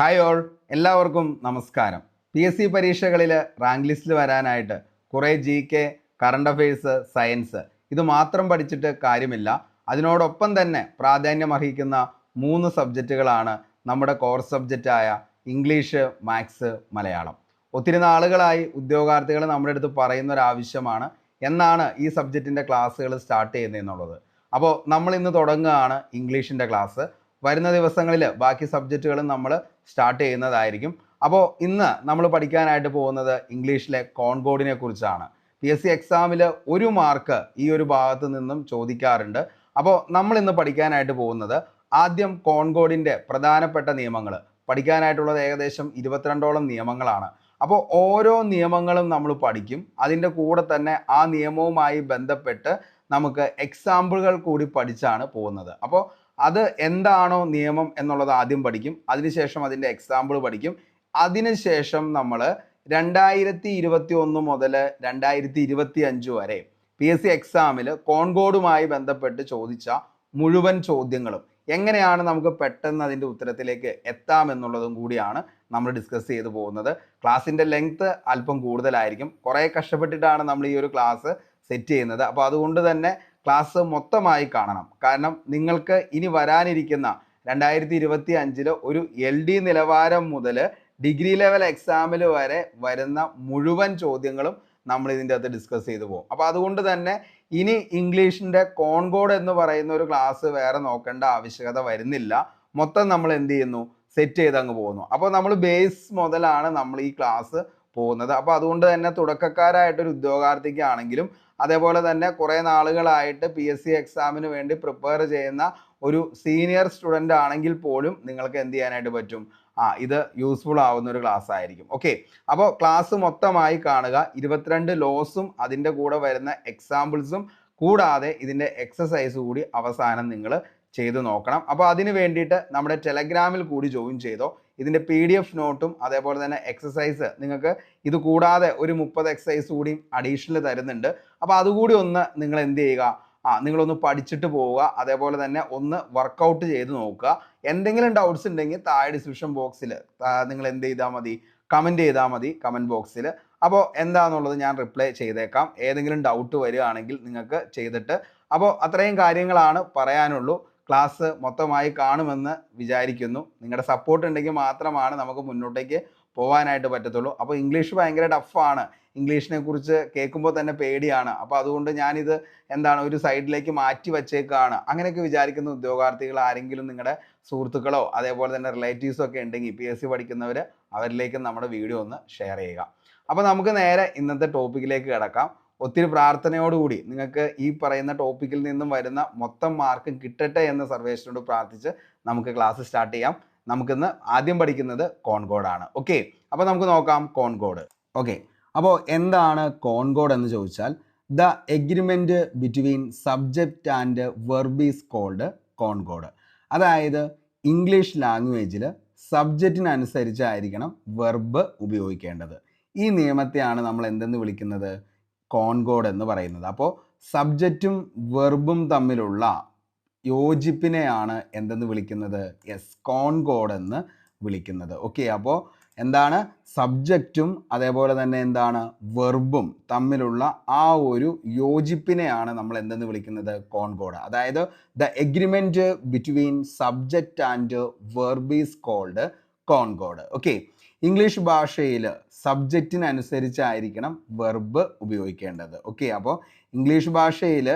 Hi all, എല്ലാവർക്കും നമസ്കാരം. PSC പരീക്ഷകളിൽ റാങ്ക് ലിസ്റ്റിൽ വരാനായിട്ട് കുറേ GK, കറണ്ട് അഫയേഴ്സ്, സയൻസ് ഇത് മാത്രം പഠിച്ചിട്ട് കാര്യമില്ല. അതിനോടൊപ്പം തന്നെ പ്രാധാന്യം അർഹിക്കുന്ന 3 സബ്ജക്റ്റുകളാണ് നമ്മുടെ കോർ സബ്ജക്റ്റായ ഇംഗ്ലീഷ്, മാത്സ്, മലയാളം. ഒത്തിരി നാളുകളായി ഉദ്യോഗാർത്ഥികൾ നമ്മുടെ അടുത്ത് പറയുന്ന ഒരു ആവശ്യമാണ് എന്നാണ് ഈ സബ്ജക്റ്റിൻ്റെ ക്ലാസ്സുകൾ സ്റ്റാർട്ട് ചെയ്യുന്നതെന്നുള്ളത്. അപ്പോൾ നമ്മൾ ഇന്ന് തുടങ്ങുകയാണ് ഇംഗ്ലീഷിൻ്റെ ക്ലാസ്. വരുന്ന ദിവസങ്ങളിൽ ബാക്കി സബ്ജക്റ്റുകളും നമ്മൾ സ്റ്റാർട്ട് ചെയ്യുന്നതായിരിക്കും. അപ്പോൾ ഇന്ന് നമ്മൾ പഠിക്കാനായിട്ട് പോകുന്നത് ഇംഗ്ലീഷിലെ കോൺകോഡിനെ കുറിച്ചാണ്. PSC എക്സാമിൽ 1 മാർക്ക് ഈ ഒരു ഭാഗത്ത് നിന്നും ചോദിക്കാറുണ്ട്. അപ്പോൾ നമ്മൾ ഇന്ന് പഠിക്കാനായിട്ട് പോകുന്നത് ആദ്യം കോൺകോഡിൻ്റെ പ്രധാനപ്പെട്ട നിയമങ്ങൾ പഠിക്കാനായിട്ടുള്ളത് ഏകദേശം 22ഓളം നിയമങ്ങളാണ്. അപ്പോൾ ഓരോ നിയമങ്ങളും നമ്മൾ പഠിക്കും. അതിൻ്റെ കൂടെ തന്നെ ആ നിയമവുമായി ബന്ധപ്പെട്ട് നമുക്ക് എക്സാമ്പിളുകൾ കൂടി പഠിച്ചാണ് പോകുന്നത്. അപ്പോൾ അത് എന്താണോ നിയമം എന്നുള്ളത് ആദ്യം പഠിക്കും, അതിനുശേഷം അതിൻ്റെ എക്സാമ്പിൾ പഠിക്കും. അതിനുശേഷം നമ്മൾ 2021 മുതൽ 2025 വരെ PSC എക്സാമിൽ കോൺകോഡുമായി ബന്ധപ്പെട്ട് ചോദിച്ച മുഴുവൻ ചോദ്യങ്ങളും എങ്ങനെയാണ് നമുക്ക് പെട്ടെന്ന് അതിൻ്റെ ഉത്തരത്തിലേക്ക് എത്താമെന്നുള്ളതും കൂടിയാണ് നമ്മൾ ഡിസ്കസ് ചെയ്തു പോകുന്നത്. ക്ലാസ്സിൻ്റെ ലെങ്ത് അല്പം കൂടുതലായിരിക്കും. കുറേ കഷ്ടപ്പെട്ടിട്ടാണ് നമ്മൾ ഈ ഒരു ക്ലാസ് സെറ്റ് ചെയ്യുന്നത്. അപ്പോൾ അതുകൊണ്ട് തന്നെ ക്ലാസ് മൊത്തമായി കാണണം. കാരണം നിങ്ങൾക്ക് ഇനി വരാനിരിക്കുന്ന 2025 ഒരു LD നിലവാരം മുതൽ ഡിഗ്രി ലെവൽ എക്സാമിൽ വരെ വരുന്ന മുഴുവൻ ചോദ്യങ്ങളും നമ്മൾ ഇതിൻ്റെ അകത്ത് ഡിസ്കസ് ചെയ്തു പോകും. അപ്പോൾ അതുകൊണ്ട് തന്നെ ഇനി ഇംഗ്ലീഷിൻ്റെ കോൺകോഡ് എന്ന് പറയുന്ന ഒരു ക്ലാസ് വേറെ നോക്കേണ്ട ആവശ്യകത വരുന്നില്ല. മൊത്തം നമ്മൾ എന്ത് ചെയ്യുന്നു, സെറ്റ് ചെയ്ത് അങ്ങ് പോകുന്നു. അപ്പോൾ നമ്മൾ ബേസ് മുതലാണ് നമ്മൾ ഈ ക്ലാസ് പോകുന്നത്. അപ്പോൾ അതുകൊണ്ട് തന്നെ തുടക്കക്കാരായിട്ടൊരു ഉദ്യോഗാർത്ഥിക്കാണെങ്കിലും അതേപോലെ തന്നെ കുറേ നാളുകളായിട്ട് PSC എക്സാമിന് വേണ്ടി പ്രിപ്പയർ ചെയ്യുന്ന ഒരു സീനിയർ സ്റ്റുഡൻ്റ് ആണെങ്കിൽ പോലും നിങ്ങൾക്ക് എന്ത് ചെയ്യാനായിട്ട് പറ്റും, ഇത് യൂസ്ഫുൾ ആവുന്ന ഒരു ക്ലാസ് ആയിരിക്കും. ഓക്കെ, അപ്പോൾ ക്ലാസ് മൊത്തമായി കാണുക. 22 ലോസും അതിൻ്റെ കൂടെ വരുന്ന എക്സാമ്പിൾസും കൂടാതെ ഇതിൻ്റെ എക്സസൈസ് കൂടി അവസാനം നിങ്ങൾ ചെയ്ത് നോക്കണം. അപ്പോൾ അതിന് വേണ്ടിയിട്ട് നമ്മുടെ ടെലഗ്രാമിൽ കൂടി ജോയിൻ ചെയ്തോ. ഇതിൻ്റെ PDF നോട്ടും അതേപോലെ തന്നെ എക്സസൈസ് നിങ്ങൾക്ക് ഇത് കൂടാതെ ഒരു 30 എക്സസൈസ് കൂടി അഡീഷണൽ തരുന്നുണ്ട്. അപ്പോൾ അതുകൂടി ഒന്ന് നിങ്ങൾ എന്ത് ചെയ്യുക, നിങ്ങളൊന്ന് പഠിച്ചിട്ട് പോവുക. അതേപോലെ തന്നെ ഒന്ന് വർക്കൗട്ട് ചെയ്ത് നോക്കുക. എന്തെങ്കിലും ഡൗട്ട്സ് ഉണ്ടെങ്കിൽ താഴെ ഡിസ്ക്രിപ്ഷൻ ബോക്സിൽ നിങ്ങൾ എന്ത് ചെയ്താൽ മതി, കമൻറ്റ് ചെയ്താൽ മതി കമൻറ്റ് ബോക്സിൽ. അപ്പോൾ എന്താണെന്നുള്ളത് ഞാൻ റിപ്ലൈ ചെയ്തേക്കാം. ഏതെങ്കിലും ഡൗട്ട് വരികയാണെങ്കിൽ നിങ്ങൾക്ക് ചെയ്തിട്ട്. അപ്പോൾ അത്രയും കാര്യങ്ങളാണ് പറയാനുള്ളൂ. ക്ലാസ് മൊത്തമായി കാണുമെന്ന് വിചാരിക്കുന്നു. നിങ്ങളുടെ സപ്പോർട്ട് ഉണ്ടെങ്കിൽ മാത്രമാണ് നമുക്ക് മുന്നോട്ടേക്ക് പോകാനായിട്ട് പറ്റത്തുള്ളൂ. അപ്പോൾ ഇംഗ്ലീഷ് ഭയങ്കര ടഫാണ്. ഇംഗ്ലീഷിനെ കുറിച്ച് കേൾക്കുമ്പോൾ തന്നെ പേടിയാണ്. അപ്പോൾ അതുകൊണ്ട് ഞാനിത് ഒരു സൈഡിലേക്ക് മാറ്റി വച്ചേക്കാണ്. അങ്ങനെയൊക്കെ വിചാരിക്കുന്ന ഉദ്യോഗാർത്ഥികൾ ആരെങ്കിലും നിങ്ങളുടെ സുഹൃത്തുക്കളോ അതേപോലെ തന്നെ റിലേറ്റീവ്സോ ഒക്കെ ഉണ്ടെങ്കിൽ PSC പഠിക്കുന്നവർ, അവരിലേക്ക് നമ്മുടെ വീഡിയോ ഒന്ന് ഷെയർ ചെയ്യുക. അപ്പോൾ നമുക്ക് നേരെ ഇന്നത്തെ ടോപ്പിക്കിലേക്ക് കിടക്കാം. ഒത്തിരി പ്രാർത്ഥനയോടുകൂടി നിങ്ങൾക്ക് ഈ പറയുന്ന ടോപ്പിക്കിൽ നിന്നും വരുന്ന മൊത്തം മാർക്കും കിട്ടട്ടെ എന്ന് സർവേശ്വരനോട് പ്രാർത്ഥിച്ച് നമുക്ക് ക്ലാസ് സ്റ്റാർട്ട് ചെയ്യാം. നമുക്കിന്ന് ആദ്യം പഠിക്കുന്നത് കോൺകോഡാണ്. ഓക്കെ, അപ്പോൾ നമുക്ക് നോക്കാം കോൺകോഡ്. ഓക്കെ, അപ്പോൾ എന്താണ് കോൺകോഡ് എന്ന് ചോദിച്ചാൽ, the agreement between subject and verb is called concord. അതായത് ഇംഗ്ലീഷ് ലാംഗ്വേജിൽ സബ്ജക്റ്റിനനുസരിച്ചായിരിക്കണം വെർബ് ഉപയോഗിക്കേണ്ടത്. ഈ നിയമത്തെയാണ് നമ്മൾ എന്തെന്ന് വിളിക്കുന്നത്, കോൺകോഡ് എന്ന് പറയുന്നത്. അപ്പോൾ സബ്ജക്റ്റും വെർബും തമ്മിലുള്ള യോജിപ്പിനെയാണ് എന്തെന്ന് വിളിക്കുന്നത്, കോൺകോഡ് എന്ന് വിളിക്കുന്നത്. ഓക്കെ, അപ്പോൾ എന്താണ് സബ്ജക്റ്റും അതേപോലെ തന്നെ വെർബും തമ്മിലുള്ള ആ ഒരു യോജിപ്പിനെയാണ് നമ്മൾ എന്തെന്ന് വിളിക്കുന്നത്, കോൺകോഡ്. അതായത് the agreement between subject and verb is called concord. Okay, English ഭാഷയിൽ സബ്ജക്റ്റിനനുസരിച്ചായിരിക്കണം വെർബ് ഉപയോഗിക്കേണ്ടത്. ഓക്കെ, അപ്പോൾ ഇംഗ്ലീഷ് ഭാഷയിൽ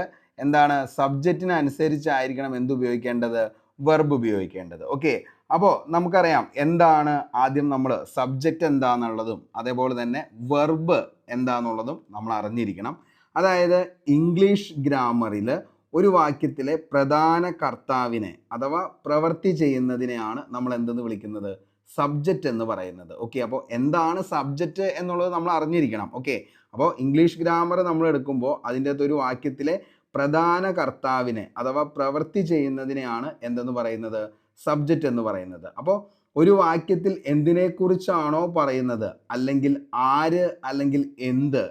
സബ്ജക്റ്റിനനുസരിച്ചായിരിക്കണം എന്ത് ഉപയോഗിക്കേണ്ടത്, വെർബ് ഉപയോഗിക്കേണ്ടത്. ഓക്കെ, അപ്പോൾ നമുക്കറിയാം എന്താണ് ആദ്യം നമ്മൾ സബ്ജക്റ്റ് എന്താണെന്നുള്ളതും അതേപോലെ തന്നെ വെർബ് എന്താണെന്നുള്ളതും നമ്മൾ അറിഞ്ഞിരിക്കണം. അതായത് ഇംഗ്ലീഷ് ഗ്രാമറിൽ ഒരു വാക്യത്തിലെ പ്രധാന കർത്താവിനെ അഥവാ പ്രവൃത്തി ചെയ്യുന്നതിനെയാണ് നമ്മൾ എന്തെന്ന് വിളിക്കുന്നത്, സബ്ജക്റ്റ് എന്ന് പറയുന്നത്. ഓക്കെ, അപ്പോൾ എന്താണ് സബ്ജക്റ്റ് എന്നുള്ളത് നമ്മൾ അറിഞ്ഞിരിക്കണം. ഓക്കെ, അപ്പോൾ ഇംഗ്ലീഷ് ഗ്രാമർ നമ്മൾ എടുക്കുമ്പോൾ അതിൻ്റെ അകത്ത് ഒരു വാക്യത്തിലെ പ്രധാന കർത്താവിനെ അഥവാ പ്രവൃത്തി ചെയ്യുന്നതിനെയാണ് എന്തെന്ന് പറയുന്നത്, സബ്ജക്റ്റ് എന്ന് പറയുന്നത്. അപ്പോൾ ഒരു വാക്യത്തിൽ എന്തിനെക്കുറിച്ചാണോ പറയുന്നത്, അല്ലെങ്കിൽ ആര് അല്ലെങ്കിൽ എന്ത്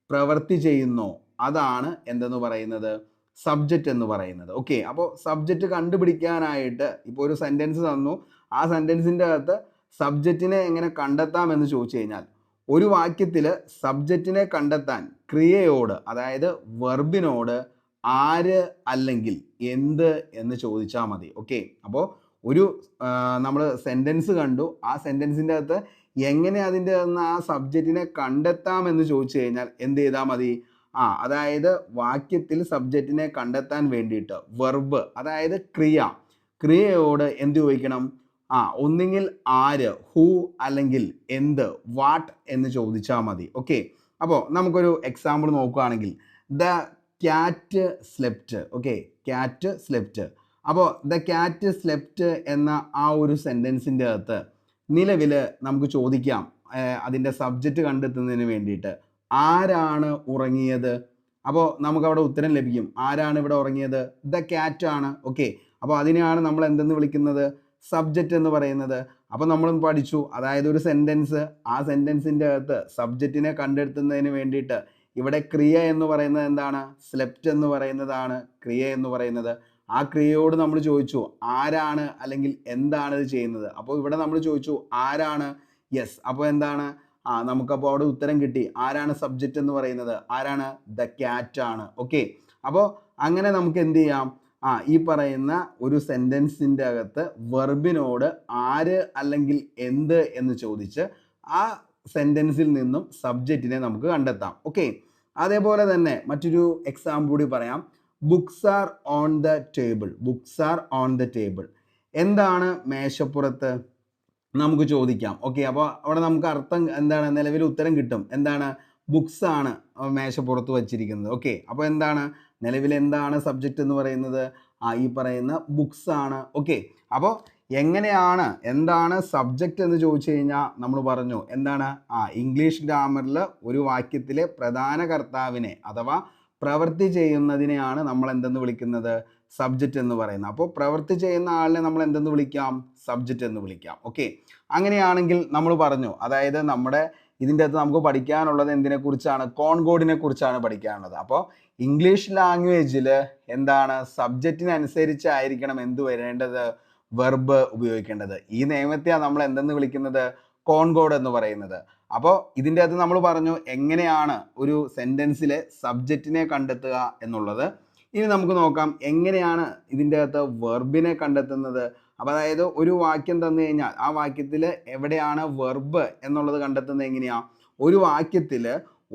പ്രവൃത്തി ചെയ്യുന്നോ അതാണ് എന്തെന്ന് പറയുന്നത്, സബ്ജക്റ്റ് എന്ന് പറയുന്നത്. ഓക്കെ, അപ്പോൾ സബ്ജക്റ്റ് കണ്ടുപിടിക്കാനായിട്ട് ഇപ്പോൾ ഒരു സെൻറ്റൻസ് തന്നു, ആ സെൻറ്റൻസിൻ്റെ അകത്ത് സബ്ജക്റ്റിനെ എങ്ങനെ കണ്ടെത്താം എന്ന് ചോദിച്ചു കഴിഞ്ഞാൽ, ഒരു വാക്യത്തിൽ സബ്ജക്റ്റിനെ കണ്ടെത്താൻ ക്രിയയോട്, അതായത് വെർബിനോട് ആര് അല്ലെങ്കിൽ എന്ത് എന്ന് ചോദിച്ചാൽ മതി. ഓക്കെ, അപ്പോൾ ഒരു നമ്മൾ സെൻറ്റൻസ് കണ്ടു, ആ സെൻറ്റൻസിൻ്റെ അകത്ത് എങ്ങനെ അതിൻ്റെ ആ സബ്ജക്റ്റിനെ കണ്ടെത്താം എന്ന് ചോദിച്ചു കഴിഞ്ഞാൽ എന്ത് ചെയ്താൽ മതി? അതായത് വാക്യത്തിൽ സബ്ജക്റ്റിനെ കണ്ടെത്താൻ വേണ്ടിയിട്ട് വെർബ്, അതായത് ക്രിയയോട് എന്ത് ചോദിക്കണം? ഒന്നുകിൽ ആര്, ഹൂ, അല്ലെങ്കിൽ എന്ത്, വാട്ട് എന്ന് ചോദിച്ചാൽ മതി. ഓക്കെ, അപ്പോൾ നമുക്കൊരു എക്സാമ്പിൾ നോക്കുകയാണെങ്കിൽ, the cat slept. Okay, cat slept. അപ്പോൾ ദ ക്യാറ്റ് സ്ലെപ്റ്റ് എന്ന ആ ഒരു സെൻറ്റൻസിൻ്റെ അകത്ത് നിലവിൽ നമുക്ക് ചോദിക്കാം, അതിൻ്റെ സബ്ജക്റ്റ് കണ്ടെത്തുന്നതിന് വേണ്ടിയിട്ട് ആരാണ് ഉറങ്ങിയത്? അപ്പോൾ നമുക്കവിടെ ഉത്തരം ലഭിക്കും. ആരാണ് ഇവിടെ ഉറങ്ങിയത്? ദ ക്യാറ്റ് ആണ്. ഓക്കെ, അപ്പോൾ അതിനെയാണ് നമ്മൾ എന്തെന്ന് വിളിക്കുന്നത്? സബ്ജക്റ്റ് എന്ന് പറയുന്നത്. അപ്പോൾ നമ്മൾ പഠിച്ചു, അതായത് ഒരു സെൻറ്റൻസ്, ആ സെൻറ്റൻസിൻ്റെ അകത്ത് സബ്ജക്റ്റിനെ കണ്ടെത്തുന്നതിന് വേണ്ടിയിട്ട് ഇവിടെ ക്രിയ എന്ന് പറയുന്നത് എന്താണ്? സ്ലെപ്റ്റ് എന്ന് പറയുന്നതാണ് ക്രിയ എന്ന് പറയുന്നത്. ആ ക്രിയയോട് നമ്മൾ ചോദിച്ചു ആരാണ് അല്ലെങ്കിൽ എന്താണ് ഇത് ചെയ്യുന്നത്. അപ്പോൾ ഇവിടെ നമ്മൾ ചോദിച്ചു ആരാണ്. യെസ്, അപ്പോൾ എന്താണ്? നമുക്കപ്പോൾ അവിടെ ഉത്തരം കിട്ടി. ആരാണ് സബ്ജക്റ്റ് എന്ന് പറയുന്നത്? ആരാണ്? ദ ക്യാറ്റ് ആണ്. ഓക്കെ, അപ്പോൾ അങ്ങനെ നമുക്ക് എന്ത് ചെയ്യാം? ഈ പറയുന്ന ഒരു സെൻറ്റൻസിൻ്റെ അകത്ത് വെർബിനോട് ആര് അല്ലെങ്കിൽ എന്ത് എന്ന് ചോദിച്ച് ആ സെൻറ്റൻസിൽ നിന്നും സബ്ജക്റ്റിനെ നമുക്ക് കണ്ടെത്താം. ഓക്കെ, അതേപോലെ തന്നെ മറ്റൊരു എക്സാമ്പിൾ കൂടി പറയാം. Books are on the table. Books are on the table. എന്താണ് മേശപ്പുറത്ത്? നമുക്ക് ചോദിക്കാം. ഓക്കെ, അപ്പോൾ അവിടെ നമുക്ക് അർത്ഥം എന്താണ്? നിലവിൽ ഉത്തരം കിട്ടും. എന്താണ്? ബുക്സ് ആണ് മേശപ്പുറത്ത് വച്ചിരിക്കുന്നത്. ഓക്കെ, അപ്പോൾ എന്താണ് നിലവിൽ എന്താണ് സബ്ജക്റ്റ് എന്ന് പറയുന്നത്? ഈ പറയുന്ന ബുക്സ് ആണ്. ഓക്കെ, അപ്പോൾ എങ്ങനെയാണ്, എന്താണ് സബ്ജക്റ്റ് എന്ന് ചോദിച്ചു കഴിഞ്ഞാൽ നമ്മൾ പറഞ്ഞു എന്താണ്? ഇംഗ്ലീഷ് ഗ്രാമറിൽ ഒരു വാക്യത്തിലെ പ്രധാന കർത്താവിനെ അഥവാ പ്രവൃത്തി ചെയ്യുന്നതിനെയാണ് നമ്മൾ എന്തെന്ന് വിളിക്കുന്നത്? സബ്ജക്റ്റ് എന്ന് പറയുന്നത്. അപ്പോൾ പ്രവൃത്തി ചെയ്യുന്ന ആളിനെ നമ്മൾ എന്തെന്ന് വിളിക്കാം? സബ്ജക്റ്റ് എന്ന് വിളിക്കാം. ഓക്കെ, അങ്ങനെയാണെങ്കിൽ നമ്മൾ പറഞ്ഞു, അതായത് നമ്മുടെ ഇതിൻ്റെ അകത്ത് നമുക്ക് പഠിക്കാനുള്ളത് എന്തിനെക്കുറിച്ചാണ്? കോൺകോഡിനെ കുറിച്ചാണ് പഠിക്കാനുള്ളത്. അപ്പോൾ ഇംഗ്ലീഷ് ലാംഗ്വേജിൽ എന്താണ്? സബ്ജക്റ്റിനനുസരിച്ചായിരിക്കണം എന്ത് വരേണ്ടത്? വെർബ് ഉപയോഗിക്കേണ്ടത്. ഈ നിയമത്തെയാണ് നമ്മൾ എന്തെന്ന് വിളിക്കുന്നത്? കോൺകോഡ് എന്ന് പറയുന്നത്. അപ്പോൾ ഇതിൻ്റെ അകത്ത് നമ്മൾ പറഞ്ഞു എങ്ങനെയാണ് ഒരു സെൻറ്റൻസിലെ സബ്ജക്റ്റിനെ കണ്ടെത്തുക എന്നുള്ളത്. ഇനി നമുക്ക് നോക്കാം എങ്ങനെയാണ് ഇതിൻ്റെ അകത്ത് വെർബിനെ കണ്ടെത്തുന്നത്. അപ്പോൾ അതായത് ഒരു വാക്യം തന്നു കഴിഞ്ഞാൽ ആ വാക്യത്തിൽ എവിടെയാണ് വെർബ് എന്നുള്ളത് കണ്ടെത്തുന്നത് എങ്ങനെയാണ്? ഒരു വാക്യത്തിൽ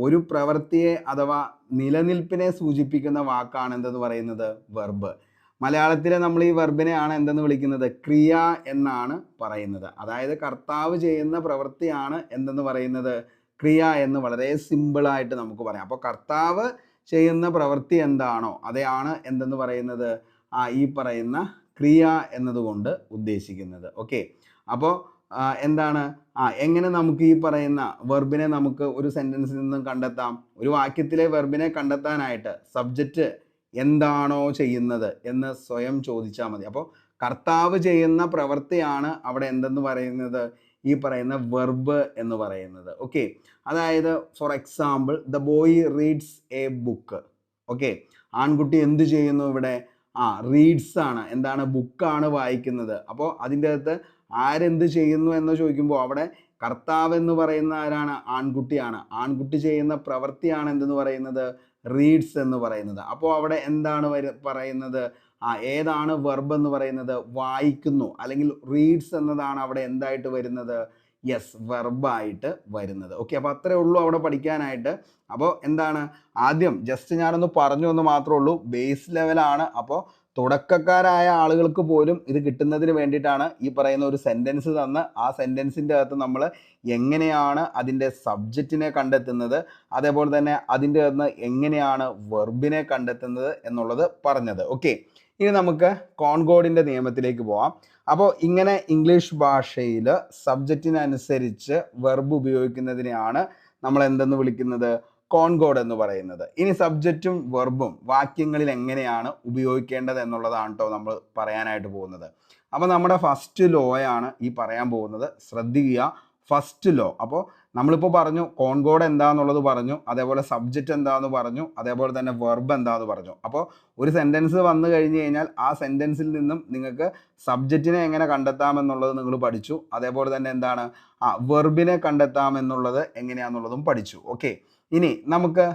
ഒരു പ്രവൃത്തിയെ അഥവാ നിലനിൽപ്പിനെ സൂചിപ്പിക്കുന്ന വാക്കാണ് എന്തെന്ന് പറയുന്നത്? വെർബ്. മലയാളത്തിൽ നമ്മൾ ഈ വെർബിനെയാണ് എന്തെന്ന് വിളിക്കുന്നത്? ക്രിയ എന്നാണ് പറയുന്നത്. അതായത് കർത്താവ് ചെയ്യുന്ന പ്രവൃത്തിയാണ് എന്തെന്ന് പറയുന്നത്? ക്രിയ എന്ന് വളരെ സിമ്പിളായിട്ട് നമുക്ക് പറയാം. അപ്പോൾ കർത്താവ് ചെയ്യുന്ന പ്രവൃത്തി എന്താണോ അതെയാണ് എന്തെന്ന് പറയുന്നത്? ഈ പറയുന്ന ക്രിയ എന്നതുകൊണ്ട് ഉദ്ദേശിക്കുന്നത്. ഓക്കെ, അപ്പോൾ എന്താണ്? എങ്ങനെ നമുക്ക് ഈ പറയുന്ന വെർബിനെ നമുക്ക് ഒരു സെൻറ്റൻസിൽ നിന്നും കണ്ടെത്താം? ഒരു വാക്യത്തിലെ വെർബിനെ കണ്ടെത്താനായിട്ട് സബ്ജക്റ്റ് എന്താണോ ചെയ്യുന്നത് എന്ന് സ്വയം ചോദിച്ചാൽ മതി. അപ്പോൾ കർത്താവ് ചെയ്യുന്ന പ്രവൃത്തിയാണ് അവിടെ എന്തെന്ന് പറയുന്നത്? ഈ പറയുന്ന വെർബ് എന്ന് പറയുന്നത്. ഓക്കെ, അതായത് four example the boy reads A book. Okay, ആൺകുട്ടി എന്ത് ചെയ്യുന്നു ഇവിടെ? റീഡ്സ് ആണ്. എന്താണ്? ബുക്കാണ് വായിക്കുന്നത്. അപ്പോൾ അതിൻ്റെ അകത്ത് ആരെന്ത് ചെയ്യുന്നു എന്ന് ചോദിക്കുമ്പോൾ അവിടെ കർത്താവ് എന്ന് പറയുന്ന ആരാണ്? ആൺകുട്ടിയാണ്. ആൺകുട്ടി ചെയ്യുന്ന പ്രവൃത്തിയാണ് എന്തെന്ന് പറയുന്നത്? റീഡ്സ് എന്ന് പറയുന്നത്. അപ്പോൾ അവിടെ എന്താണ് പറയുന്നത്? ഏതാണ് വെർബ് എന്ന് പറയുന്നത്? വായിക്കുന്നു, അല്ലെങ്കിൽ റീഡ്സ് എന്നതാണ് അവിടെ എന്തായിട്ട് വരുന്നത്? യെസ്, വെർബായിട്ട് വരുന്നത്. ഓക്കെ, അപ്പോൾ അത്രേ ഉള്ളൂ അവിടെ പഠിക്കാനായിട്ട്. അപ്പോൾ എന്താണ്? ആദ്യം ജസ്റ്റ് ഞാനൊന്ന് പറഞ്ഞു എന്ന് മാത്രമേ ഉള്ളൂ, ബേസ് ലെവലാണ്. അപ്പോൾ തുടക്കക്കാരായ ആളുകൾക്ക് പോലും ഇത് കിട്ടുന്നതിന് വേണ്ടിയിട്ടാണ് ഈ പറയുന്ന ഒരു സെൻറ്റൻസ് തന്ന് ആ സെൻറ്റൻസിൻ്റെ അകത്ത് നമ്മൾ എങ്ങനെയാണ് അതിൻ്റെ സബ്ജക്റ്റിനെ കണ്ടെത്തുന്നത്, അതേപോലെ തന്നെ അതിൻ്റെ അകത്ത് എങ്ങനെയാണ് വെർബിനെ കണ്ടെത്തുന്നത് എന്നുള്ളത് പറഞ്ഞത്. ഓക്കെ, ഇനി നമുക്ക് കോൺകോഡിൻ്റെ നിയമത്തിലേക്ക് പോവാം. അപ്പോൾ ഇങ്ങനെ ഇംഗ്ലീഷ് ഭാഷയിൽ സബ്ജക്റ്റിനനുസരിച്ച് വെർബ് ഉപയോഗിക്കുന്നതിനെയാണ് നമ്മൾ എന്തെന്ന് വിളിക്കുന്നത്? കോൺകോഡ് എന്ന് പറയുന്നത്. ഇനി സബ്ജക്റ്റും വെർബും വാക്യങ്ങളിൽ എങ്ങനെയാണ് ഉപയോഗിക്കേണ്ടത് എന്നുള്ളതാണ് കേട്ടോ നമ്മൾ പറയാനായിട്ട് പോകുന്നത്. അപ്പോൾ നമ്മുടെ ഫസ്റ്റ് ലോയാണ് ഈ പറയാൻ പോകുന്നത്. ശ്രദ്ധിക്കുക, ഫസ്റ്റ് ലോ. അപ്പോൾ നമ്മളിപ്പോൾ പറഞ്ഞു കോൺകോഡ് എന്താണെന്നുള്ളത് പറഞ്ഞു, അതേപോലെ സബ്ജക്റ്റ് എന്താണെന്ന് പറഞ്ഞു, അതേപോലെ തന്നെ വെർബ് എന്താണെന്ന് പറഞ്ഞു. അപ്പോൾ ഒരു സെൻറ്റൻസ് വന്നു കഴിഞ്ഞ് കഴിഞ്ഞാൽ ആ സെൻറ്റൻസിൽ നിന്നും നിങ്ങൾക്ക് സബ്ജക്റ്റിനെ എങ്ങനെ കണ്ടെത്താമെന്നുള്ളത് നിങ്ങൾ പഠിച്ചു. അതേപോലെ തന്നെ എന്താണ് വെർബിനെ കണ്ടെത്താമെന്നുള്ളത് എങ്ങനെയാണെന്നുള്ളതും പഠിച്ചു. ഓക്കെ, ഇനി നമുക്ക്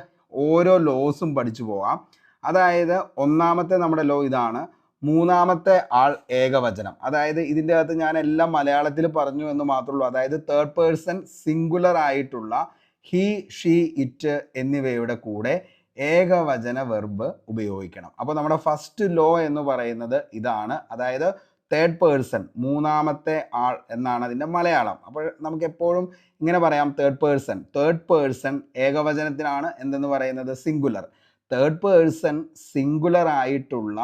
ഓരോ ലോസും പഠിച്ചു പോകാം. അതായത് ഒന്നാമത്തെ നമ്മുടെ ലോ ഇതാണ്, മൂന്നാമത്തെ ആൾ ഏകവചനം. അതായത് ഇതിൻ്റെ അകത്ത് ഞാൻ എല്ലാം മലയാളത്തിൽ പറഞ്ഞു എന്ന് മാത്രമേ ഉള്ളൂ. അതായത് തേർഡ് പേഴ്സൺ സിംഗുലർ ആയിട്ടുള്ള ഹി, ഷീ, ഇറ്റ് എന്നിവയുടെ കൂടെ ഏകവചന വെർബ് ഉപയോഗിക്കണം. അപ്പോൾ നമ്മുടെ ഫസ്റ്റ് ലോ എന്ന് പറയുന്നത് ഇതാണ്. അതായത് തേർഡ് പേഴ്സൺ, മൂന്നാമത്തെ ആൾ എന്നാണ് അതിൻ്റെ മലയാളം. അപ്പോൾ നമുക്ക് എപ്പോഴും ഇങ്ങനെ പറയാം, തേർഡ് പേഴ്സൺ ഏകവചനത്തിനാണ് എന്തെന്ന് പറയുന്നത്, സിംഗുലർ. തേർഡ് പേഴ്സൺ സിംഗുലർ ആയിട്ടുള്ള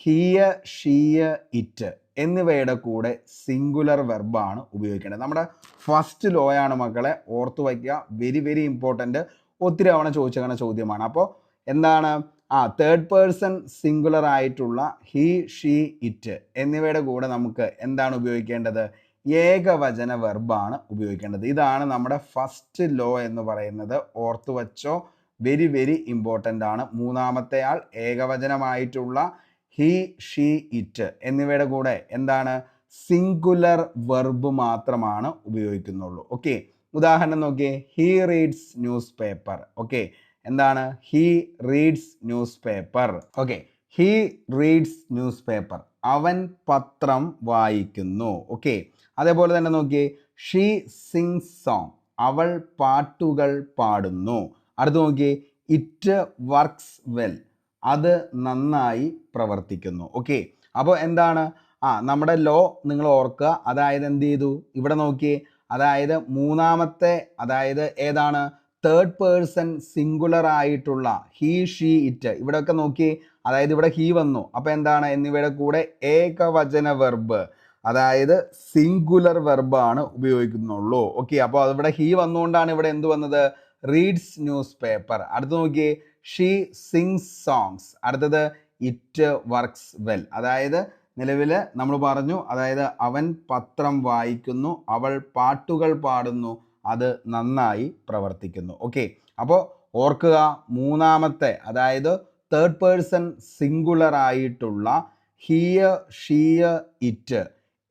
ഹിയ, ഷീയ, ഇറ്റ് എന്നിവയുടെ കൂടെ സിംഗുലർ വെർബാണ് ഉപയോഗിക്കേണ്ടത്. നമ്മുടെ ഫസ്റ്റ് ലോ ആണ് മക്കളെ, ഓർത്തു വയ്ക്കുക. വെരി വെരി ഇമ്പോർട്ടൻ്റ്, ഒത്തിരി തവണ ചോദിച്ചേക്കുന്ന ചോദ്യമാണ്. അപ്പോൾ എന്താണ് തേർഡ് പേഴ്സൺ സിംഗുലർ ആയിട്ടുള്ള ഹി, ഷീ, ഇറ്റ് എന്നിവയുടെ കൂടെ നമുക്ക് എന്താണ് ഉപയോഗിക്കേണ്ടത്, ഏകവചന വെർബാണ് ഉപയോഗിക്കേണ്ടത്. ഇതാണ് നമ്മുടെ ഫസ്റ്റ് ലോ എന്ന് പറയുന്നത്. ഓർത്തു വച്ചോ, വെരി വെരി ഇമ്പോർട്ടൻ്റ് ആണ്. മൂന്നാമത്തെ ആൾ ഏകവചനമായിട്ടുള്ള ഹി, ഷീ, ഇറ്റ് എന്നിവയുടെ കൂടെ എന്താണ്, സിംഗുലർ വെർബ് മാത്രമാണ് ഉപയോഗിക്കുന്നുള്ളൂ. ഓക്കെ, ഉദാഹരണം നോക്കിയേ, he reads newspaper. Okay, എന്താണ്, he reads newspaper. Okay, he reads newspaper, അവൻ പത്രം വായിക്കുന്നു. ഓക്കെ, അതേപോലെ തന്നെ നോക്കിയേ, ഷീ സിങ്സ് സോങ്, അവൾ പാട്ടുകൾ പാടുന്നു. അടുത്ത് നോക്കിയേ, ഇറ്റ് വർക്ക്സ് വെൽ, അത് നന്നായി പ്രവർത്തിക്കുന്നു. ഓക്കെ, അപ്പോൾ എന്താണ് നമ്മുടെ ലോ നിങ്ങൾ ഓർക്കുക. അതായത് എന്ത് ചെയ്തു, ഇവിടെ നോക്കിയേ, അതായത് മൂന്നാമത്തെ, അതായത് ഏതാണ്, തേർഡ് പേഴ്സൺ സിംഗുലർ ആയിട്ടുള്ള ഹി, ഷീ, ഇറ്റ്, ഇവിടെയൊക്കെ നോക്കിയേ, അതായത് ഇവിടെ ഹി വന്നു. അപ്പോൾ എന്താണ്, എന്നിവയുടെ കൂടെ ഏകവചന വെർബ്, അതായത് സിംഗുലർ വെർബാണ് ഉപയോഗിക്കുന്നുള്ളൂ. ഓക്കെ, അപ്പോൾ ഇവിടെ ഹി വന്നുകൊണ്ടാണ് ഇവിടെ എന്ത് വന്നത്, റീഡ്സ് ന്യൂസ് പേപ്പർ. അടുത്ത് നോക്കിയേ, ഷീ സിങ്സ് സോങ്സ്. അടുത്തത് ഇറ്റ് വർക്ക്സ് വെൽ. അതായത് നിലവിൽ നമ്മൾ പറഞ്ഞു, അതായത് അവൻ പത്രം വായിക്കുന്നു, അവൾ പാട്ടുകൾ പാടുന്നു, അത് നന്നായി പ്രവർത്തിക്കുന്നു. ഓക്കെ, അപ്പോൾ ഓർക്കുക, മൂന്നാമത്തെ അതായത് തേർഡ് പേഴ്സൺ സിംഗുലർ ആയിട്ടുള്ള ഹിയ, ഷീയ, ഇറ്റ്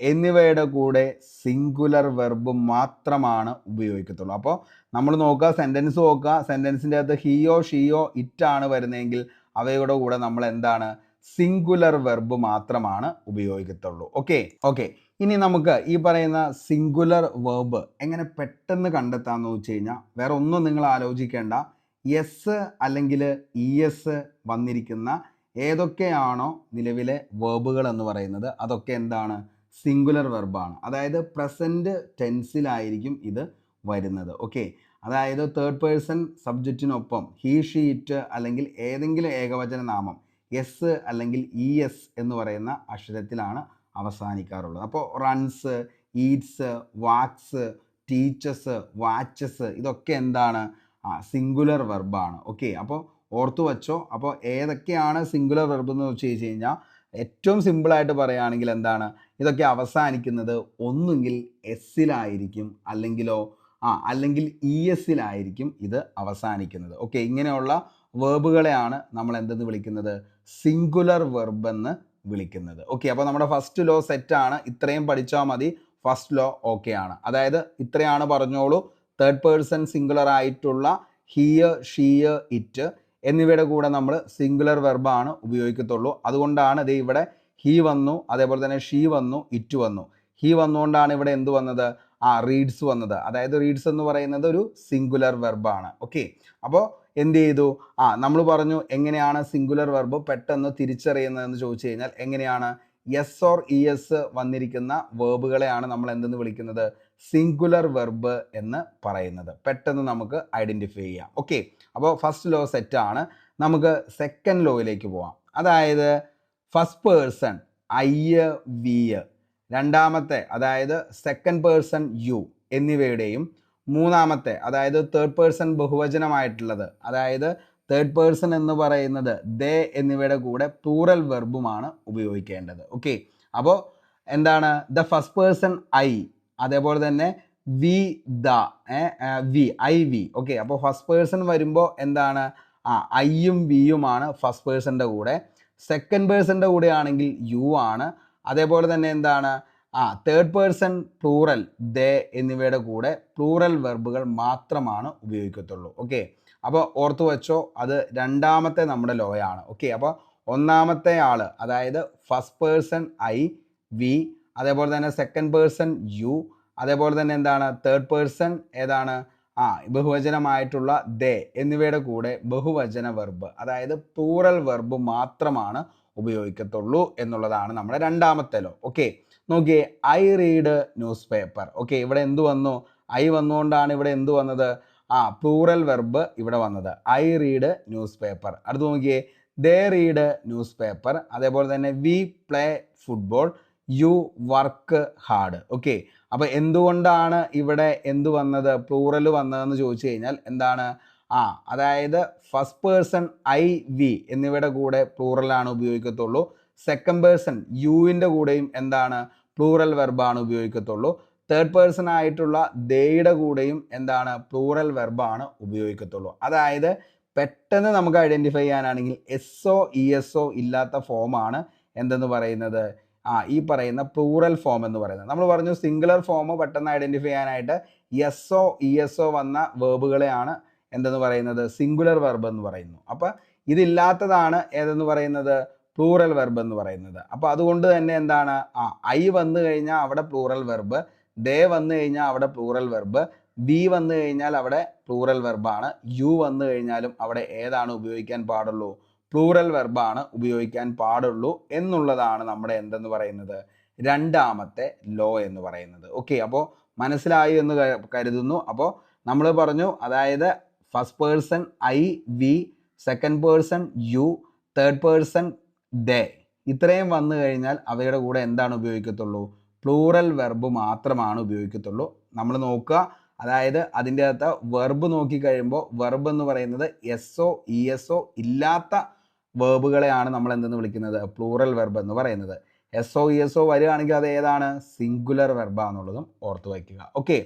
എന്നിവയുടെ കൂടെ സിംഗുലർ വെർബ് മാത്രമാണ് ഉപയോഗിക്കത്തുള്ളൂ. അപ്പോൾ നമ്മൾ നോക്കുക, സെൻറ്റൻസ് നോക്കുക, സെൻറ്റൻസിൻ്റെ അകത്ത് ഹിയോ, ഷീയോ, ഇറ്റാണ് വരുന്നതെങ്കിൽ അവയുടെ കൂടെ നമ്മൾ എന്താണ്, സിംഗുലർ വെർബ് മാത്രമാണ് ഉപയോഗിക്കത്തുള്ളൂ. ഓക്കെ, ഇനി നമുക്ക് ഈ പറയുന്ന സിംഗുലർ വെർബ് എങ്ങനെ പെട്ടെന്ന് കണ്ടെത്താമെന്ന് വെച്ച് കഴിഞ്ഞാൽ വേറെ ഒന്നും നിങ്ങൾ ആലോചിക്കേണ്ട. എസ് അല്ലെങ്കിൽ ഇ എസ് വന്നിരിക്കുന്ന ഏതൊക്കെയാണോ നിലവിലെ വെർബുകൾ എന്ന് പറയുന്നത് അതൊക്കെ എന്താണ്, സിംഗുലർ വെർബാണ്. അതായത് പ്രസൻറ്റ് ടെൻസിലായിരിക്കും ഇത് വരുന്നത്. ഓക്കെ, അതായത് തേർഡ് പേഴ്സൺ സബ്ജക്റ്റിനൊപ്പം ഹി, ഷീ, ഇറ്റ് അല്ലെങ്കിൽ ഏതെങ്കിലും ഏകവചന നാമം എസ് അല്ലെങ്കിൽ ഇ എസ് എന്ന് പറയുന്ന അക്ഷരത്തിലാണ് അവസാനിക്കാറുള്ളത്. അപ്പോൾ runs, eats, walks, teaches, watches ഇതൊക്കെ എന്താണ്, സിംഗുലർ വെർബാണ്. ഓക്കെ, അപ്പോൾ ഓർത്തു വച്ചോ. അപ്പോൾ ഏതൊക്കെയാണ് സിംഗുലർ വെർബ് എന്ന് വെച്ച് കഴിഞ്ഞാൽ ഏറ്റവും സിമ്പിളായിട്ട് പറയുകയാണെങ്കിൽ എന്താണ്, ഇതൊക്കെ അവസാനിക്കുന്നത് ഒന്നുകിൽ എസ്സിലായിരിക്കും അല്ലെങ്കിൽ ഇ എസിലായിരിക്കും ഇത് അവസാനിക്കുന്നത്. ഓക്കെ, ഇങ്ങനെയുള്ള വെർബുകളെയാണ് നമ്മൾ എന്തെന്ന് വിളിക്കുന്നത്, സിംഗുലർ വെർബ് എന്ന് വിളിക്കുന്നത്. ഓക്കെ, അപ്പോൾ നമ്മുടെ ഫസ്റ്റ് ലോ സെറ്റാണ്. ഇത്രയും പഠിച്ചാൽ മതി, ഫസ്റ്റ് ലോ ഓക്കെ ആണ്. അതായത് ഇത്രയാണ് പറഞ്ഞോളൂ, തേർഡ് പേഴ്സൺ സിംഗുലർ ആയിട്ടുള്ള ഹിയ, ഷീയ, ഇറ്റ് എന്നിവയുടെ കൂടെ നമ്മൾ സിംഗുലർ വെർബാണ് ഉപയോഗിക്കത്തുള്ളൂ. അതുകൊണ്ടാണ് ഇത് ഇവിടെ ഹി വന്നു, അതേപോലെ തന്നെ ഷീ വന്നു, ഇറ്റ് വന്നു. ഹി വന്നുകൊണ്ടാണ് ഇവിടെ എന്ത് വന്നത്, റീഡ്സ് വന്നത്. അതായത് റീഡ്സ് എന്ന് പറയുന്നത് ഒരു സിംഗുലർ വെർബാണ്. ഓക്കെ, അപ്പോൾ എന്ത് ചെയ്തു, നമ്മൾ പറഞ്ഞു എങ്ങനെയാണ് സിംഗുലർ വെർബ് പെട്ടെന്ന് തിരിച്ചറിയുന്നതെന്ന് ചോദിച്ചു കഴിഞ്ഞാൽ എങ്ങനെയാണ്, എസ് ഓർ ഇ എസ് വന്നിരിക്കുന്ന വേർബുകളെയാണ് നമ്മൾ എന്തെന്ന് വിളിക്കുന്നത്, സിംഗുലർ വെർബ് എന്ന് പറയുന്നത്. പെട്ടെന്ന് നമുക്ക് ഐഡൻറ്റിഫൈ ചെയ്യാം. ഓക്കെ, അപ്പോൾ ഫസ്റ്റ് ലോ സെറ്റാണ്. നമുക്ക് സെക്കൻഡ് ലോയിലേക്ക് പോവാം. അതായത് ഫസ്റ്റ് പേഴ്സൺ ഐ, വി, രണ്ടാമത്തെ അതായത് സെക്കൻഡ് പേഴ്സൺ യു എന്നിവയുടെയും മൂന്നാമത്തെ അതായത് തേർഡ് പേഴ്സൺ ബഹുവചനമായിട്ടുള്ളത് അതായത് തേർഡ് പേഴ്സൺ എന്ന് പറയുന്നത് ദേ എന്നിവയുടെ കൂടെ പ്ലൂറൽ വെർബുമാണ് ഉപയോഗിക്കേണ്ടത്. ഓക്കെ, അപ്പോൾ എന്താണ്, ദ ഫസ്റ്റ് പേഴ്സൺ ഐ, അതേപോലെ തന്നെ we the we I we. Okay, അപ്പോൾ ഫസ്റ്റ് പേഴ്സൺ വരുമ്പോൾ എന്താണ് ഐയും വിയുമാണ് ഫസ്റ്റ് പേഴ്സൻ്റെ കൂടെ. സെക്കൻഡ് പേഴ്സൻ്റെ കൂടെ ആണെങ്കിൽ യു ആണ്. അതേപോലെ തന്നെ എന്താണ് തേർഡ് പേഴ്സൺ പ്ലൂറൽ ദേ എന്നിവയുടെ കൂടെ പ്ലൂറൽ വെർബുകൾ മാത്രമാണ് ഉപയോഗിക്കത്തുള്ളൂ. ഓക്കെ, അപ്പോൾ ഓർത്തു വെച്ചോ, അത് രണ്ടാമത്തെ നമ്മുടെ ലോ ആണ്. ഓക്കെ, അപ്പോൾ ഒന്നാമത്തെ ആള് അതായത് ഫസ്റ്റ് പേഴ്സൺ ഐ വി, അതേപോലെ തന്നെ സെക്കൻഡ് പേഴ്സൺ യു, അതേപോലെ തന്നെ എന്താണ് തേർഡ് പേഴ്സൺ ഏതാണ് ബഹുവചനമായിട്ടുള്ള ദേ എന്നിവയുടെ കൂടെ ബഹുവചന വെർബ് അതായത് പ്ലൂറൽ വെർബ് മാത്രമാണ് ഉപയോഗിക്കത്തുള്ളൂ എന്നുള്ളതാണ് നമ്മുടെ രണ്ടാമത്തെ ലോ. ഓക്കെ, നോക്കിയേ, I read news paper. Okay, ഇവിടെ എന്ത് വന്നു? ഐ വന്നുകൊണ്ടാണ് ഇവിടെ എന്ത് വന്നത്? പ്ലൂറൽ വെർബ് ഇവിടെ വന്നത്. I read news paper. അടുത്ത് നോക്കിയേ, ദേ റീഡ് ന്യൂസ് പേപ്പർ. അതേപോലെ തന്നെ V play football, you work hard. Okay, അപ്പോൾ എന്തുകൊണ്ടാണ് ഇവിടെ എന്ത് വന്നത്, പ്ലൂറൽ വന്നതെന്ന് ചോദിച്ചു കഴിഞ്ഞാൽ എന്താണ് അതായത് ഫസ്റ്റ് പേഴ്സൺ ഐ വി എന്നിവയുടെ കൂടെ പ്ലൂറലാണ് ഉപയോഗിക്കത്തുള്ളൂ. സെക്കൻഡ് പേഴ്സൺ യുവിൻ്റെ കൂടെയും എന്താണ് പ്ലൂറൽ വെർബാണ് ഉപയോഗിക്കത്തുള്ളൂ. തേർഡ് പേഴ്സൺ ആയിട്ടുള്ള ദേയുടെ കൂടെയും എന്താണ് പ്ലൂറൽ വെർബാണ് ഉപയോഗിക്കത്തുള്ളൂ. അതായത് പെട്ടെന്ന് നമുക്ക് ഐഡൻറ്റിഫൈ ചെയ്യാനാണെങ്കിൽ എസ്ഒ ഇ എസ്ഒ ഇല്ലാത്ത ഫോമാണ് എന്തെന്ന് പറയുന്നത് ഈ പറയുന്ന പ്ലൂറൽ ഫോം എന്ന് പറയുന്നത്. നമ്മൾ പറഞ്ഞു സിംഗുലർ ഫോം പെട്ടെന്ന് ഐഡൻറ്റിഫൈ ചെയ്യാനായിട്ട് എസ്ഒ ഇ എസ്ഒ വന്ന വേർബുകളെയാണ് എന്തെന്ന് പറയുന്നത് സിംഗുലർ വെർബ് എന്ന് പറയുന്നു. അപ്പം ഇതില്ലാത്തതാണ് ഏതെന്ന് പറയുന്നത് പ്ലൂറൽ വെർബ് എന്ന് പറയുന്നത്. അപ്പോൾ അതുകൊണ്ട് തന്നെ എന്താണ് ഐ വന്നു കഴിഞ്ഞാൽ അവിടെ പ്ലൂറൽ വെർബ്, ദേ വന്നു കഴിഞ്ഞാൽ അവിടെ പ്ലൂറൽ വെർബ്, വി വന്നു കഴിഞ്ഞാൽ അവിടെ പ്ലൂറൽ വെർബാണ്, യു വന്നു കഴിഞ്ഞാലും അവിടെ ഏതാണ് ഉപയോഗിക്കാൻ പാടുള്ളൂ പ്ലൂറൽ വെർബാണ് ഉപയോഗിക്കാൻ പാടുള്ളൂ എന്നുള്ളതാണ് നമ്മുടെ എന്തെന്ന് പറയുന്നത് രണ്ടാമത്തെ ലോ എന്ന് പറയുന്നത്. ഓക്കെ, അപ്പോൾ മനസ്സിലായി എന്ന് കരുതുന്നു. അപ്പോൾ നമ്മൾ പറഞ്ഞു അതായത് first person I we, second person you, third person they ഇത്രയും വന്നു കഴിഞ്ഞാൽ അവയുടെ കൂടെ എന്താണ് ഉപയോഗിക്കത്തുള്ളൂ പ്ലൂറൽ വെർബ് മാത്രമാണ് ഉപയോഗിക്കത്തുള്ളൂ. നമ്മൾ നോക്കുക, അതായത് അതിൻ്റെ അകത്ത് വെർബ് നോക്കിക്കഴിയുമ്പോൾ വെർബ് എന്ന് പറയുന്നത് എസ്ഒ ഇ എസ്ഒ ഇല്ലാത്ത വേർബുകളെയാണ് നമ്മൾ എന്തെന്ന് വിളിക്കുന്നത് പ്ലൂറൽ വെർബ് എന്ന് പറയുന്നത്. എസ്ഒ ഇ എസ്ഒ വരികയാണെങ്കിൽ അത് ഏതാണ് സിംഗുലർ വെർബാന്നുള്ളതും ഓർത്ത് വയ്ക്കുക. ഓക്കെ,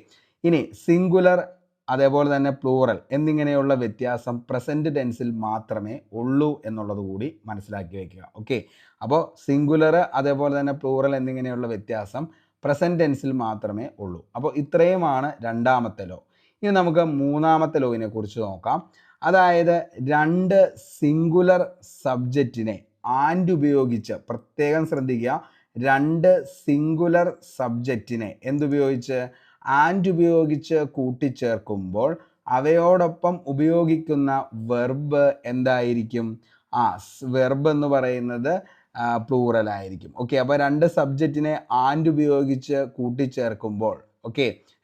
ഇനി സിംഗുലർ അതേപോലെ തന്നെ പ്ലൂറൽ എന്നിങ്ങനെയുള്ള വ്യത്യാസം പ്രസൻറ്റ് ടെൻസിൽ മാത്രമേ ഉള്ളൂ എന്നുള്ളത് കൂടി മനസ്സിലാക്കി വയ്ക്കുക. ഓക്കെ, അപ്പോൾ സിംഗുലർ അതേപോലെ തന്നെ പ്ലൂറൽ എന്നിങ്ങനെയുള്ള വ്യത്യാസം പ്രസൻറ്റ് ടെൻസിൽ മാത്രമേ ഉള്ളൂ. അപ്പോൾ ഇത്രയുമാണ് രണ്ടാമത്തെ ലോ. ഇനി നമുക്ക് മൂന്നാമത്തെ ലോയിനെ കുറിച്ച് നോക്കാം. അതായത് രണ്ട് സിംഗുലർ സബ്ജക്റ്റിനെ ആൻഡ് ഉപയോഗിച്ച്, പ്രത്യേകം ശ്രദ്ധിക്കുക, രണ്ട് സിംഗുലർ സബ്ജക്റ്റിനെ എന്തുപയോഗിച്ച് ആൻഡ് ഉപയോഗിച്ച് കൂട്ടിച്ചേർക്കുമ്പോൾ അവയോടൊപ്പം ഉപയോഗിക്കുന്ന വെർബ് എന്തായിരിക്കും വെർബ് എന്ന് പറയുന്നത് പ്ലൂറൽ ആയിരിക്കും. ഓക്കെ, അപ്പോൾ രണ്ട് സബ്ജക്റ്റിനെ ആൻഡ് ഉപയോഗിച്ച് കൂട്ടിച്ചേർക്കുമ്പോൾ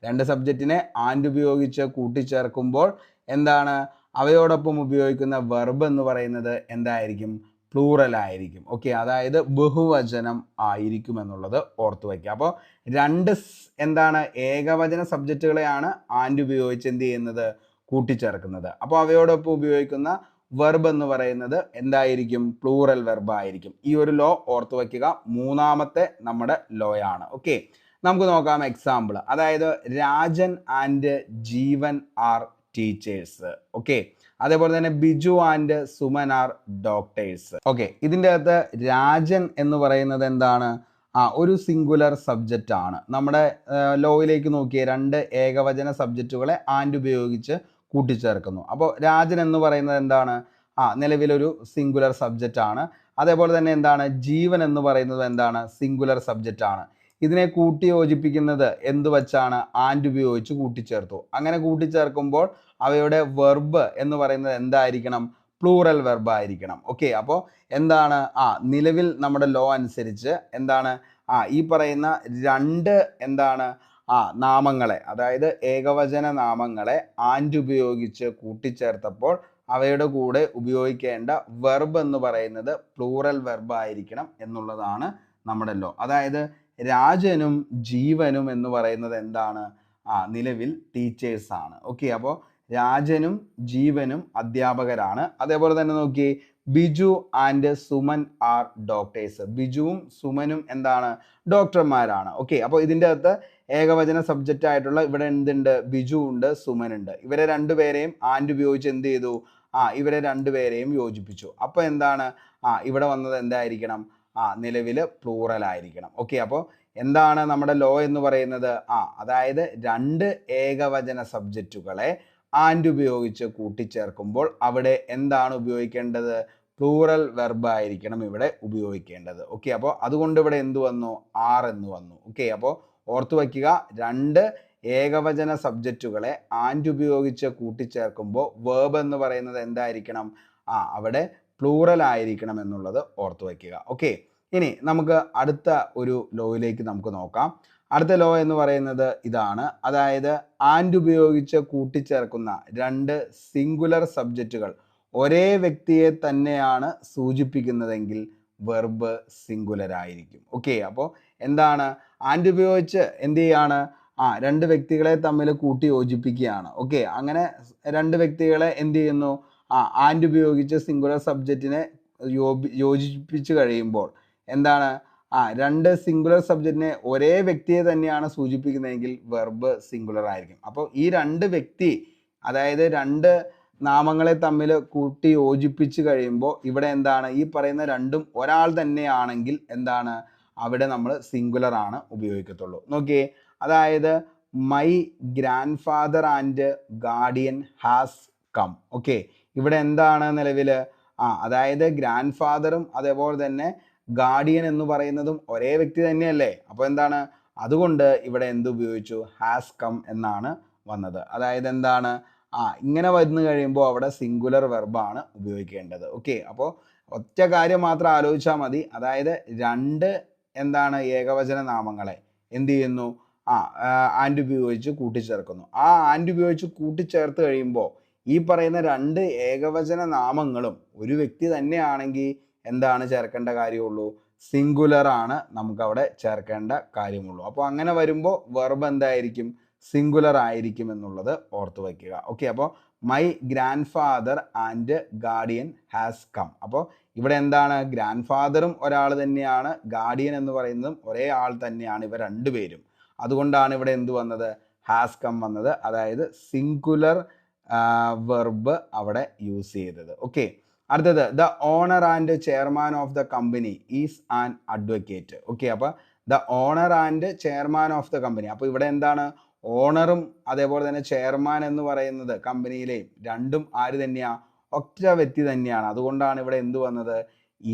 രണ്ട് സബ്ജക്റ്റിനെ ആൻഡ് ഉപയോഗിച്ച് കൂട്ടിച്ചേർക്കുമ്പോൾ എന്താണ് അവയോടൊപ്പം ഉപയോഗിക്കുന്ന വെർബ് എന്ന് പറയുന്നത് എന്തായിരിക്കും പ്ലൂറൽ ആയിരിക്കും. ഓക്കെ, അതായത് ബഹുവചനം ആയിരിക്കും എന്നുള്ളത് ഓർത്തു വയ്ക്കുക. അപ്പോൾ രണ്ട് എന്താണ് ഏകവചന സബ്ജക്റ്റുകളെയാണ് ആൻഡ് ഉപയോഗിച്ച് എന്ത് ചെയ്യുന്നത് കൂട്ടിച്ചേർക്കുന്നത്. അപ്പോൾ അവയോടൊപ്പം ഉപയോഗിക്കുന്ന വെർബ് എന്ന് പറയുന്നത് എന്തായിരിക്കും പ്ലൂറൽ വെർബ് ആയിരിക്കും. ഈ ഒരു ലോ ഓർത്തു വയ്ക്കുക, മൂന്നാമത്തെ നമ്മുടെ ലോ ആണ്. ഓക്കെ, നമുക്ക് നോക്കാം എക്സാമ്പിൾ. അതായത് Rajan and Jeevan R teachers. Okay, അതേപോലെ തന്നെ Biju and Suman are doctors. Okay, ഇതിൻ്റെ അകത്ത് രാജൻ എന്ന് പറയുന്നത് എന്താണ് ഒരു സിംഗുലർ സബ്ജക്റ്റ് ആണ്. നമ്മുടെ ലോയിലേക്ക് നോക്കിയ രണ്ട് ഏകവചന സബ്ജക്റ്റുകളെ ആൻഡ് ഉപയോഗിച്ച് കൂട്ടിച്ചേർക്കുന്നു. അപ്പോൾ രാജൻ എന്ന് പറയുന്നത് എന്താണ് നിലവിലൊരു സിംഗുലർ സബ്ജക്റ്റ് ആണ്. അതേപോലെ തന്നെ എന്താണ് ജീവൻ എന്ന് പറയുന്നത് എന്താണ് സിംഗുലർ സബ്ജക്റ്റ് ആണ്. ഇതിനെ കൂട്ടി യോജിപ്പിക്കുന്നത് എന്ത് വച്ചാണ് ആൻഡ് ഉപയോഗിച്ച് കൂട്ടിച്ചേർത്തു. അങ്ങനെ കൂട്ടിച്ചേർക്കുമ്പോൾ അവയുടെ വെർബ് എന്ന് പറയുന്നത് എന്തായിരിക്കണം പ്ലൂറൽ വെർബ് ആയിരിക്കണം. ഓക്കെ, അപ്പോൾ എന്താണ് നിലവിൽ നമ്മുടെ ലോ അനുസരിച്ച് എന്താണ് ഈ പറയുന്ന രണ്ട് എന്താണ് നാമങ്ങളെ, അതായത് ഏകവചന നാമങ്ങളെ ആൻഡ് ഉപയോഗിച്ച് കൂട്ടിച്ചേർത്തപ്പോൾ അവയുടെ കൂടെ ഉപയോഗിക്കേണ്ട വെർബ് എന്ന് പറയുന്നത് പ്ലൂറൽ വെർബ് ആയിരിക്കണം എന്നുള്ളതാണ് നമ്മുടെ ലോ. അതായത് രാജനും ജീവനും എന്ന് പറയുന്നത് എന്താണ് നിലവിൽ ടീച്ചേഴ്സ് ആണ്. ഓക്കെ, അപ്പോൾ രാജനും ജീവനും അധ്യാപകരാണ്. അതേപോലെ തന്നെ നോക്കി Biju and Suman are doctors. ബിജുവും സുമനും എന്താണ് ഡോക്ടർമാരാണ്. ഓക്കെ, അപ്പോൾ ഇതിൻ്റെ അകത്ത് ഏകവചന സബ്ജക്റ്റ് ആയിട്ടുള്ള ഇവിടെ എന്തുണ്ട്, ബിജു ഉണ്ട്, സുമൻ ഉണ്ട്. ഇവരെ രണ്ടുപേരെയും ആൻഡ് ഉപയോഗിച്ച് എന്ത് ചെയ്തു, ഇവരെ രണ്ടുപേരെയും യോജിപ്പിച്ചു. അപ്പോൾ എന്താണ്, ഇവിടെ വന്നത് എന്തായിരിക്കണം, നിലവിൽ പ്ലൂറൽ ആയിരിക്കണം. ഓക്കെ, അപ്പോൾ എന്താണ് നമ്മുടെ ലോ എന്ന് പറയുന്നത്, അതായത് രണ്ട് ഏകവചന സബ്ജക്റ്റുകളെ ആൻഡ് ഉപയോഗിച്ച് കൂട്ടിച്ചേർക്കുമ്പോൾ അവിടെ എന്താണ് ഉപയോഗിക്കേണ്ടത്, പ്ലൂറൽ വെർബ് ആയിരിക്കണം ഇവിടെ ഉപയോഗിക്കേണ്ടത്. ഓക്കെ, അപ്പോൾ അതുകൊണ്ട് ഇവിടെ എന്ത് വന്നു, ആർ എന്ന് വന്നു. ഓക്കെ, അപ്പോൾ ഓർത്തു വയ്ക്കുക, രണ്ട് ഏകവചന സബ്ജക്റ്റുകളെ ആൻഡ് ഉപയോഗിച്ച് കൂട്ടിച്ചേർക്കുമ്പോൾ വേർബ് എന്ന് പറയുന്നത് എന്തായിരിക്കണം, അവിടെ പ്ലൂറൽ ആയിരിക്കണം എന്നുള്ളത് ഓർത്തു വയ്ക്കുക. ഓക്കെ, ഇനി നമുക്ക് അടുത്ത ഒരു ലോയിലേക്ക് നമുക്ക് നോക്കാം. അടുത്ത ലോ എന്ന് പറയുന്നത് ഇതാണ്, അതായത് ആൻഡ് ഉപയോഗിച്ച് കൂട്ടിച്ചേർക്കുന്ന രണ്ട് സിംഗുലർ സബ്ജക്റ്റുകൾ ഒരേ വ്യക്തിയെ തന്നെയാണ് സൂചിപ്പിക്കുന്നതെങ്കിൽ വെർബ് സിംഗുലർ ആയിരിക്കും. ഓക്കെ, അപ്പോൾ എന്താണ്, ആൻഡ് ഉപയോഗിച്ച് എന്ത് ചെയ്യാണ്, രണ്ട് വ്യക്തികളെ തമ്മിൽ കൂട്ടി യോജിപ്പിക്കുകയാണ്. ഓക്കെ, അങ്ങനെ രണ്ട് വ്യക്തികളെ എന്ത് ചെയ്യുന്നു, ആൻഡ് ഉപയോഗിച്ച് സിംഗുലർ സബ്ജക്റ്റിനെ യോജിപ്പിച്ച് കഴിയുമ്പോൾ എന്താണ്, രണ്ട് സിംഗുലർ സബ്ജക്റ്റിനെ ഒരേ വ്യക്തിയെ തന്നെയാണ് സൂചിപ്പിക്കുന്നതെങ്കിൽ വെർബ് സിംഗുലർ ആയിരിക്കും. അപ്പോൾ ഈ രണ്ട് വ്യക്തി, അതായത് രണ്ട് നാമങ്ങളെ തമ്മിൽ കൂട്ടി യോജിപ്പിച്ച് കഴിയുമ്പോൾ ഇവിടെ എന്താണ്, ഈ പറയുന്ന രണ്ടും ഒരാൾ തന്നെയാണെങ്കിൽ എന്താണ്, അവിടെ നമ്മൾ സിംഗുലർ ആണ് ഉപയോഗിക്കത്തുള്ളൂ. നോക്കിയേ, അതായത് my grandfather and guardian has come. Okay, ഇവിടെ എന്താണ് നിലവിൽ, അതായത് ഗ്രാൻഡ് ഫാദറും അതേപോലെ തന്നെ ഗാർഡിയൻ എന്ന് പറയുന്നതും ഒരേ വ്യക്തി തന്നെയല്ലേ. അപ്പോൾ എന്താണ്, അതുകൊണ്ട് ഇവിടെ എന്ത് ഉപയോഗിച്ചു, ഹാസ് കം എന്നാണ് വന്നത്. അതായത് എന്താണ്, ഇങ്ങനെ വന്നു കഴിയുമ്പോൾ അവിടെ സിംഗുലർ വെർബാണ് ഉപയോഗിക്കേണ്ടത്. ഓക്കെ, അപ്പോൾ ഒറ്റ കാര്യം മാത്രം ആലോചിച്ചാൽ മതി, അതായത് രണ്ട് എന്താണ് ഏകവചന നാമങ്ങളെ എന്ത് ചെയ്യുന്നു, ആൻഡ് ഉപയോഗിച്ച് കൂട്ടിച്ചേർക്കുന്നു. ആൻഡ് ഉപയോഗിച്ച് കൂട്ടിച്ചേർത്ത് കഴിയുമ്പോൾ ഈ പറയുന്ന രണ്ട് ഏകവചന നാമങ്ങളും ഒരു വ്യക്തി തന്നെയാണെങ്കിൽ എന്താണ് ചേർക്കേണ്ട കാര്യമുള്ളൂ, സിംഗുലർ ആണ് നമുക്ക് അവിടെ ചേർക്കേണ്ട കാര്യമുള്ളൂ. അപ്പോൾ അങ്ങനെ വരുമ്പോൾ വെർബ് എന്തായിരിക്കും, സിംഗുലർ ആയിരിക്കും എന്നുള്ളത് ഓർത്തു വയ്ക്കുക. ഓക്കെ, അപ്പോൾ my grandfather and guardian has come. അപ്പോൾ ഇവിടെ എന്താണ്, ഗ്രാൻഡ് ഫാദറും ഒരാൾ തന്നെയാണ്, ഗാർഡിയൻ എന്ന് പറയുന്നതും ഒരേ ആൾ തന്നെയാണ്, ഇവർ രണ്ടുപേരും. അതുകൊണ്ടാണ് ഇവിടെ എന്ത് വന്നത്, ഹാസ് കം വന്നത്, അതായത് സിംഗുലർ വെർബ് അവിടെ യൂസ് ചെയ്തത്. ഓക്കെ, അടുത്തത് the owner and chairman of the company is an advocate. Okay, അപ്പോൾ the owner and chairman of the company, അപ്പോൾ ഇവിടെ എന്താണ്, ഓണറും അതേപോലെ തന്നെ ചെയർമാൻ എന്ന് പറയുന്നത് കമ്പനിയിലെയും രണ്ടും ആര് തന്നെയാ, ഒറ്റ വ്യക്തി തന്നെയാണ്. അതുകൊണ്ടാണ് ഇവിടെ എന്ത് വന്നത്,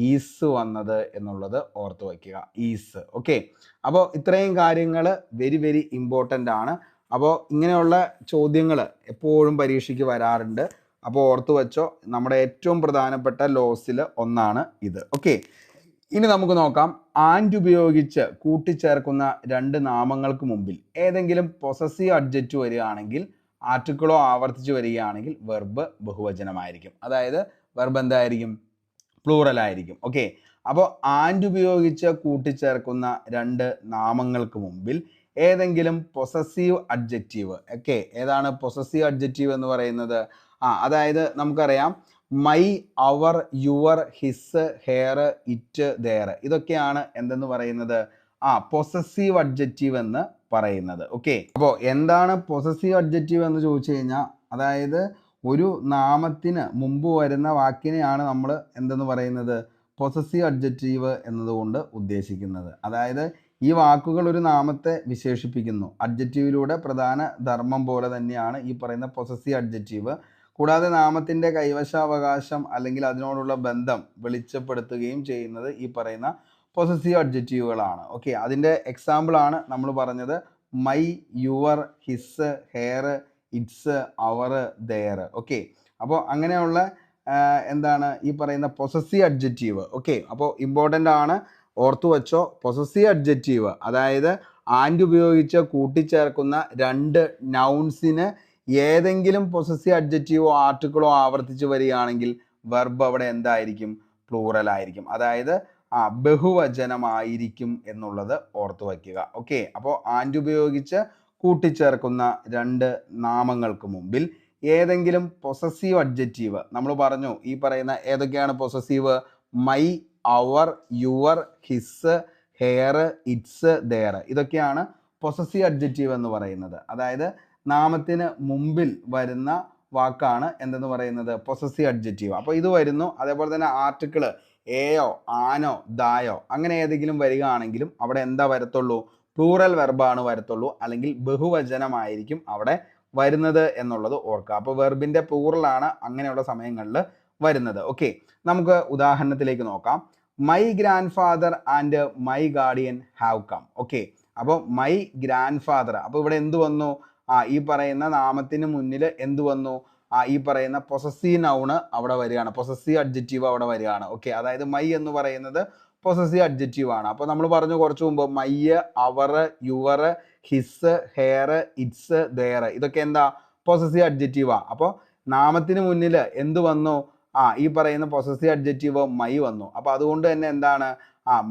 ഈസ് വന്നത് എന്നുള്ളത് ഓർത്ത് വയ്ക്കുക, ഈസ്. ഓക്കെ, അപ്പോൾ ഇത്രയും കാര്യങ്ങൾ വെരി വെരി ഇമ്പോർട്ടൻ്റ് ആണ്. അപ്പോൾ ഇങ്ങനെയുള്ള ചോദ്യങ്ങൾ എപ്പോഴും പരീക്ഷയ്ക്ക് വരാറുണ്ട്. അപ്പോൾ ഓർത്ത് വെച്ചോ, നമ്മുടെ ഏറ്റവും പ്രധാനപ്പെട്ട ലോസിൽ ഒന്നാണ് ഇത്. ഓക്കെ, ഇനി നമുക്ക് നോക്കാം, ആൻഡ് ഉപയോഗിച്ച് കൂട്ടിച്ചേർക്കുന്ന രണ്ട് നാമങ്ങൾക്ക് മുമ്പിൽ ഏതെങ്കിലും പൊസസീവ് അഡ്ജക്റ്റ് വരികയാണെങ്കിൽ, ആർട്ടിക്കിളോ ആവർത്തിച്ച് വരികയാണെങ്കിൽ വെർബ് ബഹുവചനമായിരിക്കും. അതായത് വെർബ് എന്തായിരിക്കും, പ്ലൂറൽ ആയിരിക്കും. ഓക്കെ, അപ്പോൾ ആൻഡ് ഉപയോഗിച്ച് കൂട്ടിച്ചേർക്കുന്ന രണ്ട് നാമങ്ങൾക്ക് മുമ്പിൽ ഏതെങ്കിലും പൊസസീവ് അഡ്ജക്റ്റീവ്. ഓക്കെ, ഏതാണ് പൊസസീവ് അഡ്ജക്റ്റീവ് എന്ന് പറയുന്നത്, അതായത് നമുക്കറിയാം my, our, your, his, her, it, their, ഇതൊക്കെയാണ് എന്തെന്ന് പറയുന്നത്, പൊസസീവ് അഡ്ജക്റ്റീവ് എന്ന് പറയുന്നത്. ഓക്കെ, അപ്പോൾ എന്താണ് പൊസസീവ് അഡ്ജക്റ്റീവ് എന്ന് ചോദിച്ചു കഴിഞ്ഞാൽ, അതായത് ഒരു നാമത്തിന് മുമ്പ് വരുന്ന വാക്കിനെയാണ് നമ്മൾ എന്തെന്ന് പറയുന്നത്, പൊസസീവ് അഡ്ജക്റ്റീവ് എന്നതുകൊണ്ട് ഉദ്ദേശിക്കുന്നത്. അതായത് ഈ വാക്കുകൾ ഒരു നാമത്തെ വിശേഷിപ്പിക്കുന്നു. അഡ്ജക്റ്റീവിലൂടെ പ്രധാന ധർമ്മം പോലെ തന്നെയാണ് ഈ പറയുന്ന പൊസസീവ് അഡ്ജക്റ്റീവ്. കൂടാതെ നാമത്തിൻ്റെ കൈവശാവകാശം അല്ലെങ്കിൽ അതിനോടുള്ള ബന്ധം വെളിച്ചപ്പെടുത്തുകയും ചെയ്യുന്നത് ഈ പറയുന്ന പൊസസീവ് അഡ്ജക്റ്റീവുകളാണ്. ഓക്കെ, അതിൻ്റെ എക്സാമ്പിളാണ് നമ്മൾ പറഞ്ഞത് my, your, his, her, its, our, their. Okay, അപ്പോൾ അങ്ങനെയുള്ള എന്താണ് ഈ പറയുന്ന പൊസസീവ് അഡ്ജക്റ്റീവ്. ഓക്കെ, അപ്പോൾ ഇമ്പോർട്ടൻ്റ് ആണ്, ഓർത്തു വച്ചോ. പൊസസീവ് അഡ്ജക്റ്റീവ് അതായത് ആൻഡ് ഉപയോഗിച്ച് കൂട്ടിച്ചേർക്കുന്ന രണ്ട് നൗൺസിന് ഏതെങ്കിലും പൊസസീവ് അഡ്ജക്റ്റീവോ ആർട്ടിക്കിളോ ആവർത്തിച്ച് വരികയാണെങ്കിൽ വെർബ് അവിടെ എന്തായിരിക്കും, പ്ലൂറൽ ആയിരിക്കും. അതായത് ബഹുവചനമായിരിക്കും എന്നുള്ളത് ഓർത്തു വയ്ക്കുക. ഓക്കെ, അപ്പോൾ ആൻഡ് ഉപയോഗിച്ച് കൂട്ടിച്ചേർക്കുന്ന രണ്ട് നാമങ്ങൾക്ക് മുമ്പിൽ ഏതെങ്കിലും പൊസസീവ് അഡ്ജക്റ്റീവ് നമ്മൾ പറഞ്ഞു. ഈ പറയുന്ന ഏതൊക്കെയാണ് possessive, my, our, your, his, her, its, their, ഇതൊക്കെയാണ് പൊസസീവ് അഡ്ജക്റ്റീവ് എന്ന് പറയുന്നത്. അതായത് നാമത്തിന് മുമ്പിൽ വരുന്ന വാക്കാണ് എന്തെന്ന് പറയുന്നത്, പൊസസീവ് അഡ്ജക്റ്റീവ്. അപ്പോൾ ഇത് വരുന്നു. അതേപോലെ തന്നെ ആർട്ടിക്കിള് എയോ ആനോ ദായോ അങ്ങനെ ഏതെങ്കിലും വരികയാണെങ്കിലും അവിടെ എന്താ വരത്തുള്ളൂ, പ്ലൂറൽ വെർബാണ് വരത്തുള്ളൂ, അല്ലെങ്കിൽ ബഹുവചനമായിരിക്കും അവിടെ വരുന്നത് എന്നുള്ളത് ഓർക്കുക. അപ്പോൾ വെർബിന്റെ പ്ലൂറലാണ് അങ്ങനെയുള്ള സമയങ്ങളിൽ വരുന്നത്. ഓക്കെ, നമുക്ക് ഉദാഹരണത്തിലേക്ക് നോക്കാം. My grandfather and my guardian have come. Okay, അപ്പോൾ മൈ ഗ്രാൻഡ് ഫാദർ, അപ്പോൾ ഇവിടെ എന്ത് വന്നു, ഈ പറയുന്ന നാമത്തിന് മുന്നിൽ എന്ത് വന്നു, ഈ പറയുന്ന പൊസസീവ് നൗണ് അവിടെ വരികയാണ്, പൊസസീവ് അഡ്ജക്റ്റീവ് അവിടെ വരികയാണ്. ഓക്കെ, അതായത് മൈ എന്ന് പറയുന്നത് പൊസസീവ് അഡ്ജക്റ്റീവ് ആണ്. അപ്പോൾ നമ്മൾ പറഞ്ഞു കുറച്ച് മുമ്പ്, my, our, your, his, her, its, their, ഇതൊക്കെ എന്താ, പൊസസീവ് അഡ്ജക്റ്റീവാ. അപ്പോൾ നാമത്തിന് മുന്നിൽ എന്ത് വന്നു, ഈ പറയുന്ന പൊസസീവ് അഡ്ജക്റ്റീവ് മൈ വന്നു. അപ്പോൾ അതുകൊണ്ട് തന്നെ എന്താണ്,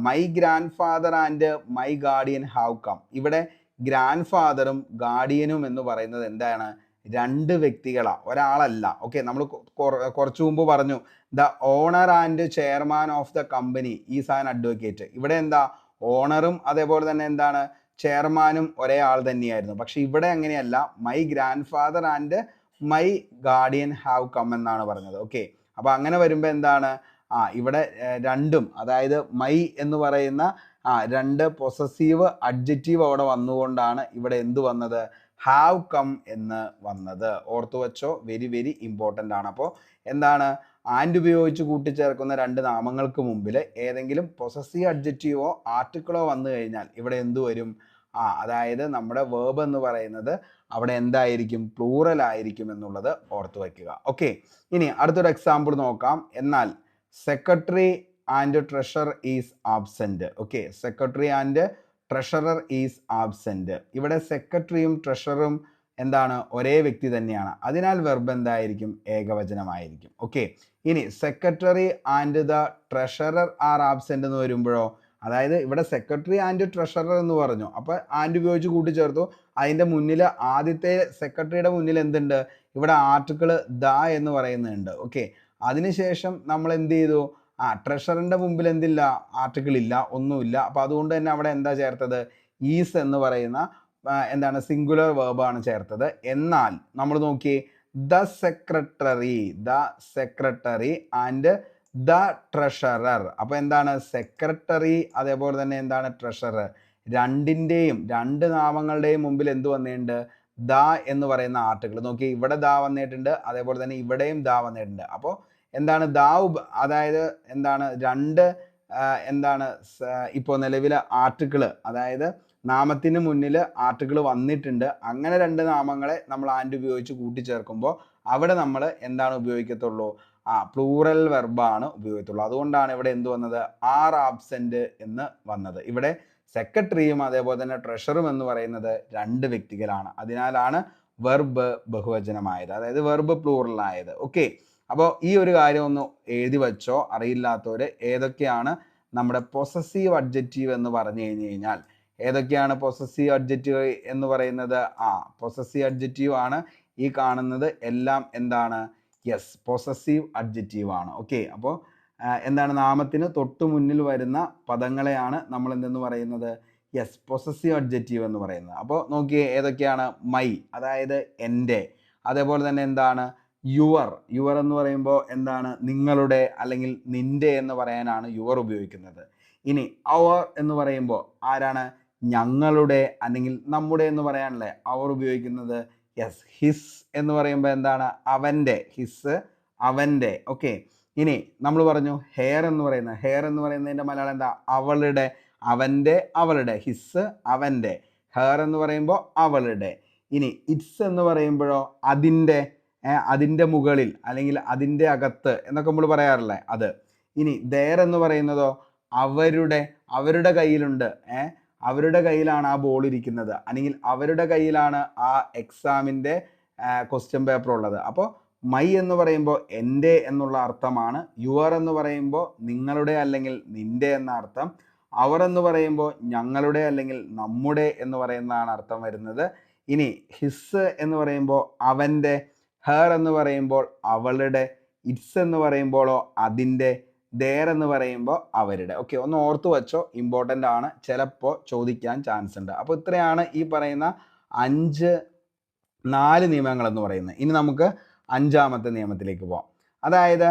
my grandfather and my guardian have come. ഇവിടെ ഗ്രാൻഡ് ഫാദറും ഗാർഡിയനും എന്ന് പറയുന്നത് എന്താണ്, രണ്ട് വ്യക്തികളാണ്, ഒരാളല്ല. ഓക്കെ, നമ്മൾ കുറച്ചു മുമ്പ് പറഞ്ഞു the owner and chairman of the company is an advocate. ഇവിടെ എന്താ, ഓണറും അതേപോലെ തന്നെ എന്താണ് ചെയർമാനും ഒരേ ആൾ തന്നെയായിരുന്നു. പക്ഷെ ഇവിടെ അങ്ങനെയല്ല, my grandfather and my guardian have come എന്നാണ് പറഞ്ഞത്. ഓക്കെ, അപ്പൊ അങ്ങനെ വരുമ്പോൾ എന്താണ്, ഇവിടെ രണ്ടും, അതായത് മൈ എന്ന് പറയുന്ന രണ്ട് പൊസസീവ് അഡ്ജക്റ്റീവ് അവിടെ വന്നുകൊണ്ടാണ് ഇവിടെ എന്ത് വന്നത്, ഹാവ് കം എന്ന് വന്നത്. ഓർത്തു വെച്ചോ, വെരി വെരി ഇമ്പോർട്ടൻ്റ് ആണ്. അപ്പോൾ എന്താണ്, ആൻഡ് ഉപയോഗിച്ച് കൂട്ടിച്ചേർക്കുന്ന രണ്ട് നാമങ്ങൾക്ക് മുമ്പിൽ ഏതെങ്കിലും പൊസസീവ് അഡ്ജക്റ്റീവോ ആർട്ടിക്കിളോ വന്നു കഴിഞ്ഞാൽ ഇവിടെ എന്ത് വരും, അതായത് നമ്മുടെ വേർബ് എന്ന് പറയുന്നത് അവിടെ എന്തായിരിക്കും, പ്ലൂറൽ ആയിരിക്കും എന്നുള്ളത് ഓർത്തു വയ്ക്കുക. ഓക്കെ, ഇനി അടുത്തൊരു എക്സാമ്പിൾ നോക്കാം. എന്നാൽ secretary and treasurer is absent. Okay, secretary and treasurer is absent. ഇവിടെ സെക്രട്ടറിയും ട്രഷററും എന്താണ്, ഒരേ വ്യക്തി തന്നെയാണ്. അതിനാൽ വെർബ് എന്തായിരിക്കും, ഏകവചനമായിരിക്കും. ഓക്കെ, ഇനി secretary and the treasurer R absent എന്ന് വരുമ്പോഴോ, അതായത് ഇവിടെ സെക്രട്ടറി ആൻഡ് ട്രഷറർ എന്ന് പറഞ്ഞു, അപ്പോൾ ആൻഡ് ഉപയോഗിച്ച് കൂട്ടിച്ചേർത്തു. അതിൻ്റെ മുന്നിൽ ആദ്യത്തെ സെക്രട്ടറിയുടെ മുന്നിൽ എന്തുണ്ട്, ഇവിടെ ആർട്ടിക്കിൾ ദ എന്ന് പറയുന്നുണ്ട്. ഓക്കെ, അതിനുശേഷം നമ്മൾ എന്ത് ചെയ്തു, ട്രഷറിൻ്റെ മുമ്പിൽ എന്തില്ല, ആർട്ടിക്കിൾ ഇല്ല, ഒന്നുമില്ല. അപ്പോൾ അതുകൊണ്ട് തന്നെ അവിടെ എന്താ ചേർത്തത്, ഈസ് എന്ന് പറയുന്ന എന്താണ്, സിംഗുലർ വേർബാണ് ചേർത്തത്. എന്നാൽ നമ്മൾ നോക്കിയേ, the secretary and the treasurer. അപ്പോൾ എന്താണ്, സെക്രട്ടറി അതേപോലെ തന്നെ എന്താണ് ട്രഷറർ, രണ്ടിൻ്റെയും രണ്ട് നാമങ്ങളുടെയും മുമ്പിൽ എന്ത് വന്നിട്ടുണ്ട്, ദ എന്ന് പറയുന്ന ആർട്ടിക്കിൾ. നോക്കി, ഇവിടെ ദ വന്നിട്ടുണ്ട്, അതേപോലെ തന്നെ ഇവിടെയും ദ വന്നിട്ടുണ്ട്. അപ്പോൾ എന്താണ് ദ, അതായത് എന്താണ് രണ്ട് എന്താണ് ഇപ്പോൾ നിലവിലെ ആർട്ടിക്കിള്, അതായത് നാമത്തിന് മുന്നിൽ ആർട്ടിക്കിൾ വന്നിട്ടുണ്ട്. അങ്ങനെ രണ്ട് നാമങ്ങളെ നമ്മൾ ആൻഡ് ഉപയോഗിച്ച് കൂട്ടിച്ചേർക്കുമ്പോൾ അവിടെ നമ്മൾ എന്താണ് ഉപയോഗിക്കത്തുള്ളൂ, പ്ലൂറൽ വെർബാണ് ഉപയോഗിക്കത്തുള്ളൂ. അതുകൊണ്ടാണ് ഇവിടെ എന്ത് വന്നത്, ആർ ആബ്സെന്റ് എന്ന് വന്നത്. ഇവിടെ സെക്രട്ടറിയും അതേപോലെ തന്നെ ട്രഷറും എന്ന് പറയുന്നത് രണ്ട് വ്യക്തികളാണ്. അതിനാലാണ് വെർബ് ബഹുവചനമായത്, അതായത് വെർബ് പ്ലൂറൽ ആയത്. ഓക്കെ, അപ്പോൾ ഈ ഒരു കാര്യം ഒന്ന് എഴുതി വെച്ചോ, അറിയില്ലാത്തവർ. ഏതൊക്കെയാണ് നമ്മുടെ പൊസസീവ് അഡ്ജക്റ്റീവ് എന്ന് പറഞ്ഞു കഴിഞ്ഞാൽ, ഏതൊക്കെയാണ് പൊസസീവ് അഡ്ജക്റ്റീവ് എന്ന് പറയുന്നത്, പൊസസീവ് അഡ്ജക്റ്റീവ് ആണ് ഈ കാണുന്നത് എല്ലാം. എന്താണ്, യെസ്, പൊസസീവ് അഡ്ജക്റ്റീവ് ആണ്. ഓക്കെ, അപ്പോൾ എന്താണ്, നാമത്തിന് തൊട്ടു മുന്നിൽ വരുന്ന പദങ്ങളെയാണ് നമ്മൾ എന്തെന്ന് പറയുന്നത്, യെസ്, പൊസസീവ് അഡ്ജക്റ്റീവ് എന്ന് പറയുന്നത്. അപ്പോൾ നോക്കിയേ, ഏതൊക്കെയാണ്, മൈ, അതായത് എൻ്റെ, അതേപോലെ തന്നെ എന്താണ്, യുവർ എന്ന് പറയുമ്പോൾ എന്താണ്, നിങ്ങളുടെ അല്ലെങ്കിൽ നിന്റെ എന്ന് പറയാനാണ് യുവർ ഉപയോഗിക്കുന്നത്. ഇനി അവർ എന്ന് പറയുമ്പോൾ ആരാണ്, ഞങ്ങളുടെ അല്ലെങ്കിൽ നമ്മുടെ എന്ന് പറയാനല്ലേ അവർ ഉപയോഗിക്കുന്നത്. യെസ്, ഹിസ് എന്ന് പറയുമ്പോൾ എന്താണ്, അവൻ്റെ, ഹിസ് അവൻ്റെ. ഓക്കെ, ഇനി നമ്മൾ പറഞ്ഞു ഹെയർ എന്ന് പറയുന്നതിൻ്റെ മലയാളം എന്താ, അവളുടെ, അവൻ്റെ അവളുടെ, ഹിസ് അവൻ്റെ, ഹെയർ എന്ന് പറയുമ്പോൾ അവളുടെ. ഇനി ഇറ്റ്സ് എന്ന് പറയുമ്പോഴോ അതിൻ്റെ മുകളിൽ അല്ലെങ്കിൽ അതിൻ്റെ അകത്ത് എന്നൊക്കെ നമ്മൾ പറയാറില്ലേ, അത്. ഇനി ദെയർ എന്ന് പറയുന്നതോ അവരുടെ കയ്യിലുണ്ട്, അവരുടെ കയ്യിലാണ് ആ ബോൾ ഇരിക്കുന്നത്, അല്ലെങ്കിൽ അവരുടെ കയ്യിലാണ് ആ എക്സാമിൻ്റെ ക്വസ്റ്റ്യൻ പേപ്പർ ഉള്ളത്. അപ്പോൾ മൈ എന്ന് പറയുമ്പോൾ എൻ്റെ എന്നുള്ള അർത്ഥമാണ്, യുവർ എന്ന് പറയുമ്പോൾ നിങ്ങളുടെ അല്ലെങ്കിൽ നിൻ്റെ എന്ന അർത്ഥം, അവർ എന്ന് പറയുമ്പോൾ ഞങ്ങളുടെ അല്ലെങ്കിൽ നമ്മുടെ എന്ന് പറയുന്നതാണ് അർത്ഥം വരുന്നത്. ഇനി ഹിസ് എന്ന് പറയുമ്പോൾ അവൻ്റെ, ഹെർ എന്ന് പറയുമ്പോൾ അവളുടെ, ഇറ്റ്സ് എന്ന് പറയുമ്പോഴോ അതിൻ്റെ, ദേർ എന്ന് പറയുമ്പോൾ അവരുടെ. ഓക്കെ, ഒന്ന് ഓർത്തു വെച്ചോ, ഇമ്പോർട്ടൻ്റ് ആണ്, ചിലപ്പോൾ ചോദിക്കാൻ ചാൻസ് ഉണ്ട്. അപ്പോൾ ഇത്രയാണ് ഈ പറയുന്ന 4 നിയമങ്ങൾ എന്ന് പറയുന്നത്. ഇനി നമുക്ക് 5ാമത്തെ നിയമത്തിലേക്ക് പോവാം. അതായത്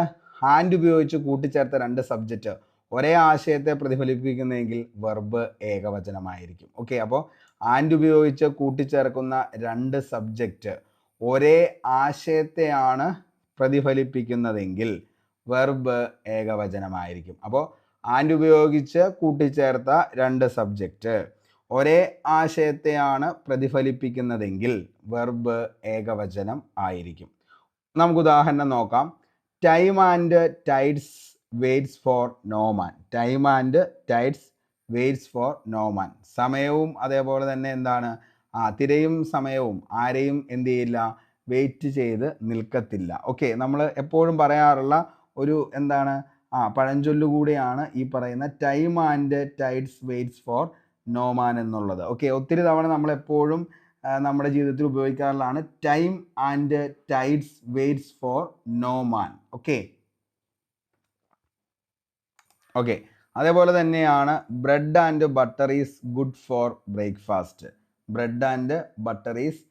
ആൻഡ് ഉപയോഗിച്ച് കൂട്ടിച്ചേർത്ത 2 സബ്ജക്റ്റ് ഒരേ ആശയത്തെ പ്രതിഫലിപ്പിക്കുന്നെങ്കിൽ വെർബ് ഏകവചനമായിരിക്കും. ഓക്കെ, അപ്പോൾ ആൻഡ് ഉപയോഗിച്ച് കൂട്ടിച്ചേർക്കുന്ന 2 സബ്ജക്റ്റ് ഒരേ ആശയത്തെയാണ് പ്രതിഫലിപ്പിക്കുന്നതെങ്കിൽ വെർബ് ഏകവചനമായിരിക്കും. അപ്പോൾ ആൻഡ് ഉപയോഗിച്ച് കൂട്ടിച്ചേർത്ത 2 സബ്ജക്റ്റ് ഒരേ ആശയത്തെയാണ് പ്രതിഫലിപ്പിക്കുന്നതെങ്കിൽ വെർബ് ഏകവചനം ആയിരിക്കും. നമുക്ക് ഉദാഹരണം നോക്കാം. Time and tides waits for no man. Time and tides waits for no man. സമയവും അതേപോലെ തന്നെ എന്താണ്, തിരയും സമയവും ആരെയും എന്ത് ചെയ്യില്ല, വെയിറ്റ് ചെയ്ത് നിൽക്കത്തില്ല. ഓക്കെ, നമ്മൾ എപ്പോഴും പറയാറുള്ള ഒരു എന്താണ് പഴഞ്ചൊല്ലുകൂടിയാണ് ഈ പറയുന്ന time and tides waits for no man എന്നുള്ളത്. ഓക്കെ, ഒത്തിരി തവണ നമ്മൾ എപ്പോഴും നമ്മുടെ ജീവിതത്തിൽ ഉപയോഗിക്കാറുള്ളതാണ് time and tides waits for no man. Okay, അതേപോലെ തന്നെയാണ് bread and butter is good for breakfast. Bread and butter is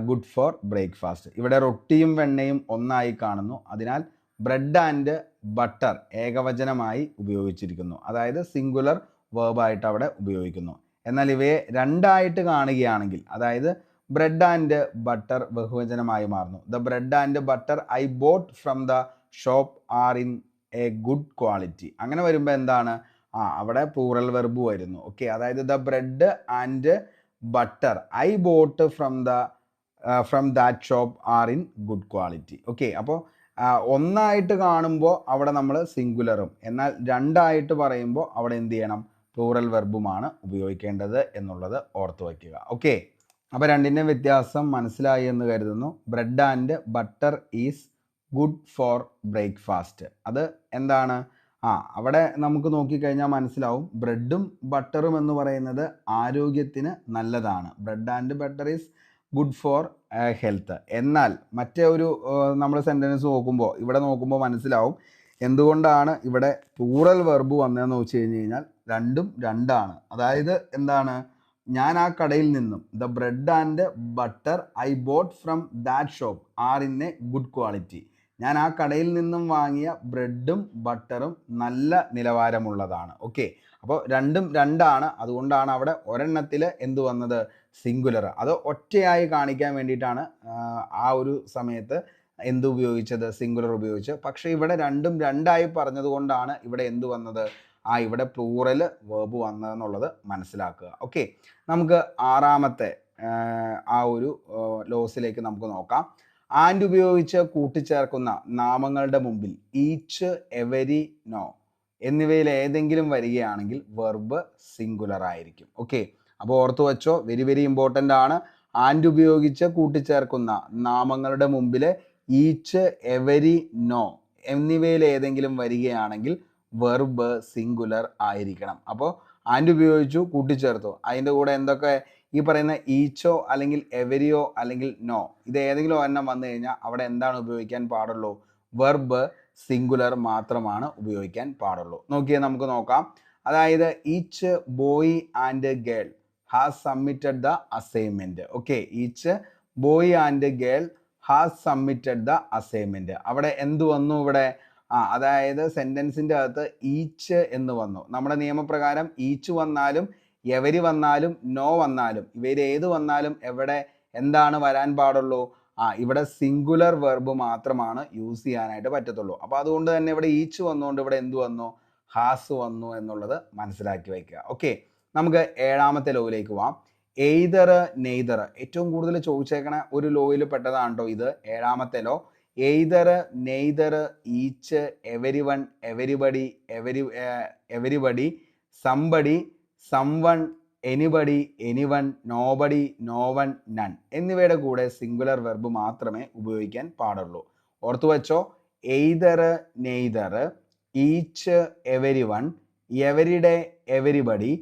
good for breakfast. ഇവിടെ റൊട്ടിയും വെണ്ണയും ഒന്നായി കാണുന്നു, അതിനാൽ ബ്രെഡ് ആൻഡ് ബട്ടർ ഏകവചനമായി ഉപയോഗിച്ചിരിക്കുന്നു, അതായത് സിംഗുലർ വേർബായിട്ട് അവിടെ ഉപയോഗിക്കുന്നു. എന്നാൽ ഇവയെ 2ആയിട്ട് കാണുകയാണെങ്കിൽ, അതായത് ബ്രെഡ് ആൻഡ് ബട്ടർ ബഹുവചനമായി മാറുന്നു. The bread and butter I boat from the shop are in A good quality. അങ്ങനെ വരുമ്പോൾ എന്താണ്, അവിടെ പ്ലൂറൽ വെർബ് വരുന്നു. ഓക്കെ, അതായത് the bread and butter I boat from that shop are in good quality. Okay, അപ്പോൾ ഒന്നായിട്ട് കാണുമ്പോൾ അവിടെ നമ്മൾ സിംഗുലറും, എന്നാൽ 2ആയിട്ട് പറയുമ്പോൾ അവിടെ എന്ത് ചെയ്യണം, പ്ലൂറൽ വെർബുമാണ് ഉപയോഗിക്കേണ്ടത് എന്നുള്ളത് ഓർത്തു വയ്ക്കുക. ഓക്കെ, അപ്പോൾ 2ൻ്റെ വ്യത്യാസം മനസ്സിലായി എന്ന് കരുതുന്നു. Bread and butter is good for breakfast. അത് എന്താണ്, അവിടെ നമുക്ക് നോക്കിക്കഴിഞ്ഞാൽ മനസ്സിലാവും, ബ്രെഡും ബട്ടറും എന്ന് പറയുന്നത് ആരോഗ്യത്തിന് നല്ലതാണ്. Bread and butter is good for health. എന്നാൽ മറ്റേ ഒരു നമ്മൾ സെൻറ്റൻസ് നോക്കുമ്പോൾ, ഇവിടെ നോക്കുമ്പോൾ മനസ്സിലാവും എന്തുകൊണ്ടാണ് ഇവിടെ പ്ലൂറൽ വെർബ് വന്നതെന്ന് വെച്ച് കഴിഞ്ഞ് കഴിഞ്ഞാൽ 2ഉം 2ആണ്. അതായത് എന്താണ്, ഞാൻ ആ കടയിൽ നിന്നും, the bread and butter I boat from that shop are in A good quality. ഞാൻ ആ കടയിൽ നിന്നും വാങ്ങിയ ബ്രെഡും ബട്ടറും നല്ല നിലവാരമുള്ളതാണ്. ഓക്കെ, അപ്പോൾ 2ഉം 2ആണ്, അതുകൊണ്ടാണ് അവിടെ ഒരെണ്ണത്തിൽ എന്ത് വന്നത്, സിംഗുലർ. അത് ഒറ്റയായി കാണിക്കാൻ വേണ്ടിയിട്ടാണ് ആ ഒരു സമയത്ത് എന്ത് ഉപയോഗിച്ചത്, സിംഗുലർ ഉപയോഗിച്ച്. പക്ഷേ ഇവിടെ 2ഉം 2ആയി പറഞ്ഞത് കൊണ്ടാണ് ഇവിടെ എന്ത് വന്നത്, ഇവിടെ പ്ലൂറൽ വേർബ് വന്നതെന്നുള്ളത് മനസ്സിലാക്കുക. ഓക്കെ, നമുക്ക് 6ാമത്തെ ആ ഒരു ലോസിലേക്ക് നമുക്ക് നോക്കാം. ആൻഡ് ഉപയോഗിച്ച് കൂട്ടിച്ചേർക്കുന്ന നാമങ്ങളുടെ മുമ്പിൽ ഈച്ച്, എവരി, നോ എന്നിവയിൽ ഏതെങ്കിലും വരികയാണെങ്കിൽ വെർബ് സിംഗുലർ ആയിരിക്കും. ഓക്കെ, അപ്പോൾ ഓർത്തു വെച്ചോ, വെരി വെരി ഇമ്പോർട്ടൻ്റ് ആണ്. ആൻഡ് ഉപയോഗിച്ച് കൂട്ടിച്ചേർക്കുന്ന നാമങ്ങളുടെ മുമ്പിൽ ഈച്ച്, എവരി, നോ എന്നിവയിൽ ഏതെങ്കിലും വരികയാണെങ്കിൽ വെർബ് സിംഗുലർ ആയിരിക്കണം. അപ്പോൾ ആൻഡ് ഉപയോഗിച്ചു, കൂട്ടിച്ചേർത്തു, അതിൻ്റെ കൂടെ എന്തൊക്കെ, ഈ പറയുന്ന ഈച്ചോ അല്ലെങ്കിൽ എവരിയോ അല്ലെങ്കിൽ നോ, ഇത് ഏതെങ്കിലും ഒരെണ്ണം വന്നു കഴിഞ്ഞാൽ അവിടെ എന്താണ് ഉപയോഗിക്കാൻ പാടുള്ളൂ, വെർബ് സിംഗുലർ മാത്രമാണ് ഉപയോഗിക്കാൻ പാടുള്ളൂ. നോക്കിയാൽ നമുക്ക് നോക്കാം. അതായത് each boy and girl has submitted the assignment. Okay, each boy and girl has submitted the assignment. അവിടെ എന്ത് വന്നു, ഇവിടെ അതായത് സെൻറ്റൻസിൻ്റെ അകത്ത് ഈച്ച് എന്ന് വന്നു. നമ്മുടെ നിയമപ്രകാരം ഈച്ച് വന്നാലും എവരി വന്നാലും നോ വന്നാലും ഇവയിൽ ഏത് വന്നാലും എവിടെ എന്താണ് വരാൻ പാടുള്ളൂ, ഇവിടെ സിംഗുലർ വെർബ് മാത്രമാണ് യൂസ് ചെയ്യാനായിട്ട് പറ്റത്തുള്ളൂ. അപ്പോൾ അതുകൊണ്ട് തന്നെ ഇവിടെ ഈച്ച് വന്നുകൊണ്ട് ഇവിടെ എന്ത് വന്നു, ഹാസ് വന്നു എന്നുള്ളത് മനസ്സിലാക്കി വയ്ക്കുക. ഓക്കെ, നമുക്ക് 7ാമത്തെ ലോയിലേക്ക് പോവാം. എയ്തർ, നെയ്തർ ഏറ്റവും കൂടുതൽ ചോദിച്ചേക്കണ ഒരു ലോയിൽ പെട്ടതാണ് കേട്ടോ ഇത്, 7ാമത്തെ law. Either, neither, each, every one, everybody, everybody, somebody, someone, anybody, anyone, nobody, no one, none എന്നിവയുടെ കൂടെ സിംഗുലർ വെർബ് മാത്രമേ ഉപയോഗിക്കാൻ പാടുള്ളൂ. ഓർത്തു വെച്ചോ, either, neither, each, every one, everyday, everybody,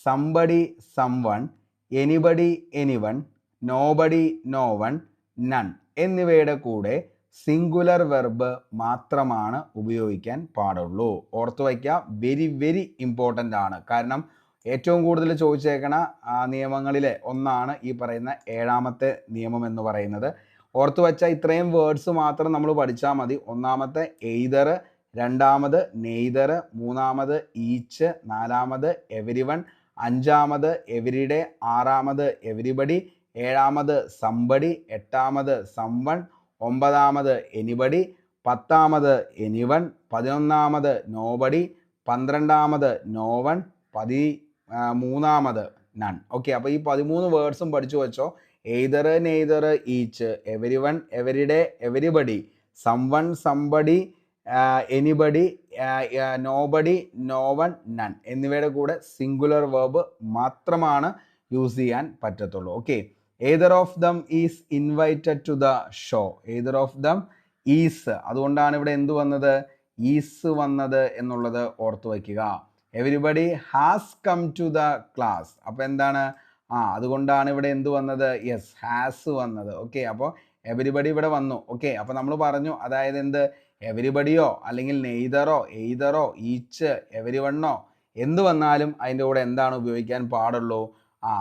somebody, someone, anybody, anyone, nobody, no one, none എന്നിവയുടെ കൂടെ singular verb മാത്രമാണ് ഉപയോഗിക്കാൻ പാടുള്ളൂ. ഓർത്തു വയ്ക്കുക, വെരി വെരി ഇമ്പോർട്ടൻ്റ് ആണ്. കാരണം ഏറ്റവും കൂടുതൽ ചോദിച്ചേക്കണ നിയമങ്ങളിലെ ഒന്നാണ് ഈ പറയുന്ന 7ാമത്തെ നിയമം എന്ന് പറയുന്നത്. ഓർത്തു വച്ചാൽ ഇത്രയും വേർഡ്സ് മാത്രം നമ്മൾ പഠിച്ചാൽ മതി. ഒന്നാമത്തെ എയ്തർ, രണ്ടാമത് നെയ്തർ, മൂന്നാമത് ഈച്ച്, നാലാമത് എവരിവൺ, അഞ്ചാമത് എവരിഡേ, ആറാമത് എവരിബഡി, ഏഴാമത് സംബഡി, എട്ടാമത് സംവൺ, ഒമ്പതാമത് എനിബഡി, പത്താമത് എനിവൺ, 11ാമത് നോബഡി, 12ാമത് നോവൺ, 13ാമത് നൺ. ഓക്കെ, അപ്പോൾ ഈ 13 വേർഡ്സും പഠിച്ചു വെച്ചോ. Either, neither, each, everyone, everyday, everybody, someone, somebody, anybody, nobody, no one, none എന്നിവയുടെ കൂടെ സിംഗുലർ വേർബ് മാത്രമാണ് യൂസ് ചെയ്യാൻ പറ്റത്തുള്ളൂ. Okay, either of them is invited to the show. either of them is, അതുകൊണ്ടാണ് ഇവിടെ എന്ത് വന്നത്, ഈസ് വന്നത് എന്നുള്ളത് ഓർത്തു വയ്ക്കുക. Everybody has come to the class, അപ്പോൾ എന്താണ്, അതുകൊണ്ടാണ് ഇവിടെ എന്ത് വന്നത്, യെസ് ഹാസ് വന്നത്. ഓക്കെ, അപ്പോൾ എവരിബഡി ഇവിടെ വന്നു. ഓക്കെ, അപ്പോൾ നമ്മൾ പറഞ്ഞു, അതായത് എന്ത്, എവരിബഡിയോ അല്ലെങ്കിൽ നെയ്തറോ, എയ്തറോ, ഈച്ച്, എവരിവണ്ണോ എന്ത് വന്നാലും അതിൻ്റെ കൂടെ എന്താണ് ഉപയോഗിക്കാൻ പാടുള്ളൂ,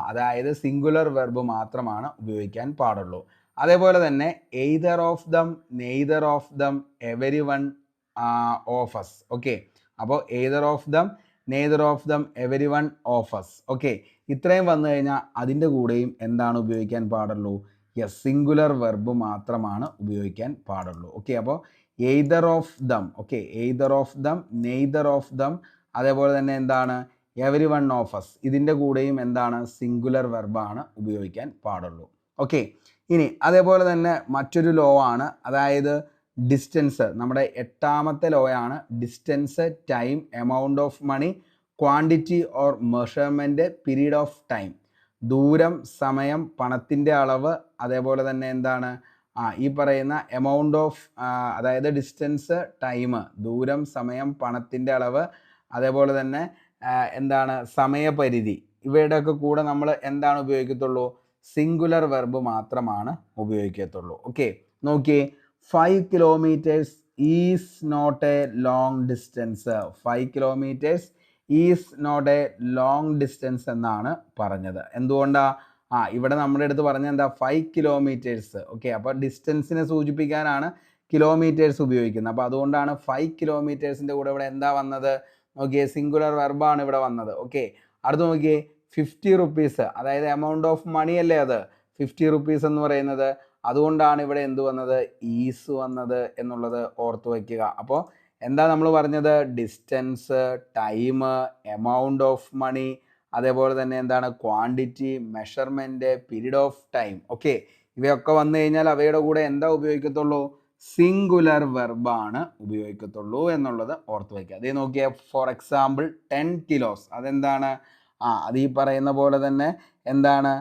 അതായത് സിംഗുലർ വെർബ് മാത്രമാണ് ഉപയോഗിക്കാൻ പാടുള്ളൂ. അതേപോലെ തന്നെ either of them, neither of them, every one of us. Okay, അപ്പോൾ either of them, neither of them, every one of us. Okay, ഇത്രയും വന്നു കഴിഞ്ഞാൽ അതിൻ്റെ കൂടെയും എന്താണ് ഉപയോഗിക്കാൻ പാടുള്ളൂ, യെസ് സിംഗുലർ വെർബ് മാത്രമാണ് ഉപയോഗിക്കാൻ പാടുള്ളൂ. ഓക്കെ, അപ്പോൾ either of dum, okay either of them, neither of dum, അതേപോലെ തന്നെ എന്താണ് എവരി വൺ ഓഫ് അസ്, ഇതിൻ്റെ കൂടെയും എന്താണ് സിംഗുലർ വെർബാണ് ഉപയോഗിക്കാൻ പാടുള്ളൂ. ഓക്കെ, ഇനി അതേപോലെ തന്നെ മറ്റൊരു ലോ ആണ്, അതായത് ഡിസ്റ്റൻസ്. നമ്മുടെ 8ാമത്തെ ലോ ആണ് distance, time, amount of money, quantity or measurement, period of time. ദൂരം, സമയം, പണത്തിൻ്റെ അളവ്, അതേപോലെ തന്നെ എന്താണ് ഈ പറയുന്ന എമൗണ്ട് ഓഫ്, അതായത് ഡിസ്റ്റൻസ്, ടൈം, ദൂരം, സമയം, പണത്തിൻ്റെ അളവ്, അതേപോലെ തന്നെ എന്താണ് സമയപരിധി, ഇവയുടെയൊക്കെ കൂടെ നമ്മൾ എന്താണ് ഉപയോഗിക്കത്തുള്ളൂ, സിംഗുലർ വെർബ് മാത്രമാണ് ഉപയോഗിക്കത്തുള്ളൂ. ഓക്കെ, നോക്കിയേ, 5 kilometres is not a long distance. 5 kilometres is not a long distance എന്നാണ് പറഞ്ഞത്. എന്തുകൊണ്ടാ, ഇവിടെ നമ്മുടെ അടുത്ത് പറഞ്ഞ എന്താ, 5 കിലോമീറ്റേഴ്സ്. ഓക്കെ, അപ്പോൾ ഡിസ്റ്റൻസിനെ സൂചിപ്പിക്കാനാണ് കിലോമീറ്റേഴ്സ് ഉപയോഗിക്കുന്നത്. അപ്പോൾ അതുകൊണ്ടാണ് 5 കിലോമീറ്റേഴ്സിൻ്റെ കൂടെ ഇവിടെ എന്താ വന്നത്, നോക്കിയേ സിംഗുലർ വെർബാണ് ഇവിടെ വന്നത്. ഓക്കെ, അടുത്ത് നോക്കിയേ 50 റുപ്പീസ്, അതായത് എമൗണ്ട് ഓഫ് മണി അല്ലേ അത്, 50 റുപ്പീസ് എന്ന് പറയുന്നത്. അതുകൊണ്ടാണ് ഇവിടെ എന്ത് വന്നത്, ഈസ് വന്നത് എന്നുള്ളത് ഓർത്ത് വയ്ക്കുക. അപ്പോൾ എന്താ നമ്മൾ പറഞ്ഞത്, distance, time, amount of money, അതേപോലെ തന്നെ എന്താണ് quantity, measurement, period of time. Okay, ഇവയൊക്കെ വന്നു കഴിഞ്ഞാൽ അവയുടെ കൂടെ എന്താ ഉപയോഗിക്കത്തുള്ളൂ, സിംഗുലർ വെർബാണ് ഉപയോഗിക്കത്തുള്ളൂ എന്നുള്ളത് ഓർത്ത് വയ്ക്കുക. അതേ നോക്കിയാൽ ഫോർ എക്സാമ്പിൾ 10 കിലോസ്, അതെന്താണ്, അത് ഈ പറയുന്ന പോലെ തന്നെ എന്താണ്,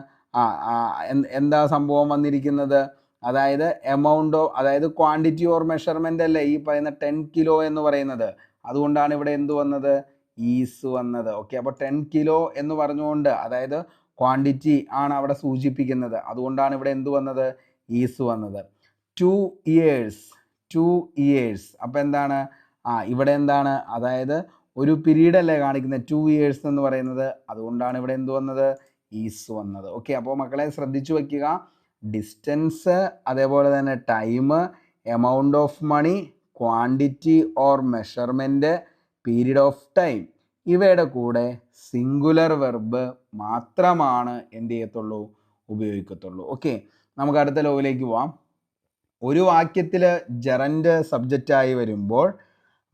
എന്താ സംഭവം വന്നിരിക്കുന്നത്, അതായത് എമൗണ്ട് ഓഫ്, അതായത് ക്വാണ്ടിറ്റി ഓർ മെഷർമെൻ്റ് അല്ലേ ഈ പറയുന്ന 10 കിലോ എന്ന് പറയുന്നത്. അതുകൊണ്ടാണ് ഇവിടെ എന്ത് വന്നത്, ഈസ് വന്നത്. ഓക്കെ, അപ്പോൾ 10 കിലോ എന്ന് പറഞ്ഞുകൊണ്ട്, അതായത് ക്വാണ്ടിറ്റി ആണ് അവിടെ സൂചിപ്പിക്കുന്നത്. അതുകൊണ്ടാണ് ഇവിടെ എന്ത് വന്നത്, ഈസ് വന്നത്. 2 ഇയേഴ്സ്, 2 ഇയേഴ്സ്, അപ്പോൾ എന്താണ്, ഇവിടെ എന്താണ്, അതായത് ഒരു പീരീഡ് അല്ലേ കാണിക്കുന്നത് 2 ഇയേഴ്സ് എന്ന് പറയുന്നത്. അതുകൊണ്ടാണ് ഇവിടെ എന്ത് വന്നത്, ഈസ് വന്നത്. ഓക്കെ, അപ്പോൾ മക്കളെ ശ്രദ്ധിച്ചു വയ്ക്കുക, ഡിസ്റ്റൻസ്, അതേപോലെ തന്നെ time, amount of money, quantity or measurement, period of time, ഇവയുടെ കൂടെ സിംഗുലർ വെർബ് മാത്രമാണ് എന്ത് ചെയ്യത്തുള്ളൂ, ഉപയോഗിക്കത്തുള്ളൂ. ഓക്കെ, നമുക്ക് അടുത്ത ലോയിലേക്ക് പോവാം. ഒരു വാക്യത്തിൽ ജെറൻഡ് സബ്ജക്റ്റായി വരുമ്പോൾ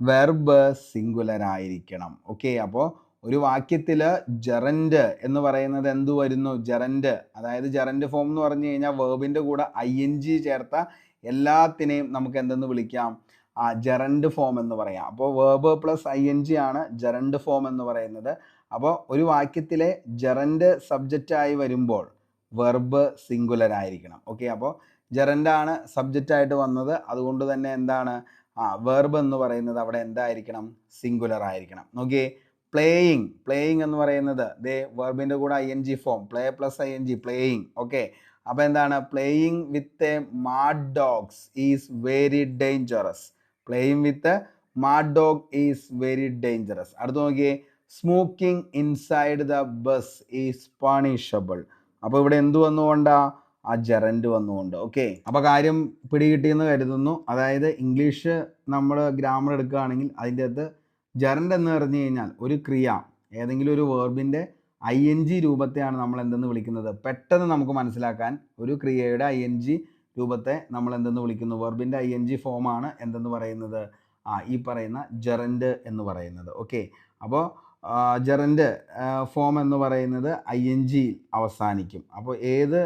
വെർബ് സിംഗുലർ ആയിരിക്കണം. ഓക്കെ, അപ്പോൾ ഒരു വാക്യത്തിൽ ജെറൻഡ് എന്ന് പറയുന്നത് എന്ത് വരുന്നു, ജെറൻഡ്, അതായത് ജെറൻഡ് ഫോം എന്ന് പറഞ്ഞു കഴിഞ്ഞാൽ വേർബിൻ്റെ കൂടെ ING ചേർത്ത എല്ലാത്തിനെയും നമുക്ക് എന്തെന്ന് വിളിക്കാം, ജെറൻഡ് ഫോം എന്ന് പറയാം. അപ്പോൾ വേർബ് പ്ലസ് ING ആണ് ജെറൻഡ് ഫോം എന്ന് പറയുന്നത്. അപ്പോൾ ഒരു വാക്യത്തിലെ ജെറൻഡ് സബ്ജക്റ്റായി വരുമ്പോൾ വെർബ് സിംഗുലർ ആയിരിക്കണം. ഓക്കെ, അപ്പോൾ ജെറൻഡാണ് സബ്ജക്റ്റായിട്ട് വന്നത്, അതുകൊണ്ട് തന്നെ എന്താണ്, വെർബ് എന്ന് പറയുന്നത് അവിടെ എന്തായിരിക്കണം, സിംഗുലർ ആയിരിക്കണം. നോക്കിയേ, പ്ലേയിങ് എന്ന് പറയുന്നത് ദേ വെർബിൻ്റെ കൂടെ ING form, play plus ING, playing. Okay, അപ്പോൾ എന്താണ് playing with a mad dogs is very dangerous. Playing with mad dog is very dangerous. അടുത്ത് നോക്കിയേ smoking inside the bus is punishable. അപ്പോൾ ഇവിടെ എന്ത് വന്നുകൊണ്ടാ ആ ജെറൻഡ് വന്നുകൊണ്ട്. ഓക്കെ, അപ്പോൾ കാര്യം പിടികിട്ടിയെന്ന് കരുതുന്നു. അതായത് ഇംഗ്ലീഷ് നമ്മൾ ഗ്രാമർ എടുക്കുകയാണെങ്കിൽ അതിൻ്റെ അകത്ത് ജെറൻഡ് എന്ന് പറഞ്ഞു കഴിഞ്ഞാൽ ഒരു ക്രിയ, ഏതെങ്കിലും ഒരു വേർബിൻ്റെ ING രൂപത്തെയാണ് നമ്മൾ എന്തെന്ന് വിളിക്കുന്നത്. പെട്ടെന്ന് നമുക്ക് മനസ്സിലാക്കാൻ ഒരു ക്രിയയുടെ ING രൂപത്തെ നമ്മൾ എന്തെന്ന് വിളിക്കുന്നു, വെർബിൻ്റെ ING ഫോമാണ് എന്തെന്ന് പറയുന്നത്, ഈ പറയുന്ന ജെറൻഡ് എന്ന് പറയുന്നത്. ഓക്കെ, അപ്പോൾ ജെറൻഡ് ഫോം എന്ന് പറയുന്നത് ING അവസാനിക്കും. അപ്പോൾ ഏത്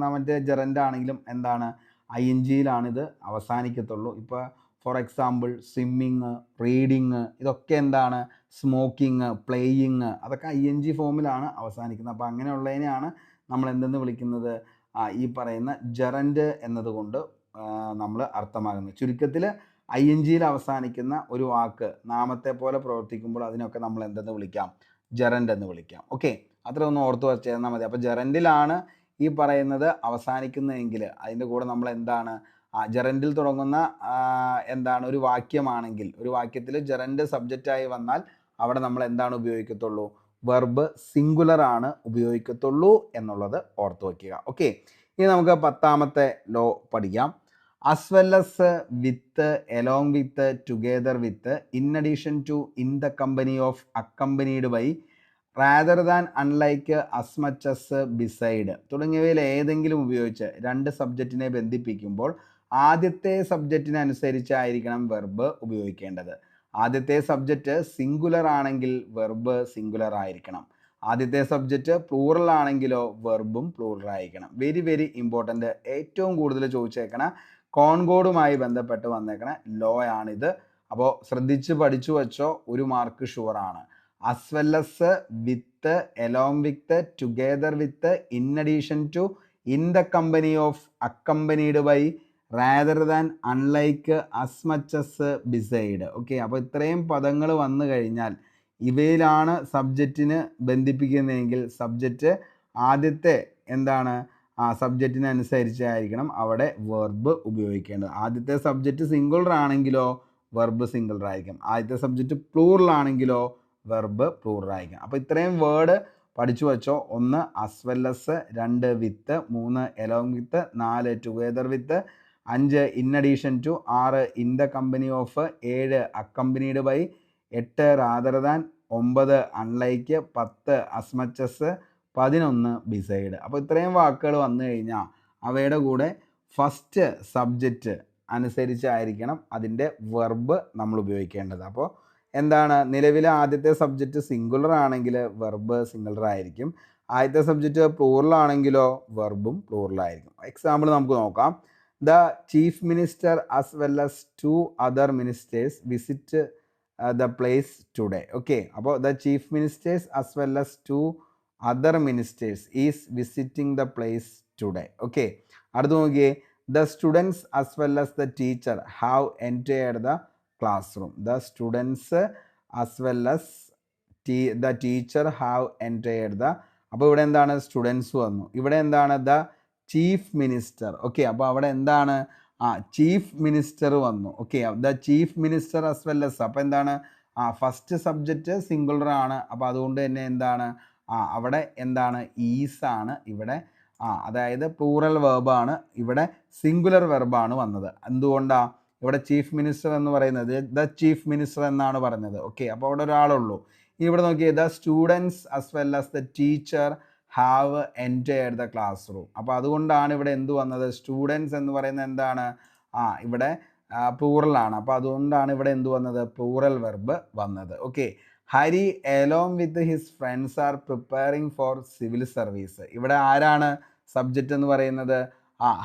മറ്റേ ജെറൻഡ് ആണെങ്കിലും എന്താണ് INGയിലാണ് ഇത് അവസാനിക്കത്തുള്ളൂ. ഇപ്പോൾ ഫോർ എക്സാമ്പിൾ സ്വിമ്മിങ്, റീഡിങ്, ഇതൊക്കെ എന്താണ് സ്മോക്കിങ്, പ്ലേയിങ്, അതൊക്കെ ING ഫോമിലാണ് അവസാനിക്കുന്നത്. അപ്പോൾ അങ്ങനെയുള്ളതിനെയാണ് നമ്മൾ എന്തെന്ന് വിളിക്കുന്നത്, ഈ പറയുന്ന ജെറൻഡ് എന്നതുകൊണ്ട് നമ്മൾ അർത്ഥമാകുന്നത്. ചുരുക്കത്തിൽ INGയിൽ അവസാനിക്കുന്ന ഒരു വാക്ക് നാമത്തെ പോലെ പ്രവർത്തിക്കുമ്പോൾ അതിനൊക്കെ നമ്മൾ എന്തെന്ന് വിളിക്കാം, ജെറൻഡ് എന്ന് വിളിക്കാം. ഓക്കെ, അത്ര ഒന്ന് ഓർത്ത് വെച്ചാൽ മതി. അപ്പോൾ ജെറൻഡിലാണ് ഈ പറയുന്നത് അവസാനിക്കുന്നതെങ്കിൽ അതിൻ്റെ കൂടെ നമ്മൾ എന്താണ്, ജെറൻഡിൽ തുടങ്ങുന്ന എന്താണ് ഒരു വാക്യമാണെങ്കിൽ, ഒരു വാക്യത്തിൽ ജെറൻഡ് സബ്ജക്റ്റായി വന്നാൽ അവിടെ നമ്മൾ എന്താണ് ഉപയോഗിക്കത്തുള്ളൂ, വെർബ് സിംഗുലർ ആണ് ഉപയോഗിക്കത്തുള്ളൂ എന്നുള്ളത് ഓർത്ത് വയ്ക്കുക. ഓക്കെ, ഇനി നമുക്ക് 10ാമത്തെ ലോ പഠിക്കാം. as well as with, along with, together with, in addition to, in the company of, accompanied by, rather than, unlike, as much as, beside തുടങ്ങിയവയിൽ ഏതെങ്കിലും ഉപയോഗിച്ച് രണ്ട് സബ്ജക്റ്റിനെ ബന്ധിപ്പിക്കുമ്പോൾ ആദ്യത്തെ സബ്ജക്റ്റിന് അനുസരിച്ചായിരിക്കണം വെർബ് ഉപയോഗിക്കേണ്ടത്. ആദ്യത്തെ സബ്ജക്റ്റ് സിംഗുലർ ആണെങ്കിൽ വെർബ് സിംഗുലർ ആയിരിക്കണം. ആദ്യത്തെ സബ്ജക്റ്റ് പ്ലൂറൽ ആണെങ്കിലോ വെർബും പ്ലൂറൽ ആയിരിക്കണം. വെരി വെരി ഇമ്പോർട്ടൻ്റ്, ഏറ്റവും കൂടുതൽ ചോദിച്ചേക്കണ കോൺകോഡുമായി ബന്ധപ്പെട്ട് വന്നേക്കണ ലോ ആണിത്. അപ്പോൾ ശ്രദ്ധിച്ച് പഠിച്ചു വെച്ചോ, ഒരു mark ഷുവറാണ്. as well as, with, along with, together with, in addition to, in the company of, accompanied by, rather than, unlike, as much as, beside. Okay, അപ്പോൾ ഇത്രയും പദങ്ങൾ വന്നു കഴിഞ്ഞാൽ ഇവയിലാണ് സബ്ജക്റ്റിന് ബന്ധിപ്പിക്കുന്നതെങ്കിൽ സബ്ജക്റ്റ് ആദ്യത്തെ എന്താണ് സബ്ജക്റ്റിനനുസരിച്ചായിരിക്കണം അവിടെ വെർബ് ഉപയോഗിക്കേണ്ടത്. ആദ്യത്തെ സബ്ജക്റ്റ് സിംഗുലർ ആണെങ്കിലോ വെർബ് സിംഗുലർ ആയിരിക്കും. ആദ്യത്തെ സബ്ജക്റ്റ് പ്ലൂറൽ ആണെങ്കിലോ വെർബ് പ്ലൂറൽ ആയിരിക്കും. അപ്പോൾ ഇത്രയും വേർഡ് പഠിച്ചു വെച്ചോ. 1 as well as, 2 with, 3 along with, 4 together with, 5 in addition to, 6 in the company of, 7 accompanied by, 8 rather than, 9 unlike, 10 as much as, 11 beside. അപ്പോൾ ഇത്രയും വാക്കുകൾ വന്നു കഴിഞ്ഞാൽ അവയുടെ കൂടെ ഫസ്റ്റ് സബ്ജക്റ്റ് അനുസരിച്ചായിരിക്കണം അതിൻ്റെ വെർബ് നമ്മൾ ഉപയോഗിക്കേണ്ടത്. അപ്പോൾ എന്താണ്, നിലവിലെ ആദ്യത്തെ സബ്ജക്റ്റ് സിംഗുലർ ആണെങ്കിൽ വെർബ് സിംഗുലർ ആയിരിക്കും. ആദ്യത്തെ സബ്ജക്റ്റ് പ്ലൂറൽ ആണെങ്കിലോ വെർബും പ്ലൂറൽ ആയിരിക്കും. എക്സാമ്പിൾ നമുക്ക് നോക്കാം. The chief minister as well as 2 other ministers visit the place today. Okay, അപ്പോൾ the chief ministers as well as 2 other ministers is visiting the place today. Okay, അടുത്ത് നോക്കിയേ. The students as well as the teacher have entered the classroom. The students as well as the teacher have entered the, അപ്പോൾ ഇവിടെ എന്താണ് students വന്നു. ഇവിടെ എന്താണ് the chief minister. Okay, അപ്പോൾ അവിടെ എന്താണ് ചീഫ് മിനിസ്റ്റർ വന്നു. Okay, the chief minister as well as, അപ്പോൾ എന്താണ് ഫസ്റ്റ് സബ്ജക്റ്റ് സിംഗുലർ ആണ്. അപ്പോൾ അതുകൊണ്ട് തന്നെ എന്താണ് അവിടെ എന്താണ് ഈസാണ് ഇവിടെ, അതായത് പ്ലൂറൽ വെർബാണ്, ഇവിടെ സിംഗുലർ വെർബാണ് വന്നത്. എന്തുകൊണ്ടാണ് ഇവിടെ ചീഫ് മിനിസ്റ്റർ എന്ന് പറയുന്നത് ദ ചീഫ് മിനിസ്റ്റർ എന്നാണ് പറഞ്ഞത്. ഓക്കെ, അപ്പോൾ അവിടെ ഒരാളുള്ളൂ. ഇവിടെ നോക്കിയേ, the students as well as the teacher have entered the classroom. അപ്പോൾ അതുകൊണ്ടാണ് ഇവിടെ എന്ത് വന്നത്, സ്റ്റുഡൻസ് എന്ന് പറയുന്നത് എന്താണ് ഇവിടെ പ്ലൂറലാണ്. അപ്പോൾ അതുകൊണ്ടാണ് ഇവിടെ എന്ത് വന്നത്, പ്ലൂറൽ വെർബ് വന്നത്. Okay, Hari along with his friends are preparing for civil service. ഇവിടെ ആരാണ് സബ്ജക്റ്റ് എന്ന് പറയുന്നത്,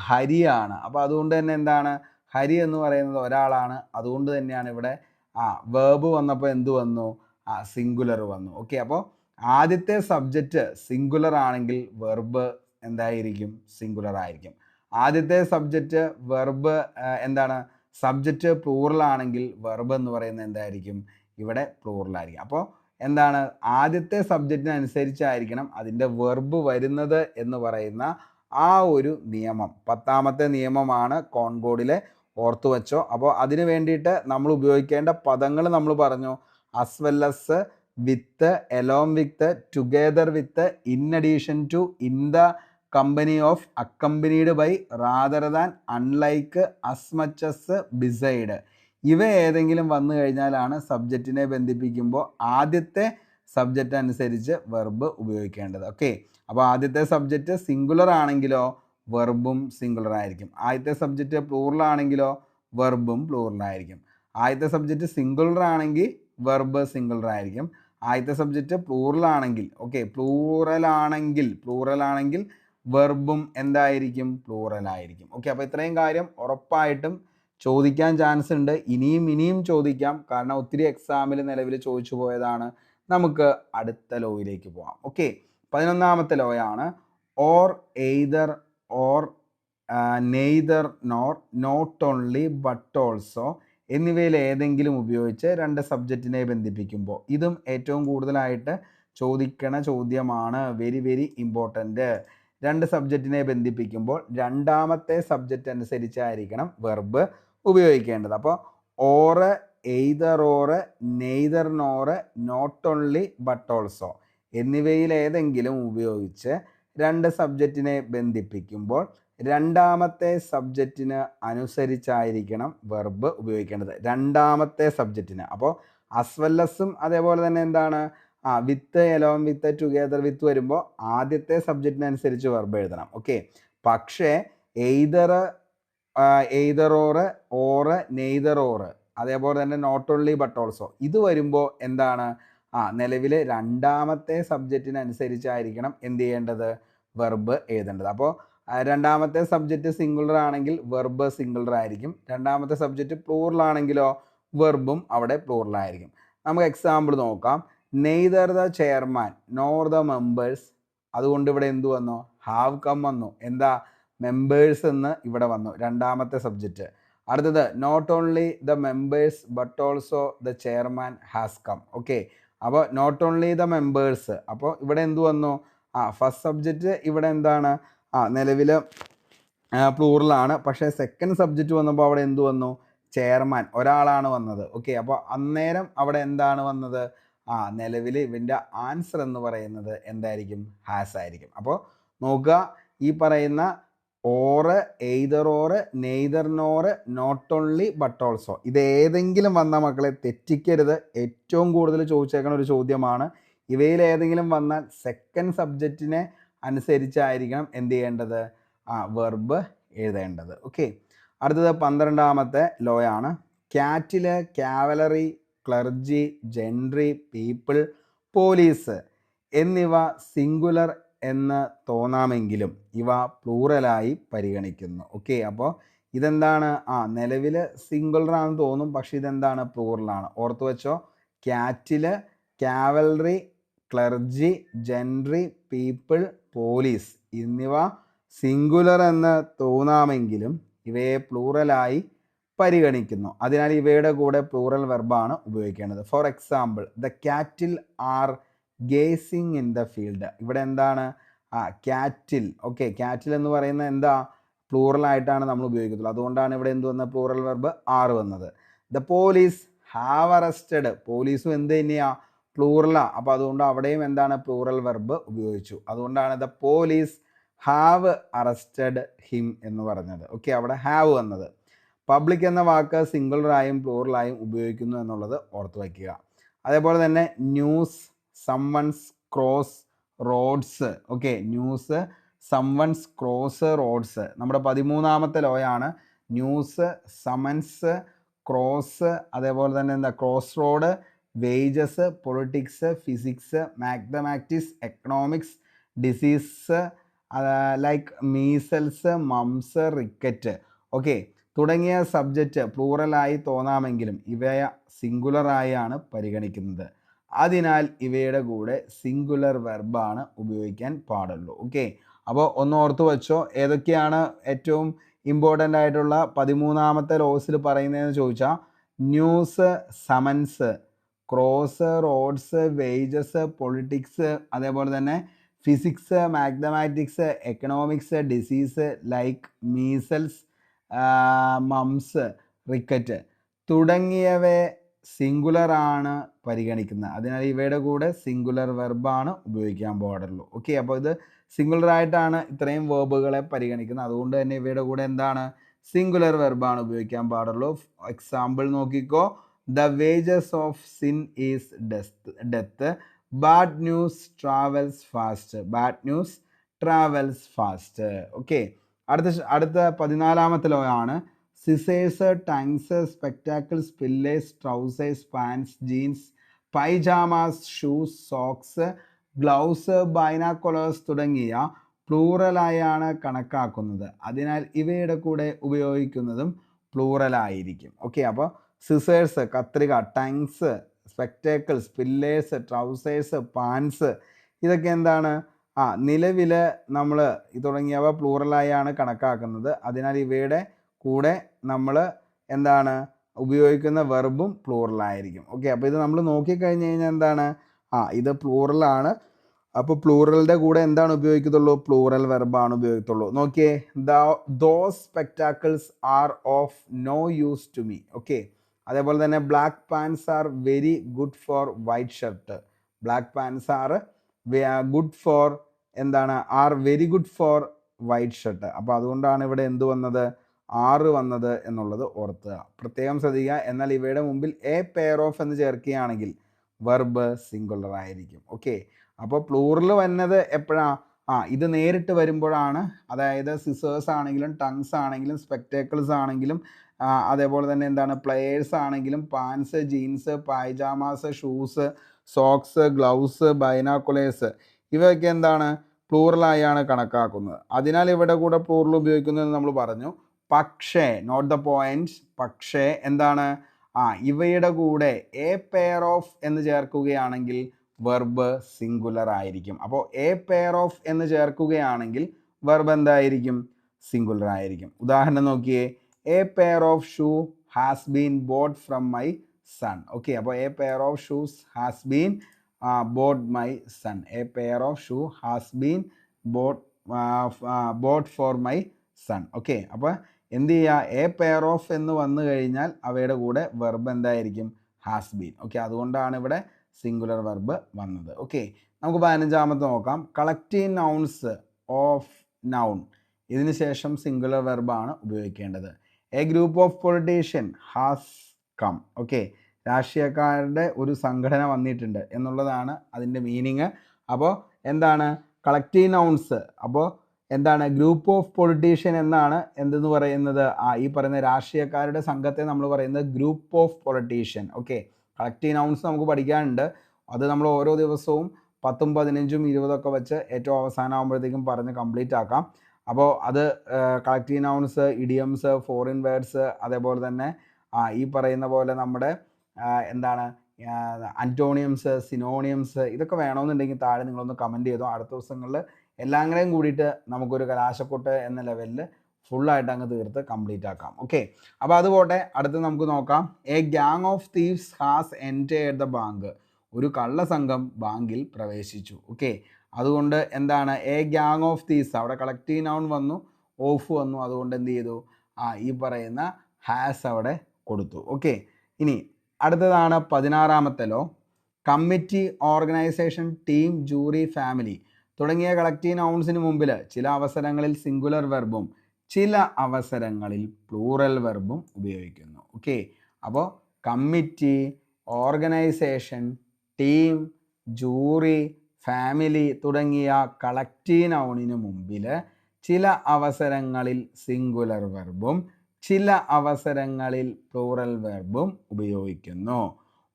ഹരിയാണ്. അപ്പോൾ അതുകൊണ്ട് തന്നെ എന്താണ്, ഹരി എന്ന് പറയുന്നത് ഒരാളാണ്. അതുകൊണ്ട് തന്നെയാണ് ഇവിടെ വേർബ് വന്നപ്പോൾ എന്ത് വന്നു, സിംഗുലർ വന്നു. ഓക്കെ, അപ്പോൾ ആദ്യത്തെ സബ്ജക്റ്റ് സിംഗുലർ ആണെങ്കിൽ വെർബ് എന്തായിരിക്കും, സിംഗുലർ ആയിരിക്കും. ആദ്യത്തെ സബ്ജക്റ്റ് വെർബ് എന്താണ്, സബ്ജക്റ്റ് പ്ലൂറൽ ആണെങ്കിൽ വെർബ് എന്ന് പറയുന്നത് എന്തായിരിക്കും, ഇവിടെ പ്ലൂറലായിരിക്കും. അപ്പോൾ എന്താണ്, ആദ്യത്തെ സബ്ജക്റ്റിനനുസരിച്ചായിരിക്കണം അതിൻ്റെ വെർബ് വരുന്നത് എന്ന് പറയുന്ന ആ ഒരു നിയമം 10ാമത്തെ നിയമമാണ് കോൺകോഡിലെ, ഓർത്തു വെച്ചോ. അപ്പോൾ അതിന് വേണ്ടിയിട്ട് നമ്മൾ ഉപയോഗിക്കേണ്ട പദങ്ങൾ നമ്മൾ പറഞ്ഞു. as well as, with, along with, together with, in addition to, in the company of, accompanied by, rather than, unlike, as much as, beside. ഇവ ഏതെങ്കിലും വന്നു കഴിഞ്ഞാലാണ് സബ്ജക്റ്റിനെ ബന്ധിപ്പിക്കുമ്പോൾ ആദ്യത്തെ സബ്ജക്റ്റ് അനുസരിച്ച് വെർബ് ഉപയോഗിക്കേണ്ടത്. ഓക്കെ, അപ്പോൾ ആദ്യത്തെ സബ്ജക്റ്റ് സിംഗുലർ ആണെങ്കിലോ വെർബും സിംഗുലർ ആയിരിക്കും. ആദ്യത്തെ സബ്ജക്റ്റ് പ്ലൂറൽ ആണെങ്കിലോ വെർബും പ്ലൂറൽ ആയിരിക്കും. ആദ്യത്തെ സബ്ജക്റ്റ് സിംഗുലർ ആണെങ്കിൽ വെർബ് സിംഗുലർ ആയിരിക്കും. ആദ്യത്തെ സബ്ജക്റ്റ് പ്ലൂറൽ ആണെങ്കിൽ, ഓക്കെ, പ്ലൂറൽ ആണെങ്കിൽ വെർബും എന്തായിരിക്കും? പ്ലൂറൽ ആയിരിക്കും. ഓക്കെ, അപ്പോൾ ഇത്രയും കാര്യം ഉറപ്പായിട്ടും ചോദിക്കാൻ ചാൻസ് ഉണ്ട്. ഇനിയും ചോദിക്കാം, കാരണം ഒത്തിരി എക്സാമിൽ നിലവിൽ ചോദിച്ചു പോയതാണ്. നമുക്ക് അടുത്ത ലോയിലേക്ക് പോകാം. ഓക്കെ, 11ാമത്തെ ലോയാണ് or, either, or, neither, nor, not only, but also എന്നിവയിൽ ഏതെങ്കിലും ഉപയോഗിച്ച് രണ്ട് സബ്ജക്റ്റിനെ ബന്ധിപ്പിക്കുമ്പോൾ, ഇതും ഏറ്റവും കൂടുതലായിട്ട് ചോദിക്കണ ചോദ്യമാണ്. Very important. രണ്ട് സബ്ജക്റ്റിനെ ബന്ധിപ്പിക്കുമ്പോൾ രണ്ടാമത്തെ സബ്ജക്റ്റ് അനുസരിച്ചായിരിക്കണം വെർബ് ഉപയോഗിക്കേണ്ടത്. അപ്പോൾ or, either or, neither nor, not only, but also എന്നിവയിൽ ഏതെങ്കിലും ഉപയോഗിച്ച് രണ്ട് സബ്ജക്റ്റിനെ ബന്ധിപ്പിക്കുമ്പോൾ രണ്ടാമത്തെ സബ്ജക്റ്റിന് അനുസരിച്ചായിരിക്കണം വെർബ് ഉപയോഗിക്കേണ്ടത്. രണ്ടാമത്തെ സബ്ജക്റ്റിന്. അപ്പോൾ as well asഉം അതേപോലെ തന്നെ എന്താണ്, വിത്ത്, എലോങ് വിത്ത്, ടുഗെദർ വിത്ത് വരുമ്പോൾ ആദ്യത്തെ സബ്ജക്റ്റിനനുസരിച്ച് വെർബ് എഴുതണം. ഓക്കെ, പക്ഷേ എയ്തർ ഓറ്, നെയ്തർ ഓറ്, അതേപോലെ തന്നെ നോട്ട് ഓൺലി ബട്ട് ഓൾസോ ഇത് വരുമ്പോൾ എന്താണ്, നിലവിൽ രണ്ടാമത്തെ സബ്ജക്റ്റിനനുസരിച്ചായിരിക്കണം എന്ത് ചെയ്യേണ്ടത്? വെർബ് എഴുതേണ്ടത്. അപ്പോൾ രണ്ടാമത്തെ സബ്ജക്റ്റ് സിംഗുലർ ആണെങ്കിൽ വെർബ് സിംഗുലർ ആയിരിക്കും. രണ്ടാമത്തെ സബ്ജക്റ്റ് പ്ലൂറൽ ആണെങ്കിലോ വെർബും അവിടെ പ്ലൂറൽ ആയിരിക്കും. നമുക്ക് എക്സാമ്പിൾ നോക്കാം. Neither the chairman nor the members. അതുകൊണ്ട് ഇവിടെ എന്തു വന്നു? ഹാവ് കം വന്നു. എന്താ? മെമ്പേഴ്സ് എന്ന് ഇവിടെ വന്നു, രണ്ടാമത്തെ സബ്ജക്റ്റ്. അടുത്തത് not only the members but also the chairman has come. Okay, അപ്പോൾ നോട്ട് ഓൺലി ദ മെമ്പേഴ്സ്, അപ്പോൾ ഇവിടെ എന്തു വന്നു? ഫസ്റ്റ് സബ്ജക്റ്റ് ഇവിടെ എന്താണ്? നിലവിൽ പ്ലൂറലാണ്. പക്ഷേ സെക്കൻഡ് സബ്ജക്റ്റ് വന്നപ്പോൾ അവിടെ എന്തു വന്നു? ചെയർമാൻ, ഒരാളാണ് വന്നത്. ഓക്കെ, അപ്പോൾ അന്നേരം അവിടെ എന്താണ് വന്നത്? നിലവിൽ ഇവൻ്റെ ആൻസർ എന്ന് പറയുന്നത് എന്തായിരിക്കും? ഹാസ് ആയിരിക്കും. അപ്പോൾ നോക്കുക, ഈ പറയുന്ന or, either or, neither nor, not only but also ഇത് ഏതെങ്കിലും വന്ന മക്കളെ തെറ്റിക്കരുത്. ഏറ്റവും കൂടുതൽ ചോദിച്ചേക്കുന്ന ഒരു ചോദ്യമാണ്. ഇവയിൽ ഏതെങ്കിലും വന്നാൽ സെക്കൻഡ് സബ്ജക്റ്റിനെ അനുസരിച്ചായിരിക്കണം എന്ത് ചെയ്യേണ്ടത്? വെർബ് എഴുതേണ്ടത്. ഓക്കെ, അടുത്തത് 12ാമത്തെ ലോയാണ്. Cattle, cavalry, clergy, gentry, people, police എന്നിവ സിംഗുലർ എന്ന് തോന്നാമെങ്കിലും ഇവ പ്ലൂറലായി പരിഗണിക്കുന്നു. ഓക്കെ, അപ്പോൾ ഇതെന്താണ്? നിലവിൽ സിംഗുലർ ആണെന്ന് തോന്നും, പക്ഷെ ഇതെന്താണ്? പ്ലൂറലാണ്. ഓർത്ത് വെച്ചോ, cattle, cavalry, clergy, gentry, people, police എന്നിവ സിംഗുലർ എന്ന് തോന്നാമെങ്കിലും ഇവയെ പ്ലൂറലായി പരിഗണിക്കുന്നു. അതിനാൽ ഇവയുടെ കൂടെ പ്ലൂറൽ വെർബാണ് ഉപയോഗിക്കേണ്ടത്. For example, the cattle are gazing in the field. ഇവിടെ എന്താണ്? ക്യാറ്റിൽ. ഓക്കെ, ക്യാറ്റിൽ എന്ന് പറയുന്നത് എന്താ? പ്ലൂറൽ ആയിട്ടാണ് നമ്മൾ ഉപയോഗിക്കുന്നത്. അതുകൊണ്ടാണ് ഇവിടെ എന്ത് വന്നത്? പ്ലൂറൽ വെർബ് ആർ വന്നത്. The police have arrested. പോലീസും എന്ത് തന്നെയാ? പ്ലൂറലാ. അപ്പോൾ അതുകൊണ്ട് അവിടെയും എന്താണ്? പ്ലൂറൽ വെർബ് ഉപയോഗിച്ചു. അതുകൊണ്ടാണ് the police have arrested him എന്ന് പറഞ്ഞത്. ഓക്കെ, അവിടെ ഹാവ് വന്നത്. പബ്ലിക് എന്ന വാക്ക് സിംഗുലറായും പ്ലൂറലായും ഉപയോഗിക്കുന്നു എന്നുള്ളത് ഓർത്ത് വയ്ക്കുക. അതേപോലെ തന്നെ news, someone's cross roads. Okay, news, someone's cross roads നമ്മുടെ 13ാമത്തെ ലോയാണ്. ന്യൂസ്, സമൻസ്, ക്രോസ്, അതേപോലെ തന്നെ എന്താ? Cross road, wages, politics, physics, mathematics, economics, disease like measles, mumps, ricket. Okay, തുടങ്ങിയ സബ്ജക്റ്റ് പ്ലൂറലായി തോന്നാമെങ്കിലും ഇവയെ സിംഗുലറായാണ് പരിഗണിക്കുന്നത്. അതിനാൽ ഇവയുടെ കൂടെ സിംഗുലർ വെർബാണ് ഉപയോഗിക്കാൻ പാടുള്ളൂ. ഓക്കെ, അപ്പോൾ ഒന്ന് ഓർത്ത് വെച്ചോ, ഏതൊക്കെയാണ് ഏറ്റവും ഇമ്പോർട്ടൻ്റ് ആയിട്ടുള്ള 13ാമത്തെ ലോസിൽ പറയുന്നതെന്ന് ചോദിച്ചാൽ news, summons, cross roads, wages, politics, അതേപോലെ തന്നെ physics, mathematics, economics, disease like measles, mumps, ricket തുടങ്ങിയവയെ സിംഗുലർ ആണ് പരിഗണിക്കുന്നത്. അതിനാൽ ഇവയുടെ കൂടെ സിംഗുലർ വെർബാണ് ഉപയോഗിക്കാൻ പാടുള്ളൂ. ഓക്കെ, അപ്പോൾ ഇത് സിംഗുലർ ആയിട്ടാണ് ഇത്രയും വെർബുകളെ പരിഗണിക്കുന്നത്. അതുകൊണ്ട് തന്നെ ഇവയുടെ കൂടെ എന്താണ്, സിംഗുലർ വെർബാണ് ഉപയോഗിക്കാൻ പാടുള്ളൂ. എക്സാമ്പിൾ നോക്കിക്കോ. The wages of sin is death. Bad news travels fast. Bad news travels fast. Okay, അടുത്ത 14ാമത്തെ ലോ ആണ് scissors, tongs, spectacles, pillars, trousers, pants, jeans, pyjamas, shoes, socks, gloves, binoculars തുടങ്ങിയ പ്ലൂറലായാണ് കണക്കാക്കുന്നത്. അതിനാൽ ഇവയുടെ കൂടെ ഉപയോഗിക്കുന്നതും പ്ലൂറലായിരിക്കും. ഓക്കെ, അപ്പോൾ സിസേഴ്സ് കത്രിക, tongs, spectacles, pillars, trousers, pants ഇതൊക്കെ എന്താണ്, നിലവിൽ നമ്മൾ തുടങ്ങിയവ പ്ലൂറലായാണ് കണക്കാക്കുന്നത്. അതിനാൽ ഇവയുടെ കൂടെ നമ്മൾ എന്താണ് ഉപയോഗിക്കുന്ന വെർബും പ്ലൂറലായിരിക്കും. ഓക്കെ, അപ്പോൾ ഇത് നമ്മൾ നോക്കിക്കഴിഞ്ഞ് കഴിഞ്ഞാൽ എന്താണ്, ഇത് പ്ലൂറലാണ്. അപ്പോൾ പ്ലൂറലിൻ്റെ കൂടെ എന്താണ് ഉപയോഗിക്കത്തുള്ളൂ, പ്ലൂറൽ വെർബാണ് ഉപയോഗിക്കത്തുള്ളൂ. നോക്കിയേ, those spectacles are of no use to me. Okay, അതേപോലെ തന്നെ black pants are very good for white shirt. Black pants are good for എന്താണ്, are very good for white shirt. അപ്പോൾ അതുകൊണ്ടാണ് ഇവിടെ എന്ത് വന്നത്, 6 വന്നത് എന്നുള്ളത് ഓർത്തുക, പ്രത്യേകം ശ്രദ്ധിക്കുക. എന്നാൽ ഇവയുടെ മുമ്പിൽ എ പെയർ ഓഫ് എന്ന് ചേർക്കുകയാണെങ്കിൽ വെർബ് സിംഗുലർ ആയിരിക്കും. ഓക്കെ, അപ്പോൾ പ്ലൂറൽ വന്നത് എപ്പോഴാണ്, ഇത് നേരിട്ട് വരുമ്പോഴാണ്. അതായത് സിസേഴ്സ് ആണെങ്കിലും, ടങ്സ് ആണെങ്കിലും, സ്പെക്ടാക്കിൾസ് ആണെങ്കിലും, അതേപോലെ തന്നെ എന്താണ് പ്ലെയേഴ്സ് ആണെങ്കിലും, pants, jeans, pyjamas, shoes, socks, gloves, binoculars ഇവയൊക്കെ എന്താണ് പ്ലൂറലായാണ് കണക്കാക്കുന്നത്. അതിനാൽ ഇവിടെ കൂടെ പ്ലൂറൽ ഉപയോഗിക്കുന്നത് നമ്മൾ പറഞ്ഞു. പക്ഷേ, നോട്ട് ദ പോയിന്റ്, പക്ഷേ എന്താണ്, ഇവയുടെ കൂടെ എ പെയർ ഓഫ് എന്ന് ചേർക്കുകയാണെങ്കിൽ വെർബ് സിംഗുലർ ആയിരിക്കും. അപ്പോൾ എ പെയർ ഓഫ് എന്ന് ചേർക്കുകയാണെങ്കിൽ വെർബ് എന്തായിരിക്കും, സിംഗുലർ ആയിരിക്കും. ഉദാഹരണം നോക്കിയേ, a pair of shoe has been bought from my son. Okay, അപ്പോൾ a pair of shoes has been bought my son. A pair of shoe has been bought for my son. Okay, അപ്പോൾ എന്ത് ചെയ്യുക, A pair of എന്ന് വന്നു കഴിഞ്ഞാൽ അവയുടെ കൂടെ verb എന്തായിരിക്കും, ഹാസ് ബീൻ. ഓക്കെ, അതുകൊണ്ടാണ് ഇവിടെ സിംഗുലർ വെർബ് വന്നത്. ഓക്കെ, നമുക്ക് 15ാമത്തെ നോക്കാം. കളക്റ്റീവ് നൗൺസ് ഓഫ് നൗൺ, ഇതിന് ശേഷം സിംഗുലർ വെർബാണ് ഉപയോഗിക്കേണ്ടത്. A group of politician has come. Okay, രാഷ്ട്രീയക്കാരുടെ ഒരു സംഘടന വന്നിട്ടുണ്ട് എന്നുള്ളതാണ് അതിൻ്റെ മീനിങ്. അപ്പോൾ എന്താണ് കളക്റ്റീവ് നൗൺസ്, അപ്പോൾ എന്താണ് ഗ്രൂപ്പ് ഓഫ് പൊളിറ്റീഷ്യൻ എന്നാണ് എന്തെന്ന് പറയുന്നത്, ഈ പറയുന്ന രാഷ്ട്രീയക്കാരുടെ സംഘത്തെ നമ്മൾ പറയുന്നത് group of politician. Okay, collective nouns നമുക്ക് പഠിക്കാനുണ്ട്. അത് നമ്മൾ ഓരോ ദിവസവും 10, 15, 20 വെച്ച് ഏറ്റവും അവസാനമാകുമ്പോഴത്തേക്കും പറഞ്ഞ് കംപ്ലീറ്റ് ആക്കാം. അപ്പോൾ അത് collective nouns, idioms, foreign words, അതേപോലെ തന്നെ ഈ പറയുന്ന പോലെ നമ്മുടെ എന്താണ് അന്റോണിയംസ്, സിനോണിയംസ് ഇതൊക്കെ വേണമെന്നുണ്ടെങ്കിൽ താഴെ നിങ്ങളൊന്ന് കമൻറ്റ് ചെയ്തോ. അടുത്ത ദിവസങ്ങളിൽ എല്ലാം കൂടെയും കൂടിയിട്ട് നമുക്കൊരു കലാശക്കൊട്ട് എന്ന ലെവലിൽ ഫുള്ളായിട്ട് അങ്ങ് തീർത്ത് കംപ്ലീറ്റ് ആക്കാം. ഓക്കെ, അപ്പോൾ അതുപോട്ടെ, അടുത്ത് നമുക്ക് നോക്കാം. A gang of thieves has entered the bank. ഒരു കള്ളസംഘം ബാങ്കിൽ പ്രവേശിച്ചു. ഓക്കെ, അതുകൊണ്ട് എന്താണ് എ ഗ്യാങ് ഓഫ് തീവ്സ്, അവിടെ കളക്റ്റീവ് നൗൺ വന്നു, ഓഫ് വന്നു, അതുകൊണ്ട് എന്ത് ചെയ്തു, ഈ പറയുന്ന ഹാസ് അവിടെ കൊടുത്തു. ഓക്കെ, ഇനി അടുത്തതാണ് 16ാമത്തെ law. Committee, organisation, team, jury, family തുടങ്ങിയ കളക്റ്റീവ് നൗൺസിന് മുമ്പിൽ ചില അവസരങ്ങളിൽ സിംഗുലർ വെർബും ചില അവസരങ്ങളിൽ പ്ലൂറൽ വെർബും ഉപയോഗിക്കുന്നു. ഓക്കെ, അപ്പോൾ committee, organisation, team, jury, family തുടങ്ങിയ കളക്റ്റീവ് നൗണിന് മുമ്പിൽ ചില അവസരങ്ങളിൽ സിംഗുലർ വെർബും ചില അവസരങ്ങളിൽ പ്ലൂറൽ വെർബും ഉപയോഗിക്കുന്നു.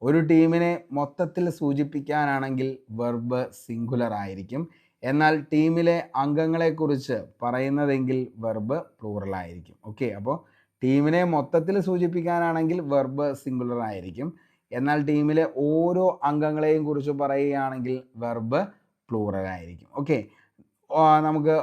ഒരു ടീമിനെ മൊത്തത്തിൽ സൂചിപ്പിക്കാനാണെങ്കിൽ വെർബ് സിംഗുലർ ആയിരിക്കും. എന്നാൽ ടീമിലെ അംഗങ്ങളെക്കുറിച്ച് പറയുന്നതെങ്കിൽ വെർബ് പ്ലൂറൽ ആയിരിക്കും. ഓക്കെ, അപ്പോൾ ടീമിനെ മൊത്തത്തിൽ സൂചിപ്പിക്കാനാണെങ്കിൽ വെർബ് സിംഗുലർ ആയിരിക്കും. എന്നാൽ ടീമിലെ ഓരോ അംഗങ്ങളെയും കുറിച്ച് പറയുകയാണെങ്കിൽ വെർബ് പ്ലൂറൽ ആയിരിക്കും. ഓക്കെ, നമുക്ക്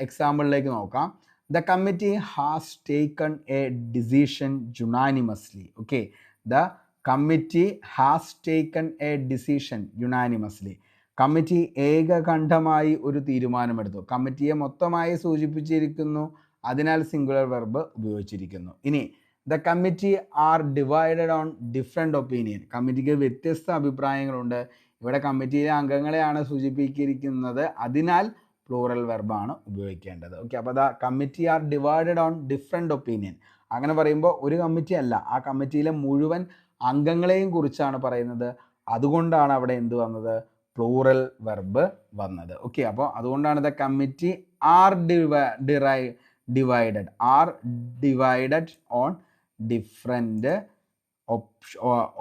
എക്സാമ്പിളിലേക്ക് നോക്കാം. The committee has taken a decision unanimously. Okay, the committee has taken a decision unanimously. Committee ഏകകണ്ഠമായി ഒരു തീരുമാനമെടുത്തു. കമ്മിറ്റിയെ മൊത്തമായി സൂചിപ്പിച്ചിരിക്കുന്നു, അതിനാൽ സിംഗുലർ വെർബ് ഉപയോഗിച്ചിരിക്കുന്നു. ഇനി the committee are divided on different opinion. കമ്മിറ്റിക്ക് വ്യത്യസ്ത അഭിപ്രായങ്ങളുണ്ട്. ഇവിടെ കമ്മിറ്റിയിലെ അംഗങ്ങളെയാണ് സൂചിപ്പിച്ചിരിക്കുന്നത്, അതിനാൽ പ്ലൂറൽ വെർബാണ് ഉപയോഗിക്കേണ്ടത്. ഓക്കെ, അപ്പോൾ the committee are divided on different opinion. അങ്ങനെ പറയുമ്പോൾ ഒരു കമ്മിറ്റി അല്ല, ആ കമ്മിറ്റിയിലെ മുഴുവൻ അംഗങ്ങളെയും കുറിച്ചാണ് പറയുന്നത്. അതുകൊണ്ടാണ് അവിടെ എന്ത് വന്നത്? പ്ലൂറൽ വെർബ് വന്നത്. ഓക്കെ, അപ്പോൾ അതുകൊണ്ടാണ് the committee are divided on different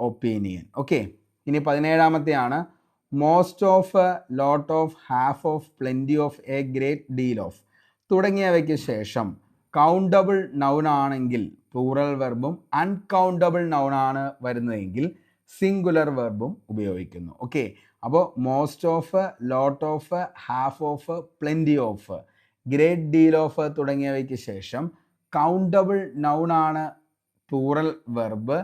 opinion. Okay, ഇനി 17ാമത്തെയാണ് most of, lot of, half of, plenty of, a great deal of തുടങ്ങിയവയ്ക്ക് ശേഷം കൗണ്ടബിൾ നൗൺ ആണെങ്കിൽ പ്ലൂറൽ വെർബും അൺകൗണ്ടബിൾ നൗൺ ആണ് വരുന്നതെങ്കിൽ സിംഗുലർ വെർബും ഉപയോഗിക്കുന്നു. ഓക്കെ, അപ്പോൾ most of, lot of, half of, plenty of, great deal of തുടങ്ങിയവയ്ക്ക് ശേഷം കൗണ്ടബിൾ നൗൺ ആണ് പ്ലൂറൽ വെർബ്,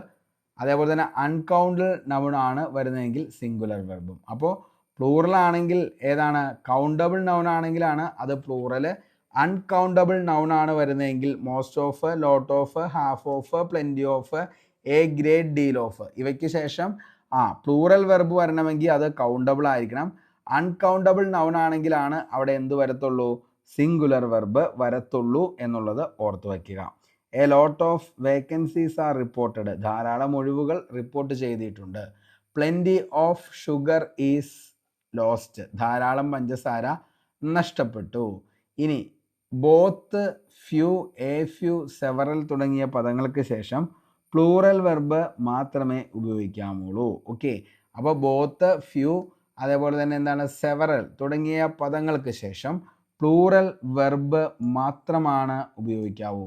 അതേപോലെ തന്നെ അൺകൗണ്ടബിൾ നൗൺ ആണ് വരുന്നതെങ്കിൽ സിംഗുലർ വെർബും. അപ്പോൾ പ്ലൂറൽ ആണെങ്കിൽ ഏതാണ്? കൗണ്ടബിൾ നൗൺ ആണെങ്കിലാണ് അത് പ്ലൂറൽ. അൺകൗണ്ടബിൾ നൗൺ ആണ് വരുന്നതെങ്കിൽ most of, lot of, half of, plenty of, a great deal of ഇവയ്ക്ക് ശേഷം പ്ലൂറൽ വെർബ് വരണമെങ്കിൽ അത് കൗണ്ടബിൾ ആയിരിക്കണം. അൺകൗണ്ടബിൾ നൗൺ ആണെങ്കിലാണ് അവിടെ എന്ത് വരത്തുള്ളൂ? സിംഗുലർ വെർബ് വരത്തുള്ളൂ എന്നുള്ളത് ഓർത്തു വയ്ക്കുക. A lot of vacancies are reported. ധാരാളം ഒഴിവുകൾ റിപ്പോർട്ട് ചെയ്തിട്ടുണ്ട്. Plenty of sugar is lost. ധാരാളം പഞ്ചസാര നഷ്ടപ്പെട്ടു. ഇനി both, few, a few, several തുടങ്ങിയ പദങ്ങൾക്ക് ശേഷം പ്ലൂറൽ വെർബ് മാത്രമേ ഉപയോഗിക്കാമുള്ളൂ. ഓക്കെ, അപ്പോൾ ബോത്ത്, ഫ്യൂ, അതേപോലെ തന്നെ എന്താണ് സെവറൽ തുടങ്ങിയ പദങ്ങൾക്ക് ശേഷം പ്ലൂറൽ വെർബ് മാത്രമാണ് ഉപയോഗിക്കാവൂ.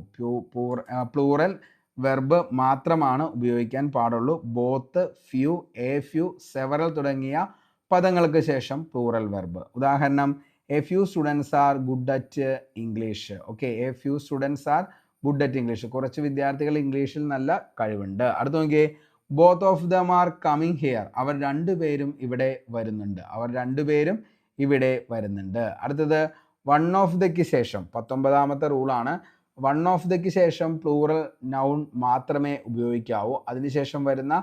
പ്ലൂറൽ വെർബ് മാത്രമാണ് ഉപയോഗിക്കാൻ പാടുള്ളൂ. Both, few, a few, several തുടങ്ങിയ പദങ്ങൾക്ക് ശേഷം പ്ലൂറൽ വെർബ്. ഉദാഹരണം, a few students are good at English. Okay, a few students are good at English. കുറച്ച് വിദ്യാർത്ഥികൾ ഇംഗ്ലീഷിൽ നല്ല കഴിവുണ്ട്. അടുത്ത നോക്കിയേ, both of them are coming here. അവർ രണ്ടുപേരും ഇവിടെ വരുന്നുണ്ട്. അടുത്തത്, വൺ ഓഫ് ദയ്ക്ക് ശേഷം 19ാമത്തെ റൂളാണ്. വൺ ഓഫ് ദയ്ക്ക് ശേഷം പ്ലൂറൽ നൗൺ മാത്രമേ ഉപയോഗിക്കാവൂ. അതിനുശേഷം വരുന്ന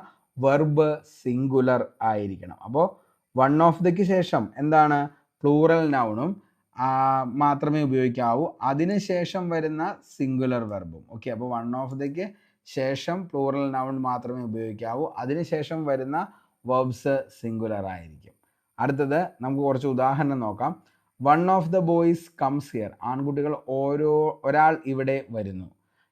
വെർബ് സിംഗുലർ ആയിരിക്കണം. അപ്പോൾ വൺ ഓഫ് ദയ്ക്ക് ശേഷം എന്താണ്? പ്ലൂറൽ നൗണും മാത്രമേ ഉപയോഗിക്കാവൂ. അതിനുശേഷം വരുന്ന സിംഗുലർ വെർബും. ഓക്കെ, അപ്പോൾ വൺ ഓഫ് ദയ്ക്ക് ശേഷം പ്ലൂറൽ നൗൺ മാത്രമേ ഉപയോഗിക്കാവൂ. അതിനുശേഷം വരുന്ന വെർബ്സ് സിംഗുലർ ആയിരിക്കും. അടുത്തത് നമുക്ക് കുറച്ച് ഉദാഹരണം നോക്കാം. One of the boys comes here. ആൺകുട്ടികൾ ഒരാൾ ഇവിടെ വരുന്നു.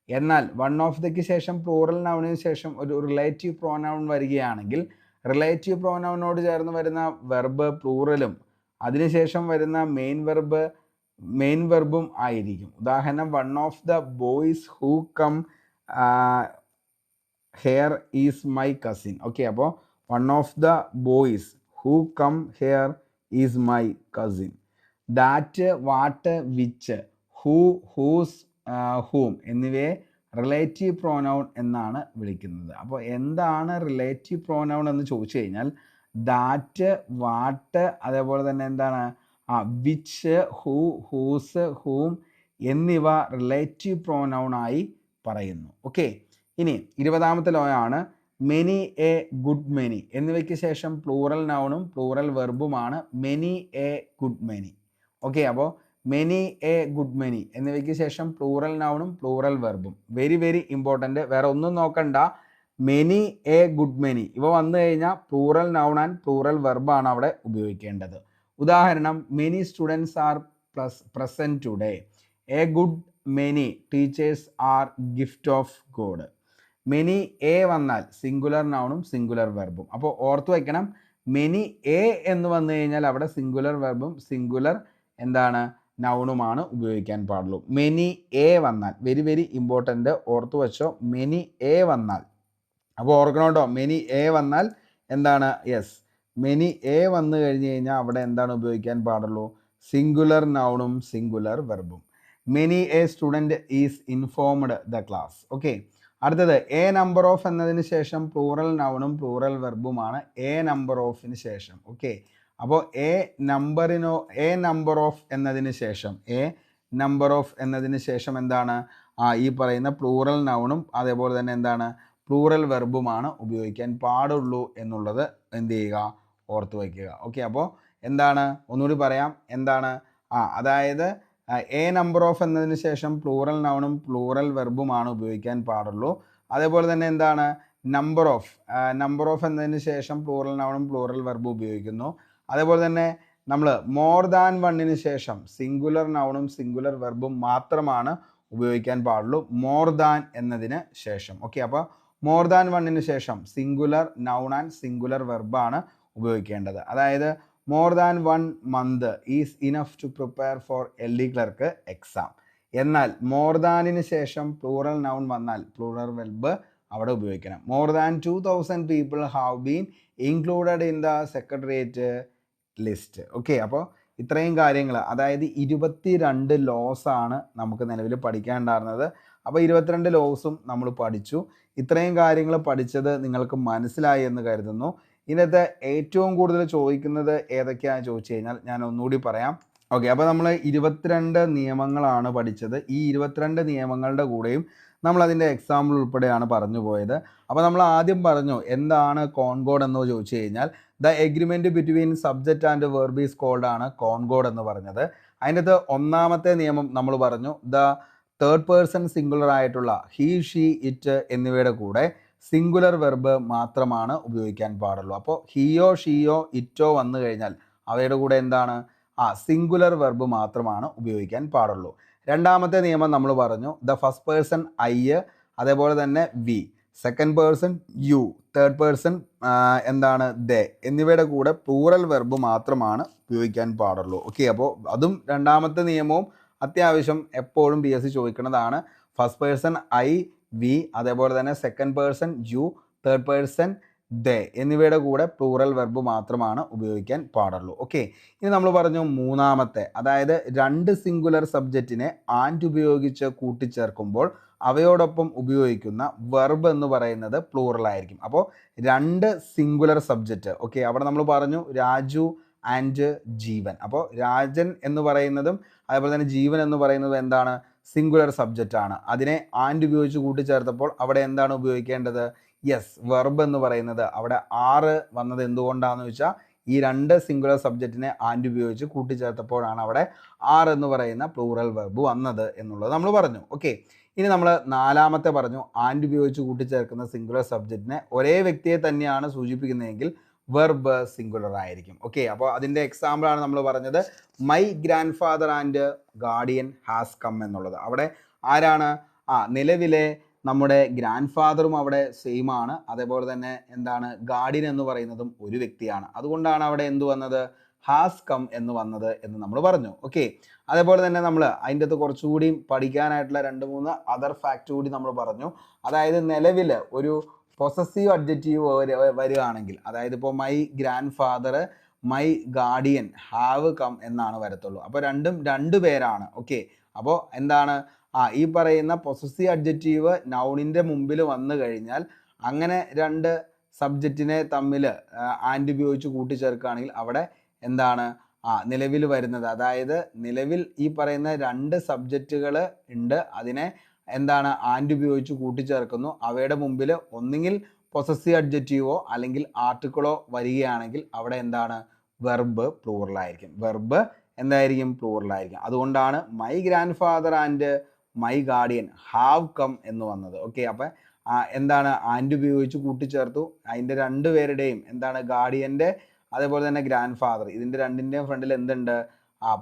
എന്നാൽ വൺ ഓഫ് ദയ്ക്ക് ശേഷം പ്ലൂറൽ നൗണിന് ശേഷം ഒരു റിലേറ്റീവ് പ്രോനൗൺ വരികയാണെങ്കിൽ റിലേറ്റീവ് പ്രോനൗണിനോട് ചേർന്ന് വരുന്ന വെർബ് പ്ലൂറലും അതിനുശേഷം വരുന്ന മെയിൻ വെർബും ആയിരിക്കും. ഉദാഹരണം, one of the boys who come here is my cousin. Okay, അപ്പോൾ one of the boys who come here is my cousin. That, what, which, who, whose, whom എന്നിവയെ റിലേറ്റീവ് പ്രോനൗൺ എന്നാണ് വിളിക്കുന്നത്. അപ്പോൾ എന്താണ് റിലേറ്റീവ് പ്രോനൗൺ എന്ന് ചോദിച്ചു കഴിഞ്ഞാൽ that, what, അതേപോലെ തന്നെ എന്താണ് വിച്ച്, ഹൂ, ഹൂസ്, ഹൂം എന്നിവ റിലേറ്റീവ് പ്രോനൗൺ ആയി പറയുന്നു. ഓക്കെ, ഇനി 20ാമത്തെ ലോ ആണ് മെനി, എ, ഗുഡ് മെനി എന്നിവയ്ക്ക് ശേഷം പ്ലൂറൽ നൗണും പ്ലൂറൽ വെർബുമാണ് many, a, good many. Okay, അപ്പോൾ മെനി, എ, ഗുഡ് മെനി എന്നിവയ്ക്ക് ശേഷം പ്ലൂറൽ നൗണും പ്ലൂറൽ വെർബും. Very very important. വേറെ ഒന്നും നോക്കണ്ട. മെനി, എ, ഗുഡ് മെനി ഇവ വന്നു കഴിഞ്ഞാൽ പ്ലൂറൽ നൗൺ ആൻഡ് പ്ലൂറൽ വെർബാണ് അവിടെ ഉപയോഗിക്കേണ്ടത്. ഉദാഹരണം, many students are present today. A good many teachers are gift of God. Many, A വന്നാൽ സിംഗുലർ നൗണും സിംഗുലർ വെർബും. അപ്പോൾ ഓർത്തു വയ്ക്കണം, മെനി, എ എന്ന് വന്നു കഴിഞ്ഞാൽ അവിടെ സിംഗുലർ വെർബും സിംഗുലർ എന്താണ് നൗണുമാണ് ഉപയോഗിക്കാൻ പാടുള്ളൂ. മെനി, എ വന്നാൽ വെരി വെരി ഇമ്പോർട്ടൻ്റ്, ഓർത്തു വെച്ചോ. മെനി, എ വന്നാൽ, അപ്പോൾ ഓർക്കണം കേട്ടോ, മെനി, എ വന്നാൽ എന്താണ്? യെസ്, മെനി, എ വന്നു കഴിഞ്ഞ് കഴിഞ്ഞാൽ അവിടെ എന്താണ് ഉപയോഗിക്കാൻ പാടുള്ളൂ? സിംഗുലർ നൗണും സിംഗുലർ വെർബും. Many, a student is informed the class. Okay, അടുത്തത്, എ നമ്പർ ഓഫ് എന്നതിന് ശേഷം പ്ലൂറൽ നൗണും പ്ലൂറൽ വെർബുമാണ് എ നമ്പർ ഓഫിന് ശേഷം. ഓക്കെ, അപ്പോൾ എ നമ്പർ ഓഫ് എന്നതിന് ശേഷം എന്താണ് ഈ പറയുന്ന പ്ലൂറൽ നൗണും അതേപോലെ തന്നെ എന്താണ് പ്ലൂറൽ വെർബുമാണ് ഉപയോഗിക്കാൻ പാടുള്ളൂ എന്നുള്ളത് എന്ത് ചെയ്യുക, ഓർത്ത് വയ്ക്കുക. ഓക്കെ, അപ്പോൾ എന്താണ്, ഒന്നുകൂടി പറയാം, എന്താണ് അതായത് എ നമ്പർ ഓഫ് എന്നതിന് ശേഷം പ്ലൂറൽ നൗണും പ്ലൂറൽ വെർബുമാണ് ഉപയോഗിക്കാൻ പാടുള്ളൂ. അതേപോലെ തന്നെ എന്താണ് നമ്പർ ഓഫ് എന്നതിന് ശേഷം പ്ലൂറൽ നൗണും പ്ലൂറൽ വെർബും ഉപയോഗിക്കുന്നു. അതേപോലെ തന്നെ നമ്മൾ മോർ ദാൻ വണ്ണിന് ശേഷം സിംഗുലർ നൗണും സിംഗുലർ വെർബും മാത്രമാണ് ഉപയോഗിക്കാൻ പാടുള്ളൂ മോർ ദാൻ എന്നതിന് ശേഷം. ഓക്കെ, അപ്പോൾ മോർ ദാൻ വണ്ണിന് ശേഷം സിംഗുലർ നൗൺ ആൻഡ് സിംഗുലർ വെർബാണ് ഉപയോഗിക്കേണ്ടത്. അതായത് more than 1 month is enough to prepare for LD clerk exam. എന്നാൽ മോർ ദാനിന് ശേഷം പ്ലൂറൽ നൗൺ വന്നാൽ പ്ലൂറൽ വെർബ് അവിടെ ഉപയോഗിക്കണം. More than 2000 people have been included in the secretariat list. Okay, അപ്പോൾ ഇത്രയും കാര്യങ്ങൾ, അതായത് 22 ലോസ് ആണ് നമുക്ക് നിലവിൽ പഠിക്കാനുണ്ടായിരുന്നത്. അപ്പോൾ 22 ലോസും നമ്മൾ പഠിച്ചു. ഇത്രയും കാര്യങ്ങൾ പഠിച്ചത് നിങ്ങൾക്ക് മനസ്സിലായി എന്ന് കരുതുന്നു. ഇതിനകത്ത് ഏറ്റവും കൂടുതൽ ചോദിക്കുന്നത് ഏതൊക്കെയാണെന്ന് ചോദിച്ചു കഴിഞ്ഞാൽ ഞാൻ ഒന്നുകൂടി പറയാം. ഓക്കെ, അപ്പോൾ നമ്മൾ 22 നിയമങ്ങളാണ് പഠിച്ചത്. ഈ 22 നിയമങ്ങളുടെ കൂടെയും നമ്മൾ അതിൻ്റെ എക്സാമ്പിൾ ഉൾപ്പെടെയാണ് പറഞ്ഞു പോയത്. അപ്പോൾ നമ്മൾ ആദ്യം പറഞ്ഞു എന്താണ് കോൺകോഡ് എന്ന് ചോദിച്ചു കഴിഞ്ഞാൽ the agreement between subject and verb is called ആണ് കോൺകോഡ് എന്ന് പറഞ്ഞത്. അതിനകത്ത് ഒന്നാമത്തെ നിയമം നമ്മൾ പറഞ്ഞു ദ തേർഡ് പേഴ്സൺ സിംഗുലർ ആയിട്ടുള്ള ഹീ, ഷീ, ഇറ്റ് എന്നിവയുടെ കൂടെ സിംഗുലർ വെർബ് മാത്രമാണ് ഉപയോഗിക്കാൻ പാടുള്ളൂ. അപ്പോൾ ഹീയോ, ഷീയോ, ഇറ്റോ വന്നു കഴിഞ്ഞാൽ അവയുടെ കൂടെ എന്താണ് സിംഗുലർ വെർബ് മാത്രമാണ് ഉപയോഗിക്കാൻ പാടുള്ളൂ. രണ്ടാമത്തെ നിയമം നമ്മൾ പറഞ്ഞു ദ ഫസ്റ്റ് പേഴ്സൺ ഐ, അതേപോലെ തന്നെ we, second person you, third person എന്താണ് ദേ എന്നിവയുടെ കൂടെ പ്ലൂറൽ വെർബ് മാത്രമാണ് ഉപയോഗിക്കാൻ പാടുള്ളൂ. ഓക്കെ, അപ്പോൾ അതും രണ്ടാമത്തെ നിയമവും അത്യാവശ്യം എപ്പോഴും PSC ചോദിക്കുന്നതാണ്. ഫസ്റ്റ് പേഴ്സൺ ഐ, വി, അതേപോലെ തന്നെ second person you, third person they എന്നിവയുടെ കൂടെ പ്ലൂറൽ വെർബ് മാത്രമാണ് ഉപയോഗിക്കാൻ പാടുള്ളൂ. ഓക്കെ, ഇനി നമ്മൾ പറഞ്ഞു മൂന്നാമത്തെ, അതായത് 2 സിംഗുലർ സബ്ജക്റ്റിനെ ആൻഡ് ഉപയോഗിച്ച് കൂട്ടിച്ചേർക്കുമ്പോൾ അവയോടൊപ്പം ഉപയോഗിക്കുന്ന വെർബ് എന്ന് പറയുന്നത് പ്ലൂറൽ ആയിരിക്കും. അപ്പോൾ 2 സിംഗുലർ സബ്ജക്റ്റ്. ഓക്കെ, അവിടെ നമ്മൾ പറഞ്ഞു രാജു ആൻഡ് ജീവൻ. അപ്പോൾ രാജൻ എന്ന് പറയുന്നതും അതേപോലെ തന്നെ ജീവൻ എന്ന് പറയുന്നതും എന്താണ് സിംഗുലർ സബ്ജക്റ്റ് ആണ്. അതിനെ ആൻഡ് ഉപയോഗിച്ച് കൂട്ടിച്ചേർത്തപ്പോൾ അവിടെ എന്താണ് ഉപയോഗിക്കേണ്ടത്? യെസ്, വെർബ് എന്ന് പറയുന്നത് അവിടെ ആറ് വന്നത് എന്തുകൊണ്ടാണെന്ന് വെച്ചാൽ ഈ 2 സിംഗുലർ സബ്ജക്റ്റിനെ ആൻഡ് ഉപയോഗിച്ച് കൂട്ടിച്ചേർത്തപ്പോഴാണ് അവിടെ ആറ് എന്ന് പറയുന്ന പ്ലൂറൽ വെർബ് വന്നത് എന്നുള്ളത് നമ്മൾ പറഞ്ഞു. ഓക്കെ, ഇനി നമ്മൾ നാലാമത്തെ പറഞ്ഞു ആൻഡ് ഉപയോഗിച്ച് കൂട്ടിച്ചേർക്കുന്ന സിംഗുലർ സബ്ജക്റ്റിനെ ഒരേ വ്യക്തിയെ തന്നെയാണ് സൂചിപ്പിക്കുന്നതെങ്കിൽ വെർബ് സിംഗുലർ ആയിരിക്കും. ഓക്കെ, അപ്പോൾ അതിൻ്റെ എക്സാമ്പിളാണ് നമ്മൾ പറഞ്ഞത് my grandfather and guardian has come എന്നുള്ളത്. അവിടെ ആരാണ്? നിലവിലെ നമ്മുടെ ഗ്രാൻഡ് ഫാദറും അവിടെ സെയിം ആണ്. അതേപോലെ തന്നെ എന്താണ് ഗാർഡിയൻ എന്ന് പറയുന്നതും ഒരു വ്യക്തിയാണ്. അതുകൊണ്ടാണ് അവിടെ എന്ത് വന്നത്? ഹാസ് കം എന്ന് വന്നത് എന്ന് നമ്മൾ പറഞ്ഞു. ഓക്കെ, അതേപോലെ തന്നെ നമ്മൾ അതിൻ്റെ അകത്ത് കുറച്ചുകൂടി പഠിക്കാനായിട്ടുള്ള 2-3 അതർ ഫാക്റ്റ് കൂടി നമ്മൾ പറഞ്ഞു. അതായത് നിലവിൽ ഒരു പൊസസീവ് അഡ്ജക്റ്റീവ് വരികയാണെങ്കിൽ, അതായത് ഇപ്പോൾ my grandfather, my guardian have come എന്നാണ് വരത്തുള്ളൂ. അപ്പോൾ രണ്ടും 2 പേരാണ്. ഓക്കെ, അപ്പോൾ എന്താണ് ഈ പറയുന്ന പൊസസീവ് അഡ്ജക്റ്റീവ് നൗണിൻ്റെ മുമ്പിൽ വന്നു കഴിഞ്ഞാൽ അങ്ങനെ 2 സബ്ജക്റ്റിനെ തമ്മിൽ ആൻഡ് ഉപയോഗിച്ച് കൂട്ടിച്ചേർക്കുകയാണെങ്കിൽ അവിടെ എന്താണ് നിലവിൽ വരുന്നത്, അതായത് നിലവിൽ ഈ പറയുന്ന 2 സബ്ജക്റ്റുകൾ ഉണ്ട്, അതിനെ എന്താണ് ആൻഡ് ഉപയോഗിച്ച് കൂട്ടിച്ചേർക്കുന്നു. അവയുടെ മുമ്പിൽ ഒന്നുകിൽ പൊസസീവ് അഡ്ജക്റ്റീവോ അല്ലെങ്കിൽ ആർട്ടിക്കിളോ വരികയാണെങ്കിൽ അവിടെ എന്താണ് വെർബ് പ്ലൂറലായിരിക്കും. വെർബ് എന്തായിരിക്കും? പ്ലൂറലായിരിക്കും. അതുകൊണ്ടാണ് my grandfather and my guardian have come എന്ന് വന്നത്. ഓക്കെ, അപ്പം എന്താണ് ആൻഡ് ഉപയോഗിച്ച് കൂട്ടിച്ചേർത്തു. അതിൻ്റെ 2 പേരുടെയും എന്താണ് ഗാർഡിയൻ്റെ അതേപോലെ തന്നെ ഗ്രാൻഡ് ഫാദർ, ഇതിൻ്റെ 2ൻ്റെയും ഫ്രണ്ടിൽ എന്തുണ്ട്?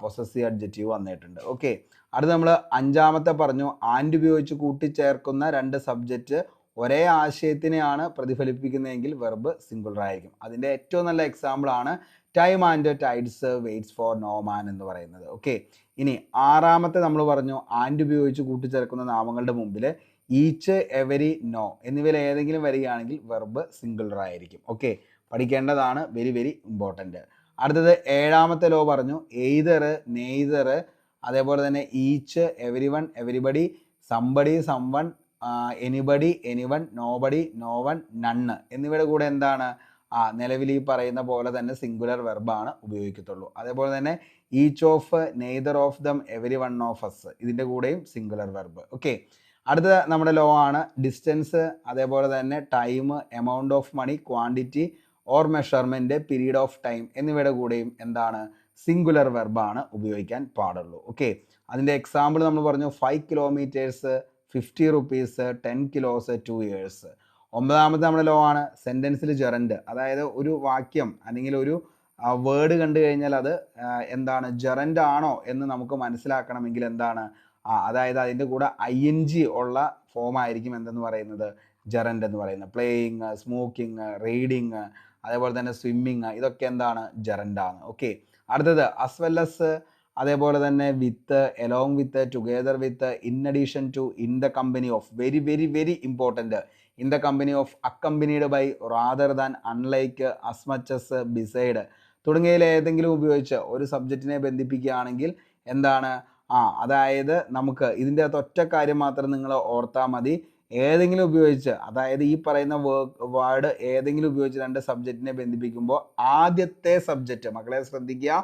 പൊസസീവ് അഡ്ജക്റ്റീവ് വന്നിട്ടുണ്ട്. ഓക്കെ, അടുത്ത് നമ്മൾ 5ാമത്തെ പറഞ്ഞു ആൻഡ് ഉപയോഗിച്ച് കൂട്ടിച്ചേർക്കുന്ന 2 സബ്ജക്റ്റ് ഒരേ ആശയത്തിനെയാണ് പ്രതിഫലിപ്പിക്കുന്നതെങ്കിൽ വെർബ് സിംഗുലർ ആയിരിക്കും. അതിൻ്റെ ഏറ്റവും നല്ല എക്സാമ്പിൾ ആണ് time and tides waits for no man എന്ന് പറയുന്നത്. ഓക്കെ, ഇനി 6ാമത്തെ നമ്മൾ പറഞ്ഞു ആൻഡ് ഉപയോഗിച്ച് കൂട്ടിച്ചേർക്കുന്ന നാമങ്ങളുടെ മുമ്പിൽ ഈച്ച്, എവരി, നോ എന്നിവയിൽ ഏതെങ്കിലും വരികയാണെങ്കിൽ വെർബ് സിംഗുലർ ആയിരിക്കും. ഓക്കെ, പഠിക്കേണ്ടതാണ്, വെരി വെരി ഇമ്പോർട്ടൻറ്റ്. അടുത്തത് 7ാമത്തെ ലോ പറഞ്ഞു എയ്തർ, നെയ്തർ, അതേപോലെ തന്നെ each, every one, everybody, somebody, someone, anybody, anyone, nobody, no one, none എന്നിവയുടെ കൂടെ എന്താണ് നിലവിൽ ഈ പറയുന്ന പോലെ തന്നെ സിംഗുലർ വെർബാണ് ഉപയോഗിക്കത്തുള്ളൂ. അതേപോലെ തന്നെ each of, neither of them, every one of us, ഇതിൻ്റെ കൂടെയും സിംഗുലർ വെർബ്. ഓക്കെ, അടുത്ത നമ്മുടെ ലോ ആണ് ഡിസ്റ്റൻസ്, അതേപോലെ തന്നെ time, amount of money, quantity or measurement, period of time എന്നിവയുടെ കൂടെയും എന്താണ് സിംഗുലർ വെർബാണ് ഉപയോഗിക്കാൻ പാടുള്ളൂ. ഓക്കെ, അതിൻ്റെ എക്സാമ്പിൾ നമ്മൾ പറഞ്ഞു 5 കിലോമീറ്റേഴ്സ്, 50 റുപ്പീസ്, 10 കിലോസ്, 2 ഇയേഴ്സ്. 9ാമത്തെ നമ്മുടെ ലോ ആണ് സെൻറ്റൻസിൽ ജെറൻഡ്, അതായത് ഒരു വാക്യം അല്ലെങ്കിൽ ഒരു വേർഡ് കണ്ടു കഴിഞ്ഞാൽ അത് എന്താണ് ജെറൻഡ് ആണോ എന്ന് നമുക്ക് മനസ്സിലാക്കണമെങ്കിൽ എന്താണ് അതായത് അതിൻ്റെ കൂടെ ING ഉള്ള ഫോം ആയിരിക്കും എന്തെന്ന് പറയുന്നത് ജെറൻഡ് എന്ന് പറയുന്നത്. പ്ലേയിങ്, സ്മോക്കിങ്, റീഡിങ്, അതേപോലെ തന്നെ സ്വിമ്മിങ്, ഇതൊക്കെ എന്താണ് ജെറൻഡാണ്. ഓക്കെ, അടുത്തത് അസ് വെൽ എസ്, അതേപോലെ തന്നെ with, along with, together with, in addition to, in the company of, very very very important, in the company of, accompanied by, rather than, unlike, as much as, beside തുടങ്ങിയതിൽ ഏതെങ്കിലും ഉപയോഗിച്ച് ഒരു സബ്ജക്റ്റിനെ ബന്ധിപ്പിക്കുകയാണെങ്കിൽ എന്താണ് അതായത് നമുക്ക് ഇതിൻ്റെ അകത്ത് ഒറ്റ കാര്യം മാത്രം നിങ്ങൾ ഓർത്താൽ മതി. ഏതെങ്കിലും ഉപയോഗിച്ച്, അതായത് ഈ പറയുന്ന വേർഡ് ഏതെങ്കിലും ഉപയോഗിച്ച് രണ്ട് സബ്ജക്റ്റിനെ ബന്ധിപ്പിക്കുമ്പോൾ ആദ്യത്തെ സബ്ജക്റ്റ്, മക്കളെ ശ്രദ്ധിക്കുക,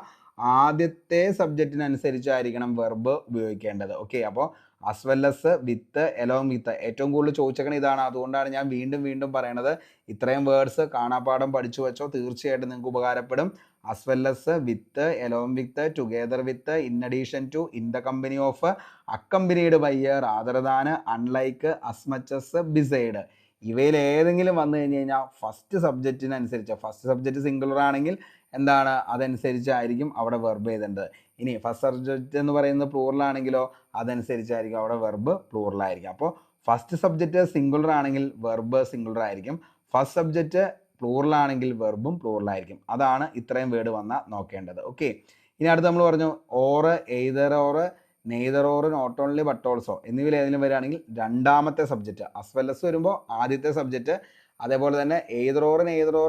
ആദ്യത്തെ സബ്ജക്റ്റിനനുസരിച്ചായിരിക്കണം വെർബ് ഉപയോഗിക്കേണ്ടത്. ഓക്കെ, അപ്പോൾ us well as, with, along വിത്ത് ഏറ്റവും കൂടുതൽ ചോദിച്ചേക്കണ ഇതാണ്. അതുകൊണ്ടാണ് ഞാൻ വീണ്ടും വീണ്ടും പറയണത്. ഇത്രയും വേർഡ്സ് കാണാപ്പാഠം പഠിച്ചു വെച്ചോ, തീർച്ചയായിട്ടും നിങ്ങൾക്ക് ഉപകാരപ്പെടും. As well as, with, along with, together with, in addition to, in the company of, accompanied by, rather than, unlike, as much as, beside ഇവയിൽ ഏതെങ്കിലും വന്നു കഴിഞ്ഞ് കഴിഞ്ഞാൽ ഫസ്റ്റ് സബ്ജക്റ്റിനനുസരിച്ച്, ഫസ്റ്റ് സബ്ജക്റ്റ് സിംഗുലർ ആണെങ്കിൽ എന്താണ് അതനുസരിച്ചായിരിക്കും അവിടെ വെർബ് ചെയ്തേണ്ടത്. ഇനി ഫസ്റ്റ് സബ്ജക്റ്റ് എന്ന് പറയുന്നത് പ്ലൂറലാണെങ്കിലോ അതനുസരിച്ചായിരിക്കും അവിടെ വെർബ് പ്ലൂറലായിരിക്കും. അപ്പോൾ ഫസ്റ്റ് സബ്ജക്റ്റ് സിംഗുലർ ആണെങ്കിൽ വെർബ് സിംഗുലർ ആയിരിക്കും, ഫസ്റ്റ് സബ്ജക്റ്റ് പ്ലൂറലാണെങ്കിൽ വെർബും പ്ലൂറലായിരിക്കും. അതാണ് ഇത്രയും വേർഡ് വന്നാൽ നോക്കേണ്ടത്. ഓക്കെ, ഇനി അടുത്ത് നമ്മൾ പറഞ്ഞു or, either or, neither or, not only but also എന്നിവയിൽ ഏതെങ്കിലും വരികയാണെങ്കിൽ രണ്ടാമത്തെ സബ്ജക്റ്റ്, അസ് വെൽ എസ് വരുമ്പോൾ ആദ്യത്തെ സബ്ജക്റ്റ്, അതേപോലെ തന്നെ either or,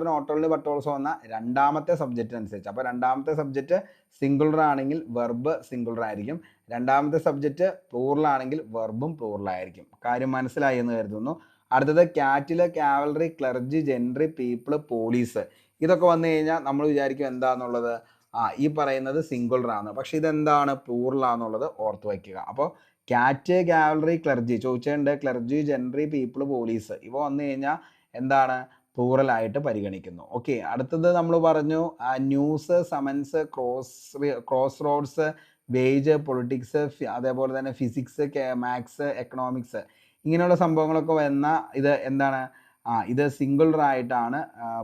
not only but also എന്ന രണ്ടാമത്തെ സബ്ജക്റ്റിനനുസരിച്ച്. അപ്പോൾ രണ്ടാമത്തെ സബ്ജക്റ്റ് സിംഗുലർ ആണെങ്കിൽ വെർബ് സിംഗുലർ ആയിരിക്കും, രണ്ടാമത്തെ സബ്ജക്റ്റ് പ്ലൂറൽ ആണെങ്കിൽ വെർബും പ്ലൂറൽ ആയിരിക്കും. കാര്യം മനസ്സിലായി എന്ന് കരുതുന്നു. അടുത്തത് cattle, cavalry, clergy, gentry, people, police ഇതൊക്കെ വന്നു കഴിഞ്ഞാൽ നമ്മൾ വിചാരിക്കും എന്താണെന്നുള്ളത് ഈ പറയുന്നത് സിംഗുലർ ആണ്, പക്ഷെ ഇതെന്താണ് പ്ലൂറൽ ആണെന്നുള്ളത് ഓർത്ത് വയ്ക്കുക. അപ്പോൾ ക്യാറ്റ്, കാവലറി, ക്ലർജി ചോദിച്ചിട്ടുണ്ട്, ക്ലർജി, ജെൻട്രി, പീപ്പിൾ, പോലീസ് ഇവ വന്നു കഴിഞ്ഞാൽ എന്താണ് പ്ലൂറലായിട്ട് പരിഗണിക്കുന്നു. ഓക്കെ, അടുത്തത് നമ്മൾ പറഞ്ഞു news, summons, cross roads, wage, politics, അതേപോലെ തന്നെ ഫിസിക്സ്, മാത്സ്, എക്കണോമിക്സ് ഇങ്ങനെയുള്ള സംഭവങ്ങളൊക്കെ വന്ന ഇത് എന്താണ് ഇത് സിംഗുലർ ആയിട്ടാണ്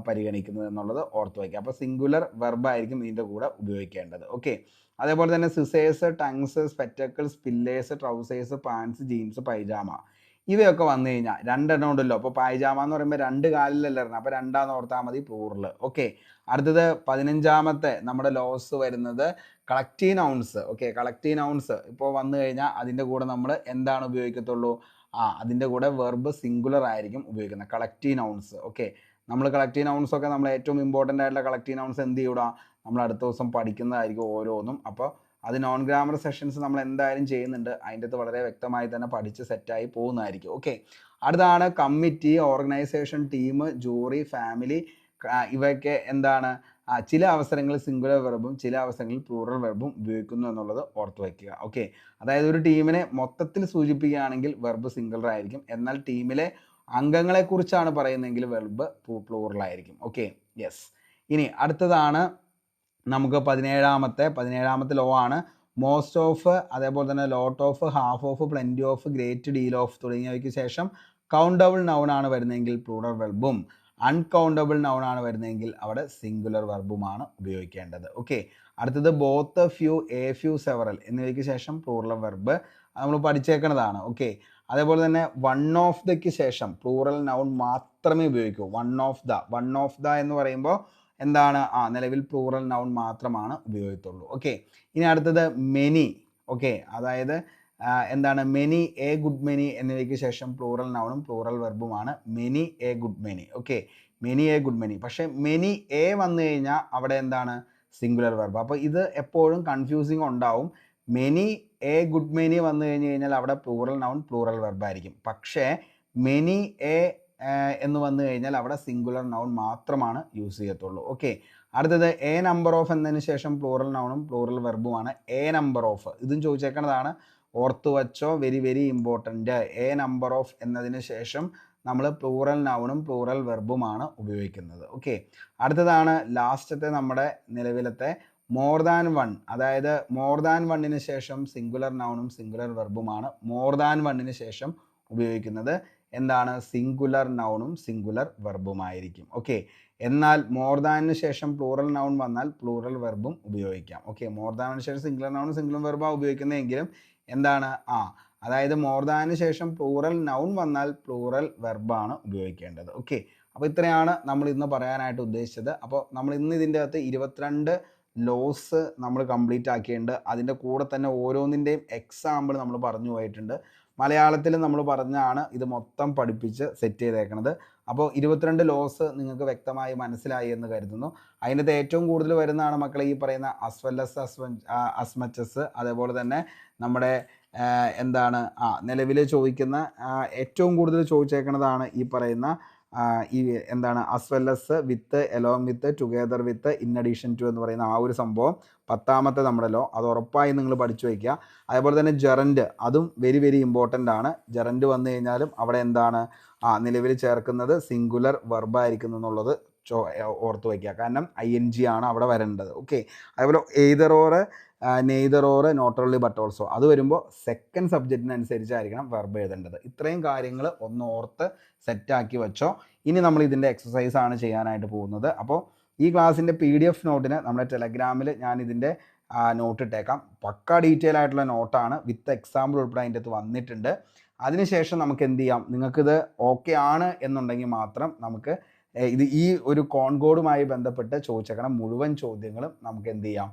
പരിഗണിക്കുന്നത് എന്നുള്ളത് ഓർത്ത് വയ്ക്കുക. അപ്പോൾ സിംഗുലർ വെർബായിരിക്കും ഇതിൻ്റെ കൂടെ ഉപയോഗിക്കേണ്ടത്. ഓക്കെ, അതേപോലെ തന്നെ scissors, tongs, spectacles, pillars, trousers, pants, jeans, pyjama ഇവയൊക്കെ വന്നു കഴിഞ്ഞാൽ രണ്ടെണ്ണം ഉണ്ടല്ലോ. അപ്പോൾ പൈജാമ എന്ന് പറയുമ്പോൾ രണ്ട് കാലിലല്ല ഇറങ്ങും, അപ്പോൾ രണ്ടാന്ന് ഓർത്താൽ മതി പ്ലൂറൽ. ഓക്കെ, അടുത്തത് 15ാമത്തെ നമ്മുടെ ലോസ് വരുന്നത് collective nouns. Okay, collective nouns ഇപ്പോൾ വന്നു കഴിഞ്ഞാൽ അതിൻ്റെ കൂടെ നമ്മൾ എന്താണ് ഉപയോഗിക്കത്തുള്ളൂ അതിൻ്റെ കൂടെ വെർബ് സിംഗുലർ ആയിരിക്കും ഉപയോഗിക്കുന്നത്, കളക്റ്റീവ് നൗൺസ്. ഓക്കെ, നമ്മൾ കളക്റ്റീവ് നൗൺസ് ഒക്കെ നമ്മൾ ഏറ്റവും ഇമ്പോർട്ടൻ്റ് ആയിട്ടുള്ള കളക്റ്റീവ് നൗൺസ് എന്ത് ചെയ്യൂടാ നമ്മൾ അടുത്ത ദിവസം പഠിക്കുന്നതായിരിക്കും ഓരോന്നും. അപ്പോൾ അത് നോൺ ഗ്രാമർ സെഷൻസ് നമ്മൾ എന്തായാലും ചെയ്യുന്നുണ്ട്, അതിൻ്റെ അകത്ത് വളരെ വ്യക്തമായി തന്നെ പഠിച്ച് സെറ്റായി പോകുന്നതായിരിക്കും. ഓക്കെ, അടുത്താണ് committee, organisation, team, jury, family ഇവയൊക്കെ എന്താണ് ചില അവസരങ്ങളിൽ സിംഗുലർ വെർബും ചില അവസരങ്ങളിൽ പ്ലൂറൽ വെർബും ഉപയോഗിക്കുന്നു എന്നുള്ളത് ഓർത്ത് വയ്ക്കുക. ഓക്കെ, അതായത് ഒരു ടീമിനെ മൊത്തത്തിൽ സൂചിപ്പിക്കുകയാണെങ്കിൽ വെർബ് സിംഗുലർ ആയിരിക്കും, എന്നാൽ ടീമിലെ അംഗങ്ങളെക്കുറിച്ചാണ് പറയുന്നതെങ്കിൽ വെർബ് പ്ലൂറൽ ആയിരിക്കും. Okay, yes. ഇനി അടുത്തതാണ് നമുക്ക് 17ാമത്തെ ലോ ആണ് മോസ്റ്റ് ഓഫ്, അതേപോലെ തന്നെ ലോട്ട് of, half of, plenty of, great deal of തുടങ്ങിയവയ്ക്ക് ശേഷം കൗണ്ടബിൾ നൗൺ ആണ് വരുന്നതെങ്കിൽ പ്ലൂറൽ വെർബും അൺകൗണ്ടബിൾ നൗൺ ആണ് വരുന്നതെങ്കിൽ അവിടെ സിംഗുലർ വെർബുമാണ് ഉപയോഗിക്കേണ്ടത്. ഓക്കെ, അടുത്തത് both, few, a few, several എന്നിവയ്ക്ക് ശേഷം പ്ലൂറൽ വെർബ് നമ്മൾ പഠിച്ചേക്കുന്നതാണ്. ഓക്കെ, അതേപോലെ തന്നെ വൺ ഓഫ് ദയ്ക്ക് ശേഷം പ്ലൂറൽ നൗൺ മാത്രമേ ഉപയോഗിക്കൂ. വൺ ഓഫ് ദ എന്ന് പറയുമ്പോൾ എന്താണ് നിലവിൽ പ്ലൂറൽ നൗൺ മാത്രമാണ് ഉപയോഗിക്കത്തുള്ളൂ. ഓക്കെ, ഇനി അടുത്തത് മെനി. ഓക്കെ, അതായത് എന്താണ് മെനി, എ ഗുഡ് മെനി എന്നിവയ്ക്ക് ശേഷം പ്ലൂറൽ നൗണും പ്ലൂറൽ വെർബുമാണ് many, a good many. Okay, many, a good many. പക്ഷേ മെനി എ വന്നു കഴിഞ്ഞാൽ അവിടെ എന്താണ് സിംഗുലർ വെർബ്. അപ്പോൾ ഇത് എപ്പോഴും കൺഫ്യൂസിങ് ഉണ്ടാവും. മെനി, എ ഗുഡ് മെനി വന്നു കഴിഞ്ഞാൽ അവിടെ പ്ലൂറൽ നൗൺ പ്ലൂറൽ വെർബായിരിക്കും. പക്ഷേ മെനി, എ എന്ന് വന്നു കഴിഞ്ഞാൽ അവിടെ സിംഗുലർ നൗൺ മാത്രമാണ് യൂസ് ചെയ്യത്തുള്ളൂ. ഓക്കെ, അടുത്തത് എ നമ്പർ ഓഫ് എന്നതിന് ശേഷം പ്ലൂറൽ നൗണും പ്ലൂറൽ വെർബുമാണ്. എ നമ്പർ ഓഫ് ഇതും ചോദിച്ചേക്കുന്നതാണ്, ഓർത്ത് വച്ചോ, very very important. A number of എന്നതിന് ശേഷം നമ്മൾ പ്ലൂറൽ നൗണും പ്ലൂറൽ വെർബുമാണ് ഉപയോഗിക്കുന്നത്. ഓക്കെ, അടുത്തതാണ് ലാസ്റ്റത്തെ നമ്മുടെ നിലവിലത്തെ മോർ ദാൻ വൺ. അതായത് മോർ ദാൻ വണ്ണിന് ശേഷം സിംഗുലർ നൗണും സിംഗുലർ വെർബുമാണ് മോർ ദാൻ വണ്ണിന് ശേഷം ഉപയോഗിക്കുന്നത്. എന്താണ്? സിംഗുലർ നൗണും സിംഗുലർ വെർബുമായിരിക്കും. ഓക്കെ, എന്നാൽ മോർ ദാനിന് ശേഷം പ്ലൂറൽ നൗൺ വന്നാൽ പ്ലൂറൽ വെർബും ഉപയോഗിക്കാം. ഓക്കെ, മോർ ദാനിന് ശേഷം സിംഗുലർ നൗണും സിംഗുലർ വെർബാണ് ഉപയോഗിക്കുന്നതെങ്കിലും എന്താണ് അതായത് മോർ ദാനിന് ശേഷം പ്ലൂറൽ നൗൺ വന്നാൽ പ്ലൂറൽ വെർബാണ് ഉപയോഗിക്കേണ്ടത്. ഓക്കെ, അപ്പോൾ ഇത്രയാണ് നമ്മൾ ഇന്ന് പറയാനായിട്ട് ഉദ്ദേശിച്ചത്. അപ്പോൾ നമ്മൾ ഇന്ന് ഇതിൻ്റെ അകത്ത് 22 ലോസ് നമ്മൾ കംപ്ലീറ്റ് ആക്കിയിട്ടുണ്ട്. അതിൻ്റെ കൂടെ തന്നെ ഓരോന്നിൻ്റെയും എക്സാമ്പിൾ നമ്മൾ പറഞ്ഞു പോയിട്ടുണ്ട്. മലയാളത്തിൽ നമ്മൾ പറഞ്ഞാണ് ഇത് മൊത്തം പഠിപ്പിച്ച് സെറ്റ് ചെയ്തേക്കണത്. അപ്പോൾ 22 ലോസ് നിങ്ങൾക്ക് വ്യക്തമായി മനസ്സിലായി എന്ന് കരുതുന്നു. അതിനകത്ത് ഏറ്റവും കൂടുതൽ വരുന്നതാണ് മക്കളെ ഈ പറയുന്ന as well as, as much as, അതേപോലെ തന്നെ നമ്മുടെ എന്താണ് നിലവിൽ ചോദിക്കുന്ന ഏറ്റവും കൂടുതൽ ചോദിച്ചേക്കുന്നതാണ് ഈ പറയുന്ന ഈ എന്താണ് as well as, with, along with, together with, in addition to എന്ന് പറയുന്ന ഒരു സംഭവം 10ാമത്തെ നമ്മുടെ ലോ, അത് ഉറപ്പായി നിങ്ങൾ പഠിച്ചു വയ്ക്കുക. അതേപോലെ തന്നെ ജെറൻഡ്, അതും വെരി വെരി ഇമ്പോർട്ടൻ്റ് ആണ്. ജെറൻഡ് വന്നു കഴിഞ്ഞാലും അവിടെ എന്താണ് നിലവിൽ ചേർക്കുന്നത് സിംഗുലർ വെർബായിരിക്കും എന്നുള്ളത് ഓർത്ത് വയ്ക്കുക. കാരണം ING ആണ് അവിടെ വരേണ്ടത്. ഓക്കെ, അതേപോലെ either or, neither or, not only but also, അത് വരുമ്പോൾ സെക്കൻഡ് സബ്ജക്റ്റിനനുസരിച്ചായിരിക്കണം വെർബ് എഴുതേണ്ടത്. ഇത്രയും കാര്യങ്ങൾ ഒന്ന് ഓർത്ത് സെറ്റാക്കി വെച്ചോ. ഇനി നമ്മൾ ഇതിൻ്റെ എക്സസൈസ് ആണ് ചെയ്യാനായിട്ട് പോകുന്നത്. അപ്പോൾ ഈ ക്ലാസ്സിൻ്റെ PDF നോട്ടിന് നമ്മുടെ ടെലഗ്രാമിൽ ഞാൻ ഇതിൻ്റെ നോട്ട് ഇട്ടേക്കാം. പക്ക ഡീറ്റെയിൽ ആയിട്ടുള്ള നോട്ടാണ്, വിത്ത് എക്സാമ്പിൾ ഉൾപ്പെടെ അതിൻ്റെ അകത്ത് വന്നിട്ടുണ്ട്. അതിനുശേഷം നമുക്ക് എന്ത് ചെയ്യാം, നിങ്ങൾക്കിത് ഓക്കെ ആണ് എന്നുണ്ടെങ്കിൽ മാത്രം നമുക്ക് ഇത് ഈ ഒരു കോൺകോഡുമായി ബന്ധപ്പെട്ട് ചോദിച്ചേക്കണം മുഴുവൻ ചോദ്യങ്ങളും നമുക്ക് എന്ത് ചെയ്യാം,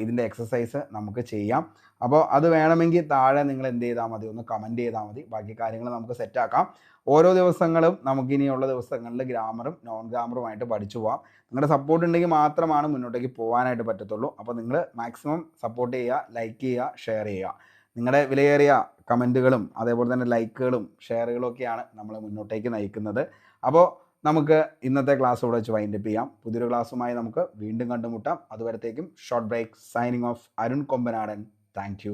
ഇതിൻ്റെ എക്സസൈസ് നമുക്ക് ചെയ്യാം. അപ്പോൾ അത് വേണമെങ്കിൽ താഴെ നിങ്ങൾ എന്ത് ചെയ്താൽ മതി, ഒന്ന് കമൻറ്റ് ചെയ്താൽ മതി. ബാക്കി കാര്യങ്ങൾ നമുക്ക് സെറ്റാക്കാം. ഓരോ ദിവസങ്ങളും നമുക്കിനിയുള്ള ദിവസങ്ങളിൽ ഗ്രാമറും നോൺ ഗ്രാമറുമായിട്ട് പഠിച്ചു പോകാം. നിങ്ങളുടെ സപ്പോർട്ട് ഉണ്ടെങ്കിൽ മാത്രമാണ് മുന്നോട്ടേക്ക് പോകാനായിട്ട് പറ്റത്തുള്ളൂ. അപ്പോൾ നിങ്ങൾ മാക്സിമം സപ്പോർട്ട് ചെയ്യുക, ലൈക്ക് ചെയ്യുക, ഷെയർ ചെയ്യുക. നിങ്ങളുടെ വിലയേറിയ കമൻറ്റുകളും അതേപോലെ തന്നെ ലൈക്കുകളും ഷെയറുകളും ഒക്കെയാണ് നമ്മളെ മുന്നോട്ടേക്ക് നയിക്കുന്നത്. അപ്പോൾ നമുക്ക് ഇന്നത്തെ ക്ലാസ് ഇവിടെ വെച്ച് വൈൻഡപ്പ് ചെയ്യാം. പുതിയൊരു ക്ലാസ്സുമായി നമുക്ക് വീണ്ടും കണ്ടുമുട്ടാം. അതുവരത്തേക്കും short break. Signing off, Arun Kombanadan. Thank U.